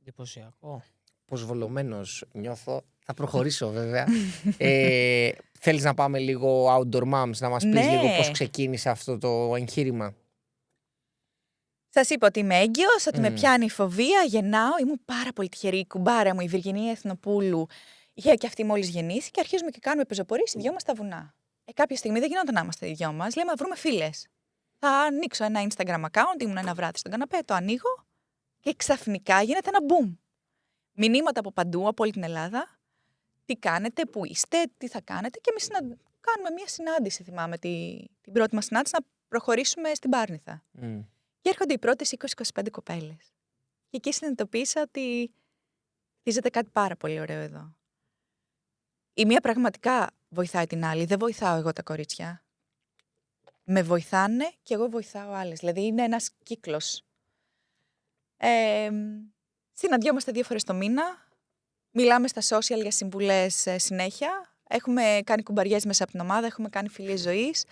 Εντυπωσιακό. Πως βολωμένος νιώθω. Θα προχωρήσω βέβαια. Θέλεις να πάμε λίγο outdoor moms, να μας πεις λίγο πώς ξεκίνησε αυτό το εγχείρημα? Σας είπα ότι είμαι έγκυος, ότι με πιάνει η φοβία, γεννάω. Ήμουν πάρα πολύ τυχερή. Η κουμπάρα μου, η Βυργινία Εθνοπούλου, Και αυτή μόλις γεννήσει και αρχίζουμε και κάνουμε πεζοπορίες οι δυο μας στα βουνά. Κάποια στιγμή δεν γινόταν να είμαστε οι δυο μας. Λέμε να βρούμε φίλες. Θα ανοίξω ένα Instagram account, ήμουν ένα βράδυ στον καναπέ, το ανοίγω και ξαφνικά γίνεται ένα boom. Μηνύματα από παντού, από όλη την Ελλάδα. Τι κάνετε, πού είστε, τι θα κάνετε. Και εμείς κάνουμε μια συνάντηση, θυμάμαι, την πρώτη μας συνάντηση, να προχωρήσουμε στην Πάρνηθα. Και έρχονται οι πρώτες 20-25 κοπέλες. Και εκεί συνειδητοποίησα ότι χτίζεται κάτι πάρα πολύ ωραίο εδώ. Η μία πραγματικά βοηθάει την άλλη. Δεν βοηθάω εγώ τα κορίτσια. Με βοηθάνε και εγώ βοηθάω άλλες. Δηλαδή είναι ένας κύκλος. Συναντιόμαστε 2 φορές το μήνα. Μιλάμε στα social για συμβουλές συνέχεια. Έχουμε κάνει κουμπαριές μέσα από την ομάδα. Έχουμε κάνει φιλίες ζωής.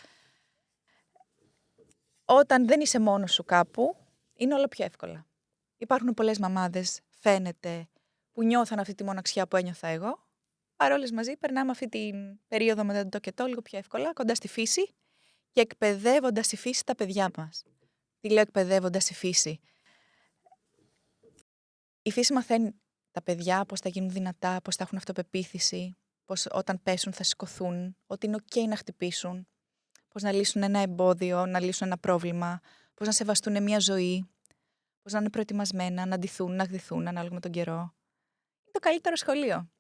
Όταν δεν είσαι μόνος σου κάπου, είναι όλο πιο εύκολα. Υπάρχουν πολλές μαμάδες, φαίνεται, που νιώθαν αυτή τη μοναξιά που ένιωθα εγώ. Παρόλες μαζί, περνάμε αυτή την περίοδο μετά το τοκετό λίγο πιο εύκολα, κοντά στη φύση και εκπαιδεύοντας τη φύση τα παιδιά μας. Τι λέω εκπαιδεύοντας τη φύση? Η φύση μαθαίνει τα παιδιά πώς θα γίνουν δυνατά, πώς θα έχουν αυτοπεποίθηση, πώς όταν πέσουν θα σηκωθούν, ότι είναι ok να χτυπήσουν, πώς να λύσουν ένα εμπόδιο, να λύσουν ένα πρόβλημα, πώς να σεβαστούν μια ζωή, πώς να είναι προετοιμασμένα, να ντυθούν, να γδυθούν ανάλογα με τον καιρό. Είναι το καλύτερο σχολείο.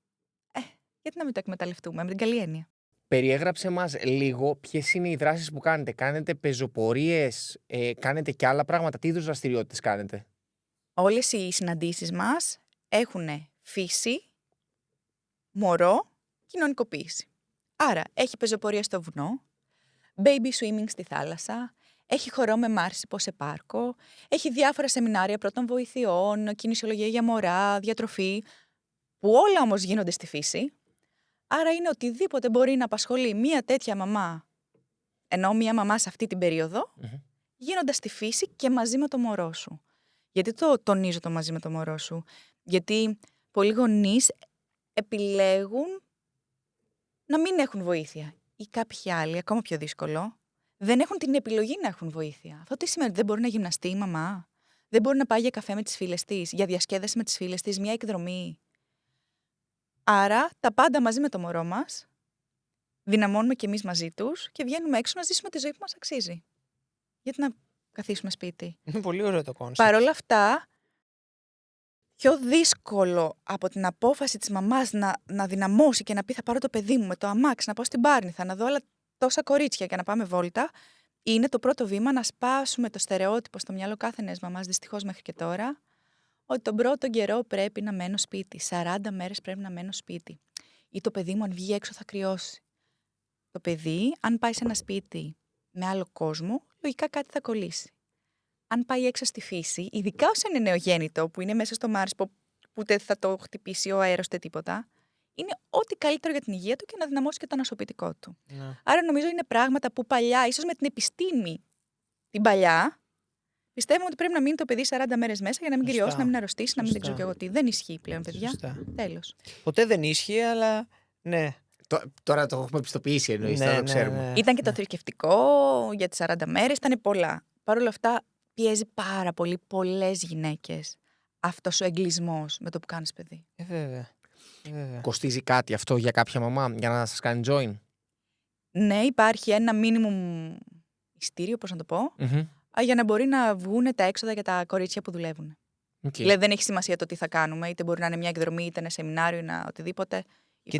Γιατί να μην το εκμεταλλευτούμε, με την καλή έννοια. Περιέγραψε μας λίγο ποιες είναι οι δράσεις που κάνετε. Κάνετε πεζοπορίες, κάνετε και άλλα πράγματα. Τι είδους δραστηριότητες κάνετε? Όλες οι συναντήσεις μας έχουν φύση, μωρό, κοινωνικοποίηση. Άρα, έχει πεζοπορία στο βουνό, baby swimming στη θάλασσα, έχει χορό με μάρσιπο σε πάρκο, έχει διάφορα σεμινάρια πρώτων βοηθειών, κινησιολογία για μωρά, διατροφή, που όλα όμως γίνονται στη φύση. Άρα είναι οτιδήποτε μπορεί να απασχολεί μία τέτοια μαμά, ενώ μία μαμά σε αυτή την περίοδο, γίνοντας στη φύση και μαζί με το μωρό σου. Γιατί το τονίζω το μαζί με το μωρό σου? Γιατί πολλοί γονείς επιλέγουν να μην έχουν βοήθεια. Ή κάποιοι άλλοι, ακόμα πιο δύσκολο, δεν έχουν την επιλογή να έχουν βοήθεια. Αυτό τι σημαίνει? Δεν μπορεί να γυμναστεί η μαμά? Δεν μπορεί να πάει για καφέ με τις φίλες της, για διασκέδαση με τις φίλες της, μια εκδρομή? Άρα, τα πάντα μαζί με το μωρό μας, δυναμώνουμε κι εμείς μαζί τους και βγαίνουμε έξω να ζήσουμε τη ζωή που μας αξίζει. Γιατί να καθίσουμε σπίτι? Είναι πολύ ωραίο το κόνσεπτ. Παρ' όλα αυτά, πιο δύσκολο από την απόφαση της μαμάς να δυναμώσει και να πει θα πάρω το παιδί μου με το αμάξι, να πάω στην Πάρνηθα, να δω άλλα τόσα κορίτσια και να πάμε βόλτα, είναι το πρώτο βήμα να σπάσουμε το στερεότυπο στο μυαλό κάθε νέας μαμάς, δυστυχώς μέχρι και τώρα, ότι τον πρώτο καιρό πρέπει να μένω σπίτι. 40 μέρες πρέπει να μένω σπίτι. Ή το παιδί μου, αν βγει έξω, θα κρυώσει. Το παιδί, αν πάει σε ένα σπίτι με άλλο κόσμο, λογικά κάτι θα κολλήσει. Αν πάει έξω στη φύση, ειδικά όσο είναι νεογέννητο, που είναι μέσα στο μάρσπο, που ούτε θα το χτυπήσει ο αέρος, ούτε τίποτα, είναι ό,τι καλύτερο για την υγεία του και να δυναμώσει και το ανασωπητικό του. Ναι. Άρα νομίζω είναι πράγματα που παλιά, ίσως με την επιστήμη την παλιά, πιστεύουμε ότι πρέπει να μείνει το παιδί 40 μέρες μέσα για να μην κρυώσει, να μην αρρωστήσει, να μην δεν ξέρω και εγώ τι. Δεν ισχύει πλέον, παιδιά. Τέλος. Ποτέ δεν ίσχυε, αλλά ναι. Τώρα το έχουμε πιστοποιήσει, εννοείς, τώρα το ξέρουμε. Ναι. Ήταν και το θρησκευτικό για τις 40 μέρες, ήταν πολλά. Παρ' όλα αυτά, πιέζει πάρα πολύ πολλές γυναίκες αυτός ο εγκλισμός με το που κάνεις παιδί. Βέβαια. Κοστίζει κάτι αυτό για κάποια μαμά, για να σας κάνει join? Ναι, υπάρχει ένα minimum ειστήριο, πώς να το πω, για να μπορεί να βγουν τα έξοδα για τα κορίτσια που δουλεύουν. Okay. Δηλαδή δεν έχει σημασία το τι θα κάνουμε, είτε μπορεί να είναι μια εκδρομή, είτε ένα σεμινάριο, ή οτιδήποτε. Και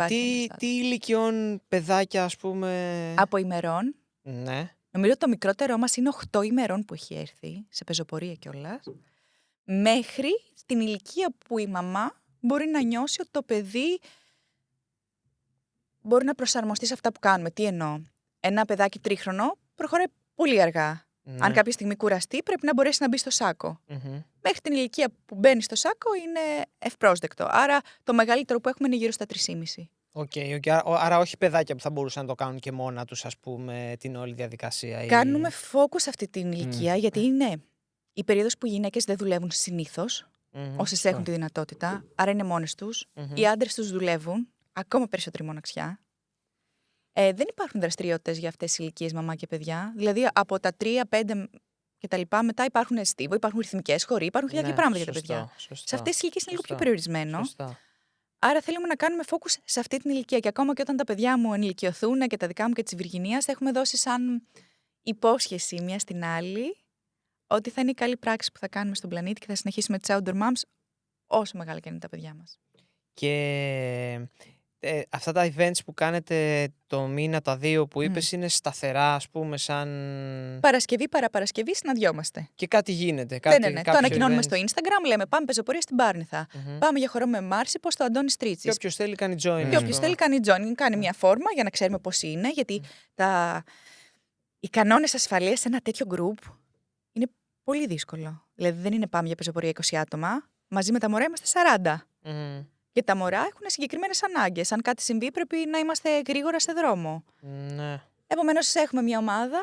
τι ηλικιών παιδάκια, ας πούμε. Από ημερών. Ναι. Νομίζω το μικρότερό μας είναι 8 ημερών που έχει έρθει, σε πεζοπορία κιόλας, μέχρι την ηλικία που η μαμά μπορεί να νιώσει ότι το παιδί μπορεί να προσαρμοστεί σε αυτά που κάνουμε. Τι εννοώ? Ένα παιδάκι 3χρονο προχωράει πολύ αργά. Ναι. Αν κάποια στιγμή κουραστεί, πρέπει να μπορέσει να μπει στο σάκο. Μέχρι την ηλικία που μπαίνει στο σάκο είναι ευπρόσδεκτο. Άρα το μεγαλύτερο που έχουμε είναι γύρω στα 3,5. Okay. Άρα όχι παιδάκια που θα μπορούσαν να το κάνουν και μόνα τους, ας πούμε, την όλη διαδικασία. Κάνουμε focus σε αυτή την ηλικία, γιατί είναι η περίοδος που οι γυναίκες δεν δουλεύουν συνήθως, όσες έχουν τη δυνατότητα, άρα είναι μόνες τους. Οι άντρες τους δουλεύουν, ακόμα περισσότερη μοναξιά. Δεν υπάρχουν δραστηριότητες για αυτές τις ηλικίες, μαμά και παιδιά. Δηλαδή από τα 3-5 και τα λοιπά, μετά υπάρχουν στίβο, υπάρχουν ρυθμικές χωρί, υπάρχουν χιλιάδες πράγματα για τα παιδιά. Σωστά. Σε αυτές τις ηλικίες είναι λίγο πιο περιορισμένο. Σωστά. Άρα θέλουμε να κάνουμε focus σε αυτή την ηλικία. Και ακόμα και όταν τα παιδιά μου ενηλικιωθούν και τα δικά μου και της Βιργινίας, έχουμε δώσει σαν υπόσχεση μία στην άλλη ότι θα είναι η καλή πράξη που θα κάνουμε στον πλανήτη και θα συνεχίσουμε τις outdoor moms όσο μεγάλα και είναι τα παιδιά μας. Και αυτά τα events που κάνετε το μήνα, τα 2 που είπες, είναι σταθερά, ας πούμε, σαν... Παρασκευή παραπαρασκευή συναντιόμαστε. Και κάτι γίνεται. Κάτι, Ναι. Το ανακοινώνουμε στο Instagram, λέμε πάμε πεζοπορία στην Πάρνηθα. Πάμε για χορό με Μάρσιπο στο Αντώνη Στρίτσης. Και όποιος θέλει κάνει join. Και όποιος θέλει κάνει join, κάνει μια φόρμα για να ξέρουμε πώς είναι, γιατί οι κανόνες ασφαλείας σε ένα τέτοιο group είναι πολύ δύσκολο. Δηλαδή δεν είναι πάμε για πεζοπορία 20 άτομα, μαζί με τα μωρά είμαστε 40. Και τα μωρά έχουν συγκεκριμένες ανάγκες. Αν κάτι συμβεί, πρέπει να είμαστε γρήγορα σε δρόμο. Ναι. Επομένως, έχουμε μια ομάδα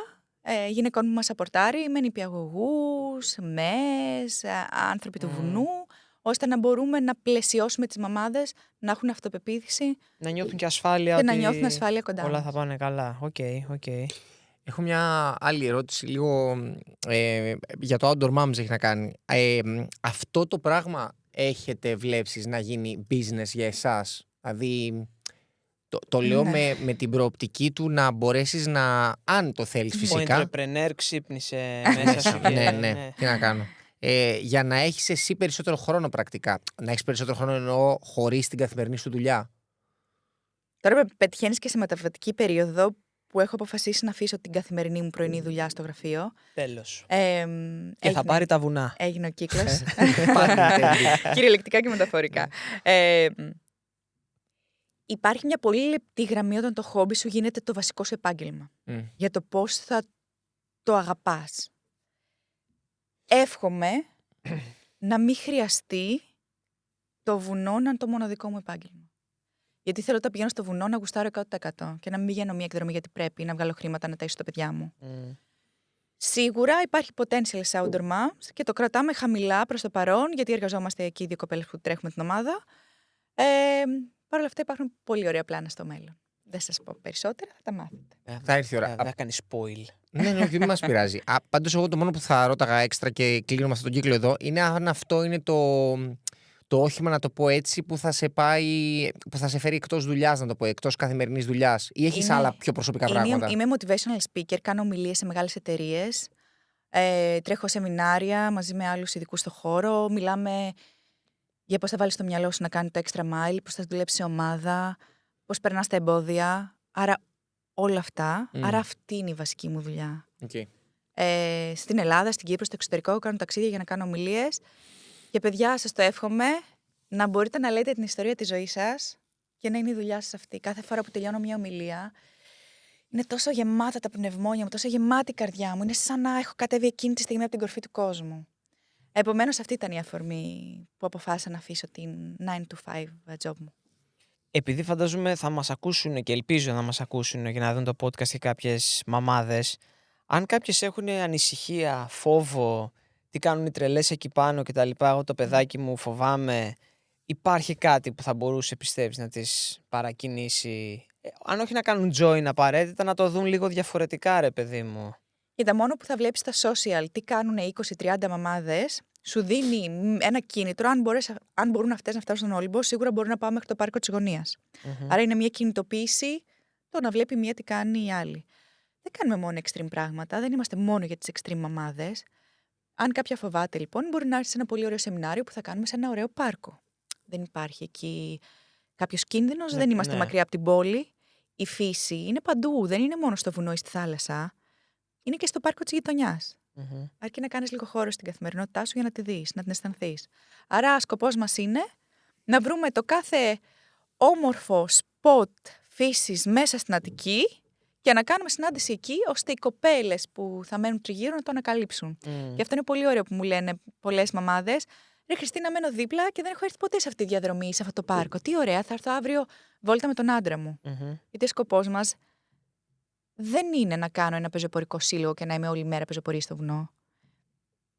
γυναικών που μας απορτάρει με νηπιαγωγούς, μες, άνθρωποι του βουνού, ώστε να μπορούμε να πλαισιώσουμε τις μαμάδες, να έχουν αυτοπεποίθηση. Να νιώθουν και ασφάλεια. Και να νιώθουν ασφάλεια κοντά όλα μας. θα πάνε καλά. Οκ. Έχω μια άλλη ερώτηση, λίγο για το Outdoor Moms έχει να κάνει. Αυτό το πράγμα έχετε βλέψεις να γίνει business για εσάς? Δηλαδή, το λέω με την προοπτική του να μπορέσεις να, αν το θέλεις φυσικά... Ο entrepreneur ξύπνησε μέσα σου. Ναι, τι να κάνω. Για να έχεις εσύ περισσότερο χρόνο πρακτικά. Να έχεις περισσότερο χρόνο εννοώ χωρίς την καθημερινή σου δουλειά. Τώρα πετυχαίνεις και σε μεταβατική περίοδο που έχω αποφασίσει να αφήσω την καθημερινή μου πρωινή δουλειά στο γραφείο. Τέλος. Και θα πάρει τα βουνά. Έγινε ο κύκλος. Κυριολεκτικά και μεταφορικά. Υπάρχει μια πολύ λεπτή γραμμή όταν το χόμπι σου γίνεται το βασικό σου επάγγελμα. Για το πώς θα το αγαπάς. Εύχομαι να μην χρειαστεί το βουνό να είναι το μοναδικό μου επάγγελμα. Γιατί θέλω όταν πηγαίνω στο βουνό να γουστάρω 100% και να μην πηγαίνω μία εκδρομή γιατί πρέπει να βγάλω χρήματα να ταΐσω τα παιδιά μου. Σίγουρα υπάρχει potential σε outdoor moms και το κρατάμε χαμηλά προς το παρόν, γιατί εργαζόμαστε εκεί οι 2 κοπέλες που τρέχουμε την ομάδα. Παρ' όλα αυτά υπάρχουν πολύ ωραία πλάνα στο μέλλον. Δεν σας πω περισσότερα, θα τα μάθετε. Θα έρθει η ώρα. Δεν θα κάνει spoil. Ναι, δεν μας πειράζει. Πάντως εγώ το μόνο που θα ρώταγα έξτρα και κλείνω με αυτόν τον κύκλο εδώ είναι αν αυτό είναι το όχημα, να το πω έτσι, που θα σε πάει, που θα σε φέρει εκτός δουλειάς, να το πω, εκτός καθημερινής δουλειάς, ή έχεις άλλα πιο προσωπικά πράγματα? Είμαι motivational speaker, κάνω ομιλίες σε μεγάλες εταιρείες, τρέχω σεμινάρια μαζί με άλλους ειδικούς στο χώρο, μιλάμε για πώς θα βάλεις το μυαλό σου να κάνει το extra mile, πώς θα δουλέψεις σε ομάδα, πώς περνάς τα εμπόδια, άρα όλα αυτά, άρα αυτή είναι η βασική μου δουλειά. Okay. Στην Ελλάδα, στην Κύπρο, στο εξωτερικό, κάνω ταξίδια για να κάνω ομιλίες. Και παιδιά, σας το εύχομαι να μπορείτε να λέτε την ιστορία της ζωής σας και να είναι η δουλειά σας αυτή. Κάθε φορά που τελειώνω μια ομιλία, είναι τόσο γεμάτα τα πνευμόνια μου, τόσο γεμάτη η καρδιά μου. Είναι σαν να έχω κατέβει εκείνη τη στιγμή από την κορφή του κόσμου. Επομένως, αυτή ήταν η αφορμή που αποφάσισα να αφήσω την 9 to 5 job μου. Επειδή φαντάζομαι θα μας ακούσουν και ελπίζω να μας ακούσουν για να δουν το podcast και κάποιες μαμάδες, αν κάποιες έχουν ανησυχία, φόβο, τι κάνουν οι τρελές εκεί πάνω κτλ. Εγώ το παιδάκι μου φοβάμαι. Υπάρχει κάτι που θα μπορούσε, πιστεύεις, να τις παρακινήσει? Αν όχι να κάνουν join απαραίτητα, να το δουν λίγο διαφορετικά, ρε παιδί μου. Κοίτα, μόνο που θα βλέπεις στα social τι κάνουν 20-30 μαμάδες, σου δίνει ένα κίνητρο. Αν μπορούν αυτές να φτάσουν στον Όλυμπο, σίγουρα μπορούν να πάμε μέχρι το πάρκο της γωνίας. Άρα είναι μια κινητοποίηση το να βλέπει μία τι κάνει η άλλη. Δεν κάνουμε μόνο extreme πράγματα, δεν είμαστε μόνο για τις extreme μαμάδες. Αν κάποια φοβάται, λοιπόν, μπορεί να έρθει σε ένα πολύ ωραίο σεμινάριο που θα κάνουμε σε ένα ωραίο πάρκο. Δεν υπάρχει εκεί κάποιος κίνδυνος, δεν είμαστε μακριά από την πόλη. Η φύση είναι παντού, δεν είναι μόνο στο βουνό ή στη θάλασσα. Είναι και στο πάρκο της γειτονιάς. Αρκεί να κάνεις λίγο χώρο στην καθημερινότητά σου για να τη δεις, να την αισθανθείς. Άρα, σκοπός μας είναι να βρούμε το κάθε όμορφο σποτ φύσης μέσα στην Αττική και να κάνουμε συνάντηση εκεί, ώστε οι κοπέλες που θα μένουν τριγύρω να το ανακαλύψουν. Και αυτό είναι πολύ ωραίο που μου λένε πολλές μαμάδες. Ρε Χριστίνα, μένω δίπλα και δεν έχω έρθει ποτέ σε αυτή τη διαδρομή, σε αυτό το πάρκο. Τι ωραία, θα έρθω αύριο βόλτα με τον άντρα μου. Γιατί ο σκοπός μας δεν είναι να κάνω ένα πεζοπορικό σύλλογο και να είμαι όλη μέρα πεζοπορία στο βουνό.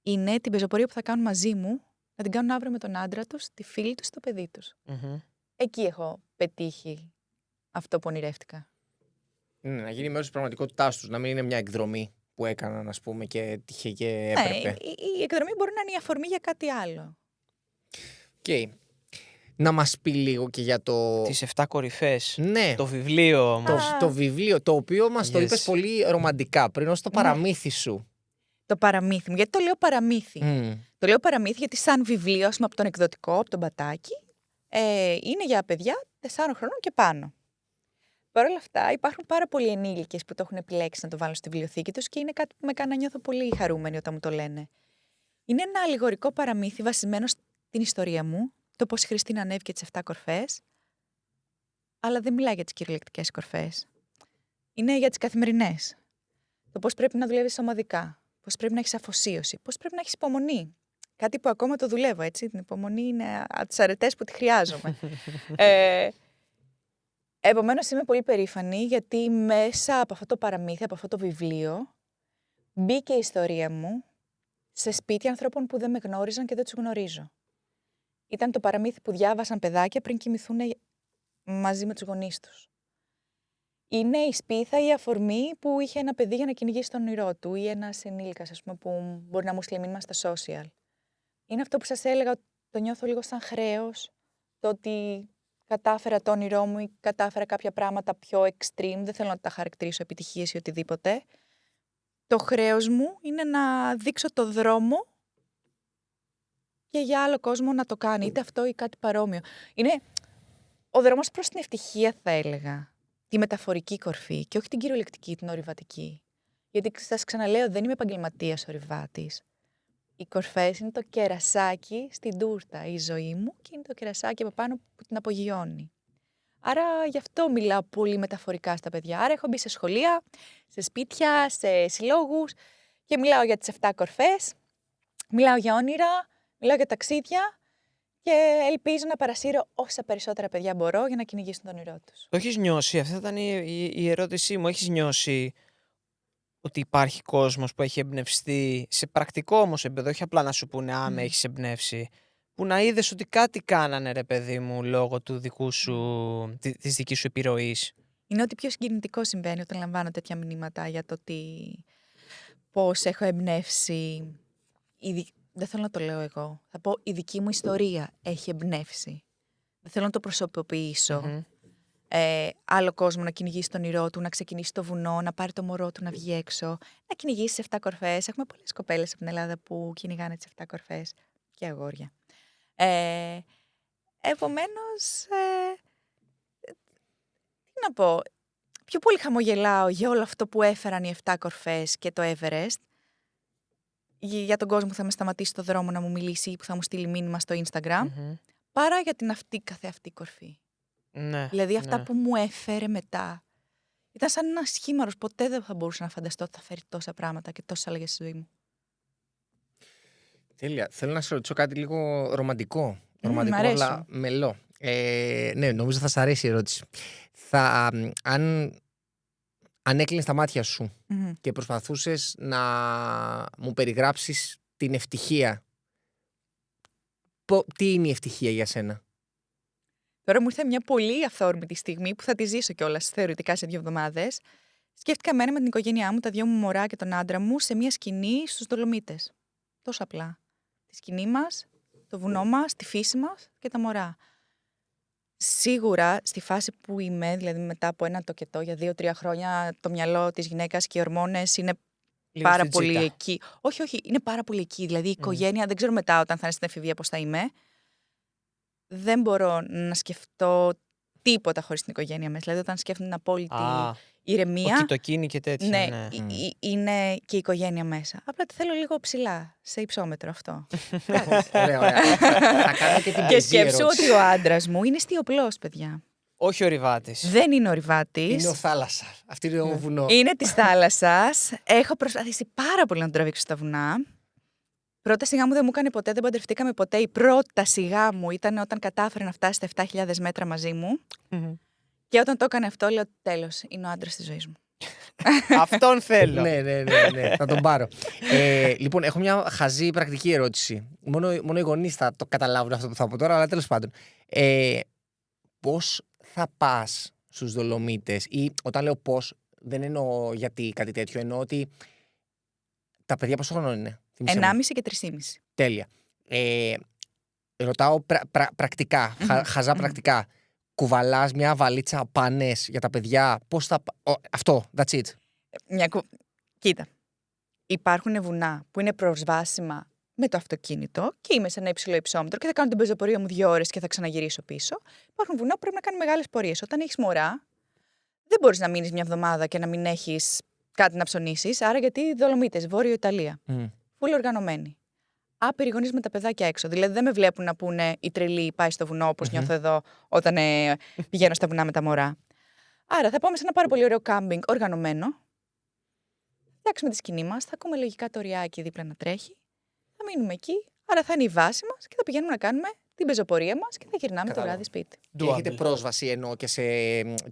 Είναι την πεζοπορία που θα κάνουν μαζί μου, να την κάνουν αύριο με τον άντρα τους, τη φίλη τους, το παιδί τους. Εκεί έχω πετύχει αυτό που ονειρεύτηκα. Να γίνει μέρος της πραγματικότητάς τους, να μην είναι μια εκδρομή που έκαναν, ας πούμε, και τύχε και έπρεπε. Η εκδρομή μπορεί να είναι η αφορμή για κάτι άλλο. Okay. να μας πει λίγο και για το. Τις 7 κορυφές. Ναι. Το βιβλίο όμως. Το βιβλίο, το οποίο μας το Yes. είπες πολύ ρομαντικά πριν, ως το παραμύθι σου. Το παραμύθι μου. Γιατί το λέω παραμύθι. Το λέω παραμύθι γιατί σαν βιβλίο, ας πούμε, από τον εκδοτικό, από τον Πατάκη, είναι για παιδιά 4 χρόνων και πάνω. Παρ' όλα αυτά, υπάρχουν πάρα πολλοί ενήλικες που το έχουν επιλέξει να το βάλουν στη βιβλιοθήκη τους και είναι κάτι που με κάνει να νιώθω πολύ χαρούμενη όταν μου το λένε. Είναι ένα αλληγορικό παραμύθι βασισμένο στην ιστορία μου, το πώς η Χριστίνα ανέβηκε τις 7 κορφές, αλλά δεν μιλάει για τις κυριολεκτικές κορφές. Είναι για τις καθημερινές. Το πώς πρέπει να δουλεύεις ομαδικά, πώς πρέπει να έχεις αφοσίωση, πώς πρέπει να έχεις υπομονή. Κάτι που ακόμα το δουλεύω, έτσι. Την υπομονή είναι από τις αρετές που τη χρειάζομαι. Επομένως είμαι πολύ περήφανη γιατί μέσα από αυτό το παραμύθι, από αυτό το βιβλίο, μπήκε η ιστορία μου σε σπίτια ανθρώπων που δεν με γνώριζαν και δεν τους γνωρίζω. Ήταν το παραμύθι που διάβασαν παιδάκια πριν κοιμηθούν μαζί με τους γονείς τους. Είναι η σπίθα, η αφορμή που είχε ένα παιδί για να κυνηγήσει τον όνειρό του ή ένας ενήλικας, ας πούμε, που μπορεί να μου στείλει μήνυμα στα social. Είναι αυτό που σας έλεγα, το νιώθω λίγο σαν χρέος, το ότι κατάφερα το όνειρό μου ή κατάφερα κάποια πράγματα πιο extreme, δεν θέλω να τα χαρακτηρίσω επιτυχίες ή οτιδήποτε. Το χρέος μου είναι να δείξω το δρόμο και για άλλο κόσμο να το κάνει, είτε αυτό ή κάτι παρόμοιο. Είναι ο δρόμος προς την ευτυχία, θα έλεγα. Τη μεταφορική κορφή και όχι την κυριολεκτική, την ορειβατική. Γιατί σας ξαναλέω, δεν είμαι επαγγελματίας ορειβάτης. Οι κορφές είναι το κερασάκι στην τούρτα, η ζωή μου, και είναι το κερασάκι από πάνω που την απογειώνει. Άρα γι' αυτό μιλάω πολύ μεταφορικά στα παιδιά. Άρα έχω μπει σε σχολεία, σε σπίτια, σε συλλόγους και μιλάω για τις 7 κορφές, μιλάω για όνειρα, μιλάω για ταξίδια και ελπίζω να παρασύρω όσα περισσότερα παιδιά μπορώ για να κυνηγήσουν το όνειρό τους. Το έχεις νιώσει, αυτή ήταν η ερώτησή μου. Έχεις νιώσει ότι υπάρχει κόσμος που έχει εμπνευστεί σε πρακτικό όμως επίπεδο, όχι απλά να σου πούνε με έχεις εμπνεύσει, που να είδες ότι κάτι κάνανε, ρε παιδί μου, λόγω του δικού σου, της δικής σου επιρροής? Είναι ότι πιο συγκινητικό συμβαίνει όταν λαμβάνω τέτοια μηνύματα για το πώς έχω εμπνεύσει. Δεν θέλω να το λέω εγώ. Θα πω η δική μου ιστορία έχει εμπνεύσει. Δεν θέλω να το προσωποποιήσω. Άλλο κόσμο να κυνηγήσει τον όνειρό του, να ξεκινήσει το βουνό, να πάρει το μωρό του να βγει έξω, να κυνηγήσει 7 κορφές. Έχουμε πολλές κοπέλες από την Ελλάδα που κυνηγάνε τις 7 κορφές και αγόρια. Επομένως, τι να πω, πιο πολύ χαμογελάω για όλο αυτό που έφεραν οι 7 κορφές και το Everest, για τον κόσμο που θα με σταματήσει στο δρόμο να μου μιλήσει ή που θα μου στείλει μήνυμα στο Instagram, παρά για την καθεαυτή κορφή. Ναι, δηλαδή αυτά που μου έφερε μετά. Ήταν σαν ένα σχήμαρος. Ποτέ δεν θα μπορούσα να φανταστώ ότι θα φέρει τόσα πράγματα και τόσες αλλαγές στη ζωή μου. Τέλεια. Θέλω να σε ρωτήσω κάτι λίγο ρομαντικό. Ρομαντικό, αλλά μελό. Ναι, νομίζω θα σας αρέσει η ερώτηση. Αν έκλεινες τα μάτια σου και προσπαθούσες να μου περιγράψεις την ευτυχία, τι είναι η ευτυχία για σένα? Τώρα μου ήρθε μια πολύ αυθόρμητη στιγμή που θα τη ζήσω κιόλας θεωρητικά σε 2 εβδομάδες. Σκέφτηκα μένα με την οικογένειά μου, τα 2 μου μωρά και τον άντρα μου, σε μια σκηνή στους Δολομίτες. Τόσο απλά. Τη σκηνή μας, το βουνό μας, τη φύση μας και τα μωρά. Σίγουρα στη φάση που είμαι, δηλαδή μετά από ένα τοκετό για 2-3 χρόνια, το μυαλό της γυναίκας και οι ορμόνες είναι λίγο πάρα πολύ εκεί. Όχι, είναι πάρα πολύ εκεί. Δηλαδή η οικογένεια, δεν ξέρω μετά όταν θα είναι στην εφηβεία πώς θα είμαι. Δεν μπορώ να σκεφτώ τίποτα χωρίς την οικογένεια μέσα. Δηλαδή όταν σκέφτομαι την απόλυτη ηρεμία. Οκιτοκίνη και τέτοια. Ναι, είναι και η οικογένεια μέσα. Απλά τη θέλω λίγο ψηλά, σε υψόμετρο αυτό. Ωραία. Θα κάνω και την και σκέψου ότι ο άντρας μου είναι στιοπλός, παιδιά. Όχι ορειβάτης. Δεν είναι ορειβάτης. Είναι ο θάλασσα. Αυτή είναι ο βουνό. Είναι της θάλασσας. Έχω προσπαθήσει πάρα πολύ να τον τραβήξω στα βουνά. Πρώτα σιγά μου δεν μου έκανε ποτέ, δεν παντρευτήκαμε ποτέ. Η πρώτα σιγά μου ήταν όταν κατάφερε να φτάσει στα 7.000 μέτρα μαζί μου. Και όταν το έκανε αυτό, λέω τέλος, είναι ο άντρας της ζωής μου. Αυτόν θέλω. Ναι, θα τον πάρω. Λοιπόν, έχω μια χαζή πρακτική ερώτηση. Μόνο οι γονείς θα το καταλάβουν αυτό που θα πω τώρα, αλλά τέλος πάντων. Πώς θα πας στους Δολομίτες? Ή όταν λέω πώς, δεν εννοώ γιατί κάτι τέτοιο, εννοώ ότι τα παιδιά πόσο χρόνο είναι? 1,5 και 3,5. Τέλεια. Ρωτάω πρακτικά, χαζά πρακτικά. Κουβαλάς μια βαλίτσα πανές για τα παιδιά. Πώς θα. Αυτό, that's it. Κοίτα. Υπάρχουν βουνά που είναι προσβάσιμα με το αυτοκίνητο και είμαι σε ένα υψηλό υψόμετρο και θα κάνω την πεζοπορία μου 2 ώρες και θα ξαναγυρίσω πίσω. Υπάρχουν βουνά που πρέπει να κάνουν μεγάλες πορείες. Όταν έχεις μωρά, δεν μπορείς να μείνεις μια εβδομάδα και να μην έχεις κάτι να ψωνίσεις. Άρα, γιατί Δολομήτες, Βόρειο Ιταλία. Φούλη οργανωμένη. Άπειροι γονείς με τα παιδάκια έξω. Δηλαδή, δεν με βλέπουν να πούνε η τρελή πάει στο βουνό, όπως νιώθω εδώ όταν πηγαίνω στα βουνά με τα μωρά. Άρα, θα πάμε σε ένα πάρα πολύ ωραίο κάμπινγκ οργανωμένο. Φτιάξουμε τη σκηνή μας, θα ακούμε λογικά το ριάκι δίπλα να τρέχει. Θα μείνουμε εκεί. Άρα, θα είναι η βάση μας και θα πηγαίνουμε να κάνουμε την πεζοπορία μας και θα γυρνάμε το βράδυ σπίτι. Και έχετε πρόσβαση εννοώ και σε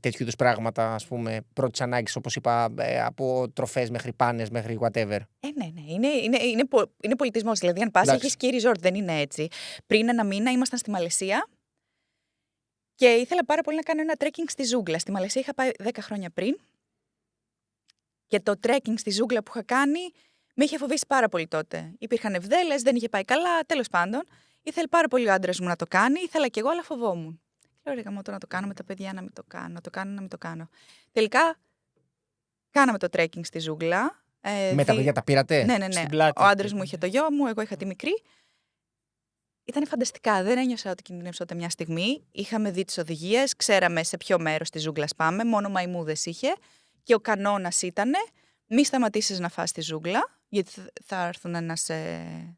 τέτοιου είδους πράγματα, ας πούμε, πρώτης ανάγκης, όπως είπα, από τροφές μέχρι πάνες, μέχρι whatever. Ναι. Είναι πολιτισμός. Δηλαδή, αν πας, έχεις ski resort, δεν είναι έτσι. Πριν 1 μήνα ήμασταν στη Μαλαισία και ήθελα πάρα πολύ να κάνω ένα trekking στη ζούγκλα. Στη Μαλαισία είχα πάει 10 χρόνια πριν και το trekking στη ζούγκλα που είχα κάνει με είχε φοβήσει πάρα πολύ τότε. Υπήρχαν ευδέλες, δεν είχε πάει καλά, τέλος πάντων. Ήθελε πάρα πολύ ο άντρας μου να το κάνει, ήθελα κι εγώ, αλλά φοβόμουν. Λέω ρε γαμώτο να το κάνω με τα παιδιά, να μην το κάνω, να μην το κάνω. Τελικά, κάναμε το trekking στη ζούγκλα. Με τα παιδιά τα πήρατε? Ναι. Ο άντρας μου είχε το γιο μου, εγώ είχα τη μικρή. Ήταν φανταστικά. Δεν ένιωσα ότι κινδυνεύσα ούτε μια στιγμή. Είχαμε δει τις οδηγίες, ξέραμε σε ποιο μέρος της ζούγκλας πάμε, μόνο μαϊμούδες είχε. Και ο κανόνας ήταν μη σταματήσεις να φας τη ζούγκλα, γιατί θα έρθουν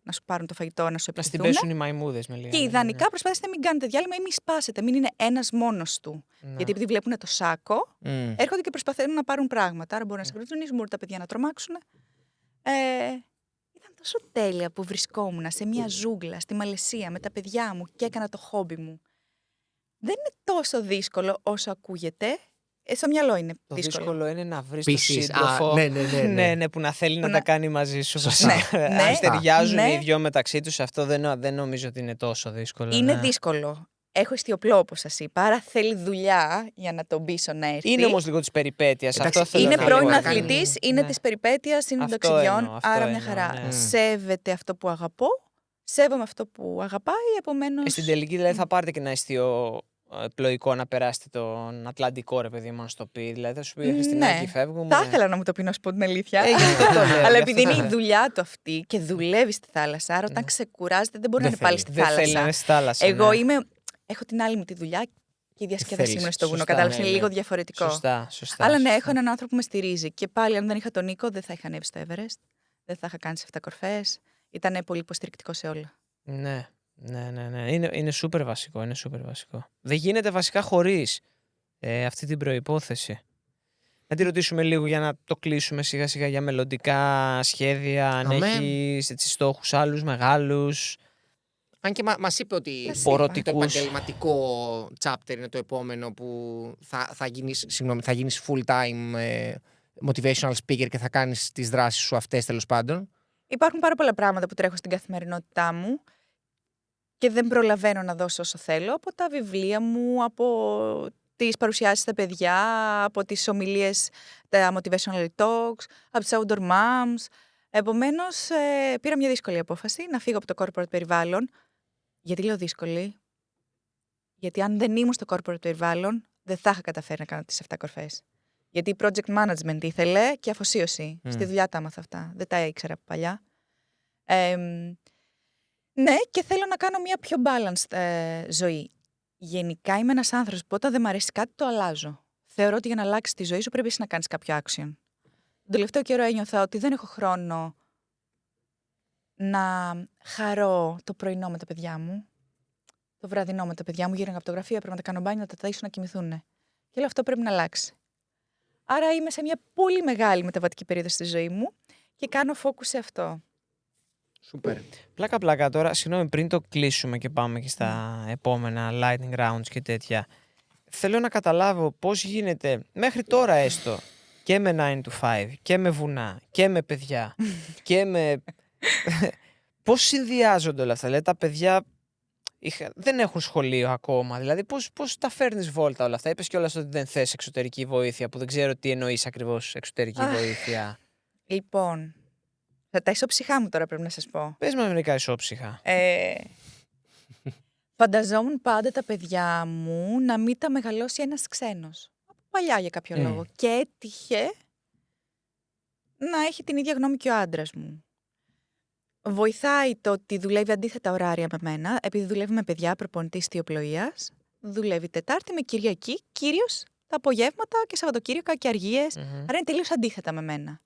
να σου πάρουν το φαγητό, να σου επιτεθούν. Να στην πέσουν οι μαϊμούδες με λίγα. Και ιδανικά προσπαθήστε να μην κάνετε διάλειμμα ή μην σπάσετε, μην είναι ένας μόνος του. Γιατί επειδή βλέπουν το σάκο, έρχονται και προσπαθούν να πάρουν πράγματα. Άρα μπορεί να σε κρυβτουνίσουν, μπορεί τα παιδιά να τρομάξουν. Ήταν τόσο τέλεια που βρισκόμουν σε μια ζούγκλα στη Μαλαισία με τα παιδιά μου και έκανα το χόμπι μου. Δεν είναι τόσο δύσκολο όσο ακούγεται. Στο μυαλό είναι το δύσκολο. Δύσκολο είναι να βρεις τον σύντροφο ναι, που να θέλει να τα κάνει μαζί σου. Αν ταιριάζουν οι δυο μεταξύ τους, αυτό δεν νομίζω ότι είναι τόσο δύσκολο. Είναι δύσκολο. Έχω ιστιοπλό, όπως σας είπα, άρα θέλει δουλειά για να τον πείσω να έρθει. Είναι όμως λίγο της περιπέτειας. Είναι πρώην αθλητής, είναι της περιπέτειας, είναι των ταξιδιών, άρα μια χαρά. Σέβεται αυτό που αγαπώ, σέβομαι αυτό που αγαπάει, επομένως. Στην τελική δηλαδή θα πάρετε και ένα ιστιό πλοϊκό να περάσετε τον Ατλαντικό, ρε παιδί μου, να στο πει. Δηλαδή θα σου πει Χριστινάκη, φεύγουμε. Θα ήθελα να μου το πει, να σου πω την αλήθεια. Αλλά επειδή είναι η δουλειά του αυτή και δουλεύει στη θάλασσα, άρα όταν ξεκουράζεται δεν μπορεί να είναι πάλι στη θάλασσα. Δεν θέλει να είναι στη θάλασσα. Εγώ έχω την άλλη μου τη δουλειά και η διασκέδασή μου είναι στο βουνό. Κατάλαβε, είναι λίγο διαφορετικό. Σωστά. Αλλά ναι, έχω έναν άνθρωπο που με στηρίζει. Και πάλι, αν δεν είχα τον Νίκο, δεν θα είχα ανέβει στο Everest, δεν θα είχα κάνει σε 7 κορφές. Ήταν πολύ υποστηρικτικό σε όλα. Ναι. Είναι σούπερ βασικό. Δεν γίνεται βασικά χωρίς αυτή την προϋπόθεση. Να τη ρωτήσουμε λίγο για να το κλείσουμε σιγά σιγά για μελλοντικά σχέδια, αν έχεις στόχους άλλους μεγάλους. Αν και μας είπε ότι το επαγγελματικό chapter είναι το επόμενο που θα γίνεις full time motivational speaker και θα κάνεις τις δράσεις σου αυτές, τέλος πάντων. Υπάρχουν πάρα πολλά πράγματα που τρέχω στην καθημερινότητά μου και δεν προλαβαίνω να δώσω όσο θέλω, από τα βιβλία μου, από τις παρουσιάσεις στα παιδιά, από τις ομιλίες, τα motivational talks, από τις outdoor moms. Επομένως, πήρα μια δύσκολη απόφαση να φύγω από το corporate περιβάλλον. Γιατί λέω δύσκολη? Γιατί αν δεν ήμουν στο corporate περιβάλλον, δεν θα είχα καταφέρει να κάνω τις 7 κορφές. Γιατί project management ήθελε και αφοσίωση. Στη δουλειά τα έμαθα αυτά. Δεν τα ήξερα από παλιά. Ναι, και θέλω να κάνω μια πιο balanced ζωή. Γενικά είμαι ένας άνθρωπος που όταν δεν μου αρέσει κάτι το αλλάζω. Θεωρώ ότι για να αλλάξεις τη ζωή σου πρέπει να κάνεις κάποιο action. Τον τελευταίο καιρό ένιωθα ότι δεν έχω χρόνο να χαρώ το πρωινό με τα παιδιά μου, το βραδινό με τα παιδιά μου, γύρω από το γραφείο, πρέπει να τα κάνω μπάνιο, να τα ταΐσω να κοιμηθούν. Και όλο αυτό πρέπει να αλλάξει. Άρα είμαι σε μια πολύ μεγάλη μεταβατική περίοδο στη ζωή μου και κάνω focus σε αυτό. Σούπερ. Πλάκα τώρα, συγγνώμη, πριν το κλείσουμε και πάμε και στα επόμενα lightning rounds και τέτοια. Θέλω να καταλάβω πώς γίνεται μέχρι τώρα έστω και με 9 to 5 και με βουνά και με παιδιά και με... Πώς συνδυάζονται όλα αυτά? Δηλαδή τα παιδιά δεν έχουν σχολείο ακόμα. Δηλαδή πώς τα φέρνεις βόλτα όλα αυτά? Είπες κιόλας ότι δεν θες εξωτερική βοήθεια, που δεν ξέρω τι εννοείς ακριβώς εξωτερική βοήθεια. Λοιπόν, τα ισόψυχά μου τώρα πρέπει να σας πω. Πες μας μερικά ισόψυχα. Φανταζόμουν πάντα τα παιδιά μου να μην τα μεγαλώσει ένας ξένος. Από παλιά για κάποιο λόγο. Και έτυχε να έχει την ίδια γνώμη και ο άντρας μου. Βοηθάει το ότι δουλεύει αντίθετα ωράρια με μένα, επειδή δουλεύει με παιδιά προπονητής ιστιοπλοείας. Δουλεύει Τετάρτη με Κυριακή, κυρίως τα απογεύματα και Σαββατοκύριακα και αργίες. Άρα είναι τελείως αντίθετα με μένα.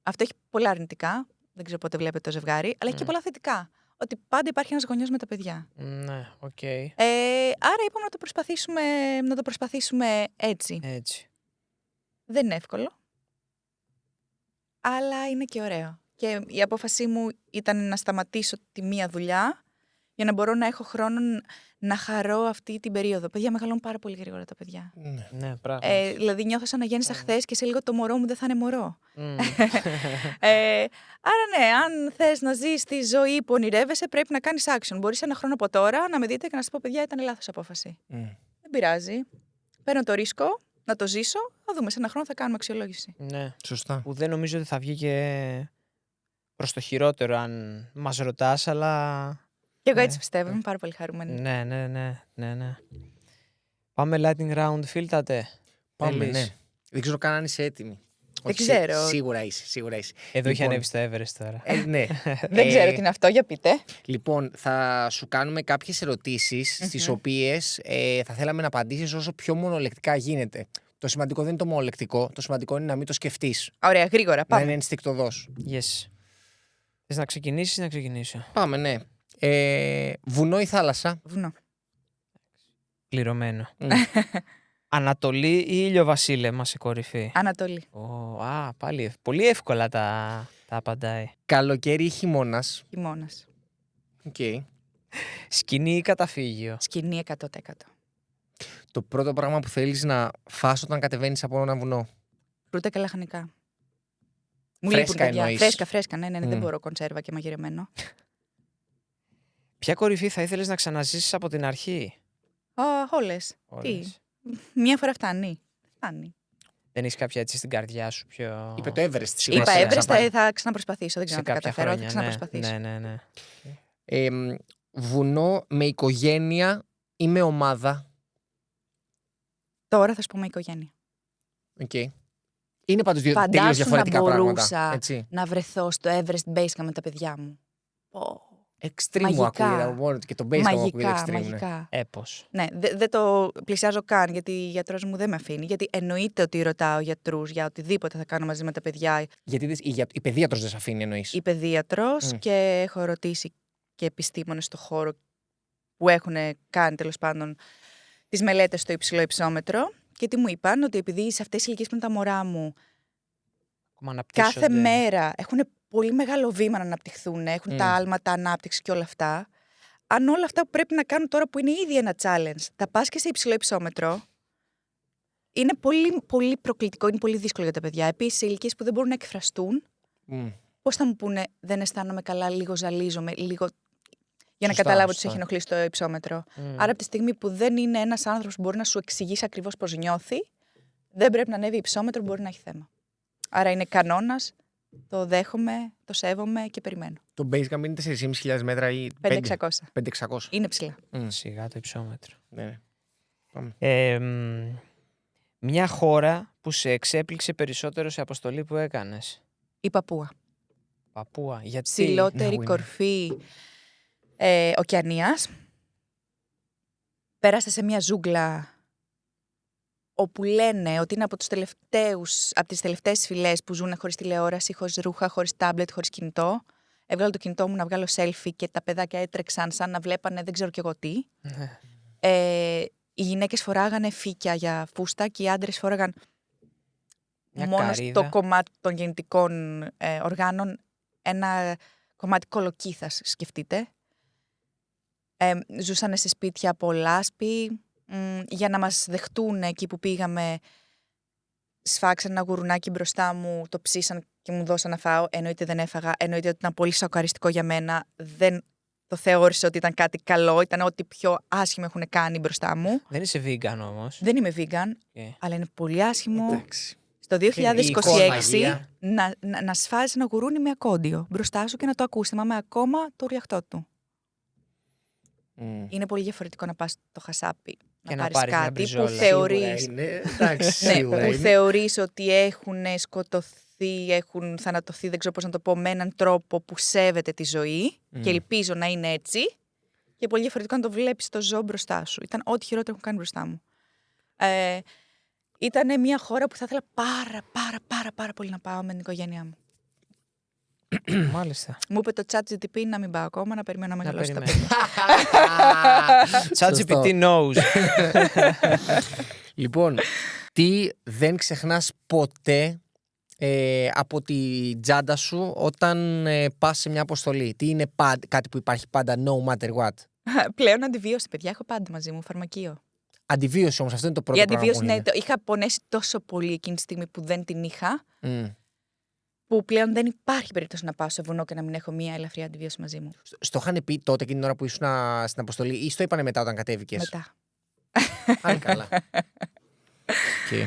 Αυτό έχει πολλά αρνητικά. Δεν ξέρω πότε βλέπετε το ζευγάρι, αλλά έχει και πολλά θετικά. Ότι πάντα υπάρχει ένας γονιός με τα παιδιά. Ναι, οκ. Άρα είπαμε να το προσπαθήσουμε έτσι. Δεν είναι εύκολο, αλλά είναι και ωραίο. Και η απόφασή μου ήταν να σταματήσω τη μία δουλειά για να μπορώ να έχω χρόνο να χαρώ αυτή την περίοδο. Παιδιά, μεγαλώνουν πάρα πολύ γρήγορα τα παιδιά. Ναι, πράγματι. Δηλαδή νιώθω σαν να γέννησα χθες και σε λίγο το μωρό μου δεν θα είναι μωρό. Άρα ναι, αν θες να ζεις τη ζωή που ονειρεύεσαι, πρέπει να κάνεις action. Μπορείς ένα χρόνο από τώρα να με δείτε και να σας πω, παιδιά, ήταν λάθος απόφαση. Δεν πειράζει. Παίρνω το ρίσκο, να το ζήσω, θα δούμε. Σε ένα χρόνο θα κάνουμε αξιολόγηση. Ναι. Σωστά. Που δεν νομίζω ότι θα βγει και προς το χειρότερο αν μας ρωτάς, αλλά... Και εγώ έτσι πιστεύω, είμαι πάρα πολύ χαρούμενη. Ναι. Πάμε lightning round, φίλτατε. Πάμε, ναι. Δεν ξέρω καν αν είσαι έτοιμη. Δεν ξέρω. Σίγουρα είσαι. Εδώ έχει ανέβει στο Everest τώρα. Ναι. Δεν ξέρω τι είναι αυτό, για πείτε. Λοιπόν, θα σου κάνουμε κάποιες ερωτήσεις, στις οποίες θα θέλαμε να απαντήσεις όσο πιο μονολεκτικά γίνεται. Το σημαντικό δεν είναι το μονολεκτικό, το σημαντικό είναι να μην το σκεφτείς. Ωραία, γρήγορα, Να πάμε. είναι ενστικτωδός. Yes. Θες να ξεκινήσεις ή να ξεκινήσω? Πάμε, ναι. Βουνό ή θάλασσα? Βουνό. Πληρωμένο. Ανατολή ή ηλιοβασίλεμα σε κορυφή? Ανατολή. Πάλι πολύ εύκολα τα απαντάει. Καλοκαίρι ή χειμώνας? Χειμώνας. Okay. Σκηνή ή καταφύγιο? Σκηνή 100%. Το πρώτο πράγμα που θέλεις να φας όταν κατεβαίνεις από ένα βουνό? Φρούτα και λαχανικά. Μου Φρέσκα λείπουν, παιδιά. εννοείς? Φρέσκα, ναι, δεν μπορώ κονσέρβα και μαγειρεμένο. Ποια κορυφή θα ήθελες να ξαναζήσεις από την αρχή? Όλες. Τι, μία φορά φτάνει. Δεν έχεις κάποια έτσι στην καρδιά σου πιο... Είπε το Everest. Είπα Everest, θα ξαναπροσπαθήσω. Δεν ξέρω αν τα καταφέρω, θα ξαναπροσπαθήσω. Ναι. Βουνό με οικογένεια ή με ομάδα? Τώρα θα σου πω με οικογένεια. Okay. Είναι πάντως τελείως διαφορετικά πράγματα. Φαντάσου να βρεθώ στο Everest Base Camp με τα παιδιά μου. Extreme μου ακούγεται μόνο και το base camp μου ακούγεται extreme. Μαγικά. Έπως. Ναι, δεν το πλησιάζω καν γιατί ο γιατρός μου δεν με αφήνει. Γιατί εννοείται ότι ρωτάω γιατρούς για οτιδήποτε θα κάνω μαζί με τα παιδιά. Γιατί η παιδίατρος δεν σε αφήνει, εννοείς? Η παιδίατρος και έχω ρωτήσει και επιστήμονες στο χώρο που έχουν κάνει τέλος πάντων τις μελέτες στο υψηλό υψόμετρο. Και τι μου είπαν, ότι επειδή σε αυτές τις ηλικίες που είναι τα μωρά μου κάθε μέρα έχουν πολύ μεγάλο βήμα να αναπτυχθούν, έχουν τα άλματα ανάπτυξη και όλα αυτά. Αν όλα αυτά που πρέπει να κάνουν τώρα που είναι ήδη ένα challenge, τα πας και σε υψηλό υψόμετρο, είναι πολύ, πολύ προκλητικό, είναι πολύ δύσκολο για τα παιδιά. Επίσης, σε ηλικίες που δεν μπορούν να εκφραστούν, πώς θα μου πούνε, δεν αισθάνομαι καλά, λίγο ζαλίζομαι, λίγο. Για να καταλάβω ότι σε έχει ενοχλήσει το υψόμετρο. Άρα, από τη στιγμή που δεν είναι ένας άνθρωπος που μπορεί να σου εξηγήσει ακριβώς πώς νιώθει, δεν πρέπει να ανέβει υψόμετρο, μπορεί να έχει θέμα. Άρα είναι κανόνας, το δέχομαι, το σέβομαι και περιμένω. Το base camp είναι 4.500 μέτρα ή 5.600. 5.600. Είναι ψηλά. Σιγά το υψόμετρο. Ναι. Μια χώρα που σε εξέπληξε περισσότερο σε αποστολή που έκανες? Η Παπούα. Παπούα, γιατί? Ψηλότερη κορφή ωκεανίας. Πέρασα σε μια ζούγκλα όπου λένε ότι είναι από τις τελευταίες φυλές που ζουν χωρίς τηλεόραση, χωρίς ρούχα, χωρίς τάμπλετ, χωρίς κινητό. Έβγαλα το κινητό μου να βγάλω selfie και τα παιδάκια έτρεξαν σαν να βλέπανε δεν ξέρω κι εγώ τι. Οι γυναίκες φοράγανε φύκια για φούστα και οι άντρες φόραγαν μόνο στο κομμάτι των γεννητικών οργάνων ένα κομμάτι κολοκύθας, σκεφτείτε. Ζούσανε σε σπίτια από λάσπη. Για να μας δεχτούν εκεί που πήγαμε, σφάξαν ένα γουρουνάκι μπροστά μου, το ψήσαν και μου δώσαν να φάω. Εννοείται δεν έφαγα, εννοείται ότι ήταν πολύ σοκαριστικό για μένα. Δεν το θεώρησα ότι ήταν κάτι καλό, ήταν ό,τι πιο άσχημο έχουν κάνει μπροστά μου. Δεν είσαι vegan όμως? Δεν είμαι vegan, αλλά είναι πολύ άσχημο. Εντάξει. Στο 2026 να σφάζεις ένα γουρούνι με ακόντιο μπροστά σου και να το ακούσει. Θυμάμαι ακόμα το ριαχτό του. Είναι πολύ διαφορετικό να πας στο χασάπι Και να να πάρεις πάρεις μια κάτι που μπριζόλα. θεωρείς, Εντάξει, ναι, σίγουρα που είναι. θεωρείς ότι έχουν σκοτωθεί, έχουν θανατωθεί, δεν ξέρω πώς να το πω, με έναν τρόπο που σέβεται τη ζωή και ελπίζω να είναι έτσι. Και πολύ διαφορετικό να το βλέπεις το ζώο μπροστά σου. Ήταν ό,τι χειρότερο έχουν κάνει μπροστά μου. Ήταν μια χώρα που θα ήθελα πάρα πολύ να πάω με την οικογένειά μου. Μάλιστα. Μου είπε το ChatGPT να μην πάω ακόμα, να περιμένω να μεγαλώσει τα περιμένω. παιδιά. ChatGPT knows. Λοιπόν, τι δεν ξεχνάς ποτέ από τη τσάντα σου όταν πας σε μια αποστολή? Τι είναι κάτι που υπάρχει πάντα, no matter what? Πλέον αντιβίωση, παιδιά, έχω πάντα μαζί μου φαρμακείο. Αντιβίωση όμως, αυτό είναι το πρώτο Η πράγμα αντιβίωση, που ναι, είναι. είχα πονέσει τόσο πολύ εκείνη τη στιγμή που δεν την είχα, Μμ. που πλέον δεν υπάρχει περίπτωση να πάω σε βουνό και να μην έχω μία ελαφριά αντιβίωση μαζί μου. Στο είχαν πει τότε εκείνη την ώρα που ήσουν στην αποστολή ή στο είπανε μετά όταν κατέβηκες? Μετά. Πάλι καλά. Okay.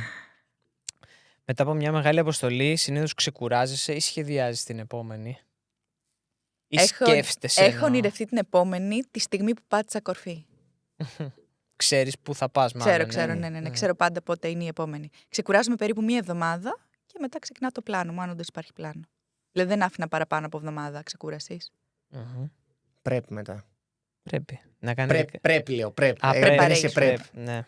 Μετά από μια μεγάλη αποστολή, συνήθως ξεκουράζεσαι ή σχεδιάζεις την επόμενη? Ή σκέφτεσαι? Έχω ονειρευτεί την επόμενη τη στιγμή που πάτησα κορφή. Ξέρεις πού θα πας, μάλλον. Ξέρω, ναι. Ξέρω πάντα πότε είναι η επόμενη. Ξεκουράζομαι περίπου μία εβδομάδα και μετά ξεκινάω το πλάνο μου, αν όντως υπάρχει πλάνο. Δηλαδή δεν άφηνα παραπάνω από εβδομάδα ξεκούρασης. Πρέπει μετά. Πρέπει. Να κάνεις... Πρέπει, λέω. Πρέπει. preparation. Πρέπει. Ναι.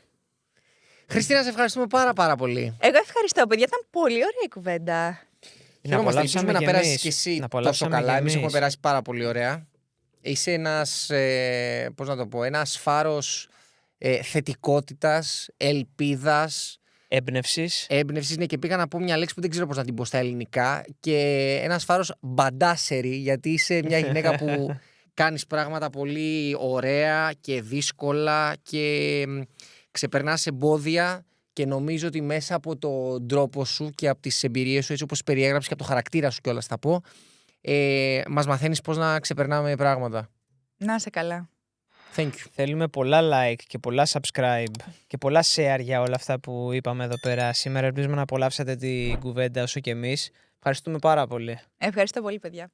Χριστίνα, σε ευχαριστούμε πάρα πολύ. Εγώ ευχαριστώ, παιδιά. Ήταν πολύ ωραία η κουβέντα. Χαιρόμαστε, ελπίζουμε να πέρασεις και εσύ τόσο καλά. Εμείς έχουμε περάσει. περάσει πάρα πολύ ωραία. Είσαι ένας, πώς να το πω, ένας φάρος θετικότητας, ελπίδας, έμπνευσης, ναι, και πήγα να πω μια λέξη που δεν ξέρω πώς να την πω στα ελληνικά, και ένας φάρος μπαντάσερη, γιατί είσαι μια γυναίκα που κάνεις πράγματα πολύ ωραία και δύσκολα και ξεπερνάς εμπόδια, και νομίζω ότι μέσα από τον τρόπο σου και από τις εμπειρίες σου, έτσι όπως περιέγραψες, και από το χαρακτήρα σου κιόλας θα πω, μας μαθαίνεις πώς να ξεπερνάμε πράγματα. Να είσαι καλά. Thank you. Θέλουμε πολλά like και πολλά subscribe και πολλά share για όλα αυτά που είπαμε εδώ πέρα σήμερα. Ελπίζουμε να απολαύσατε την κουβέντα όσο και εμείς. Ευχαριστούμε πάρα πολύ. Ευχαριστώ πολύ, παιδιά.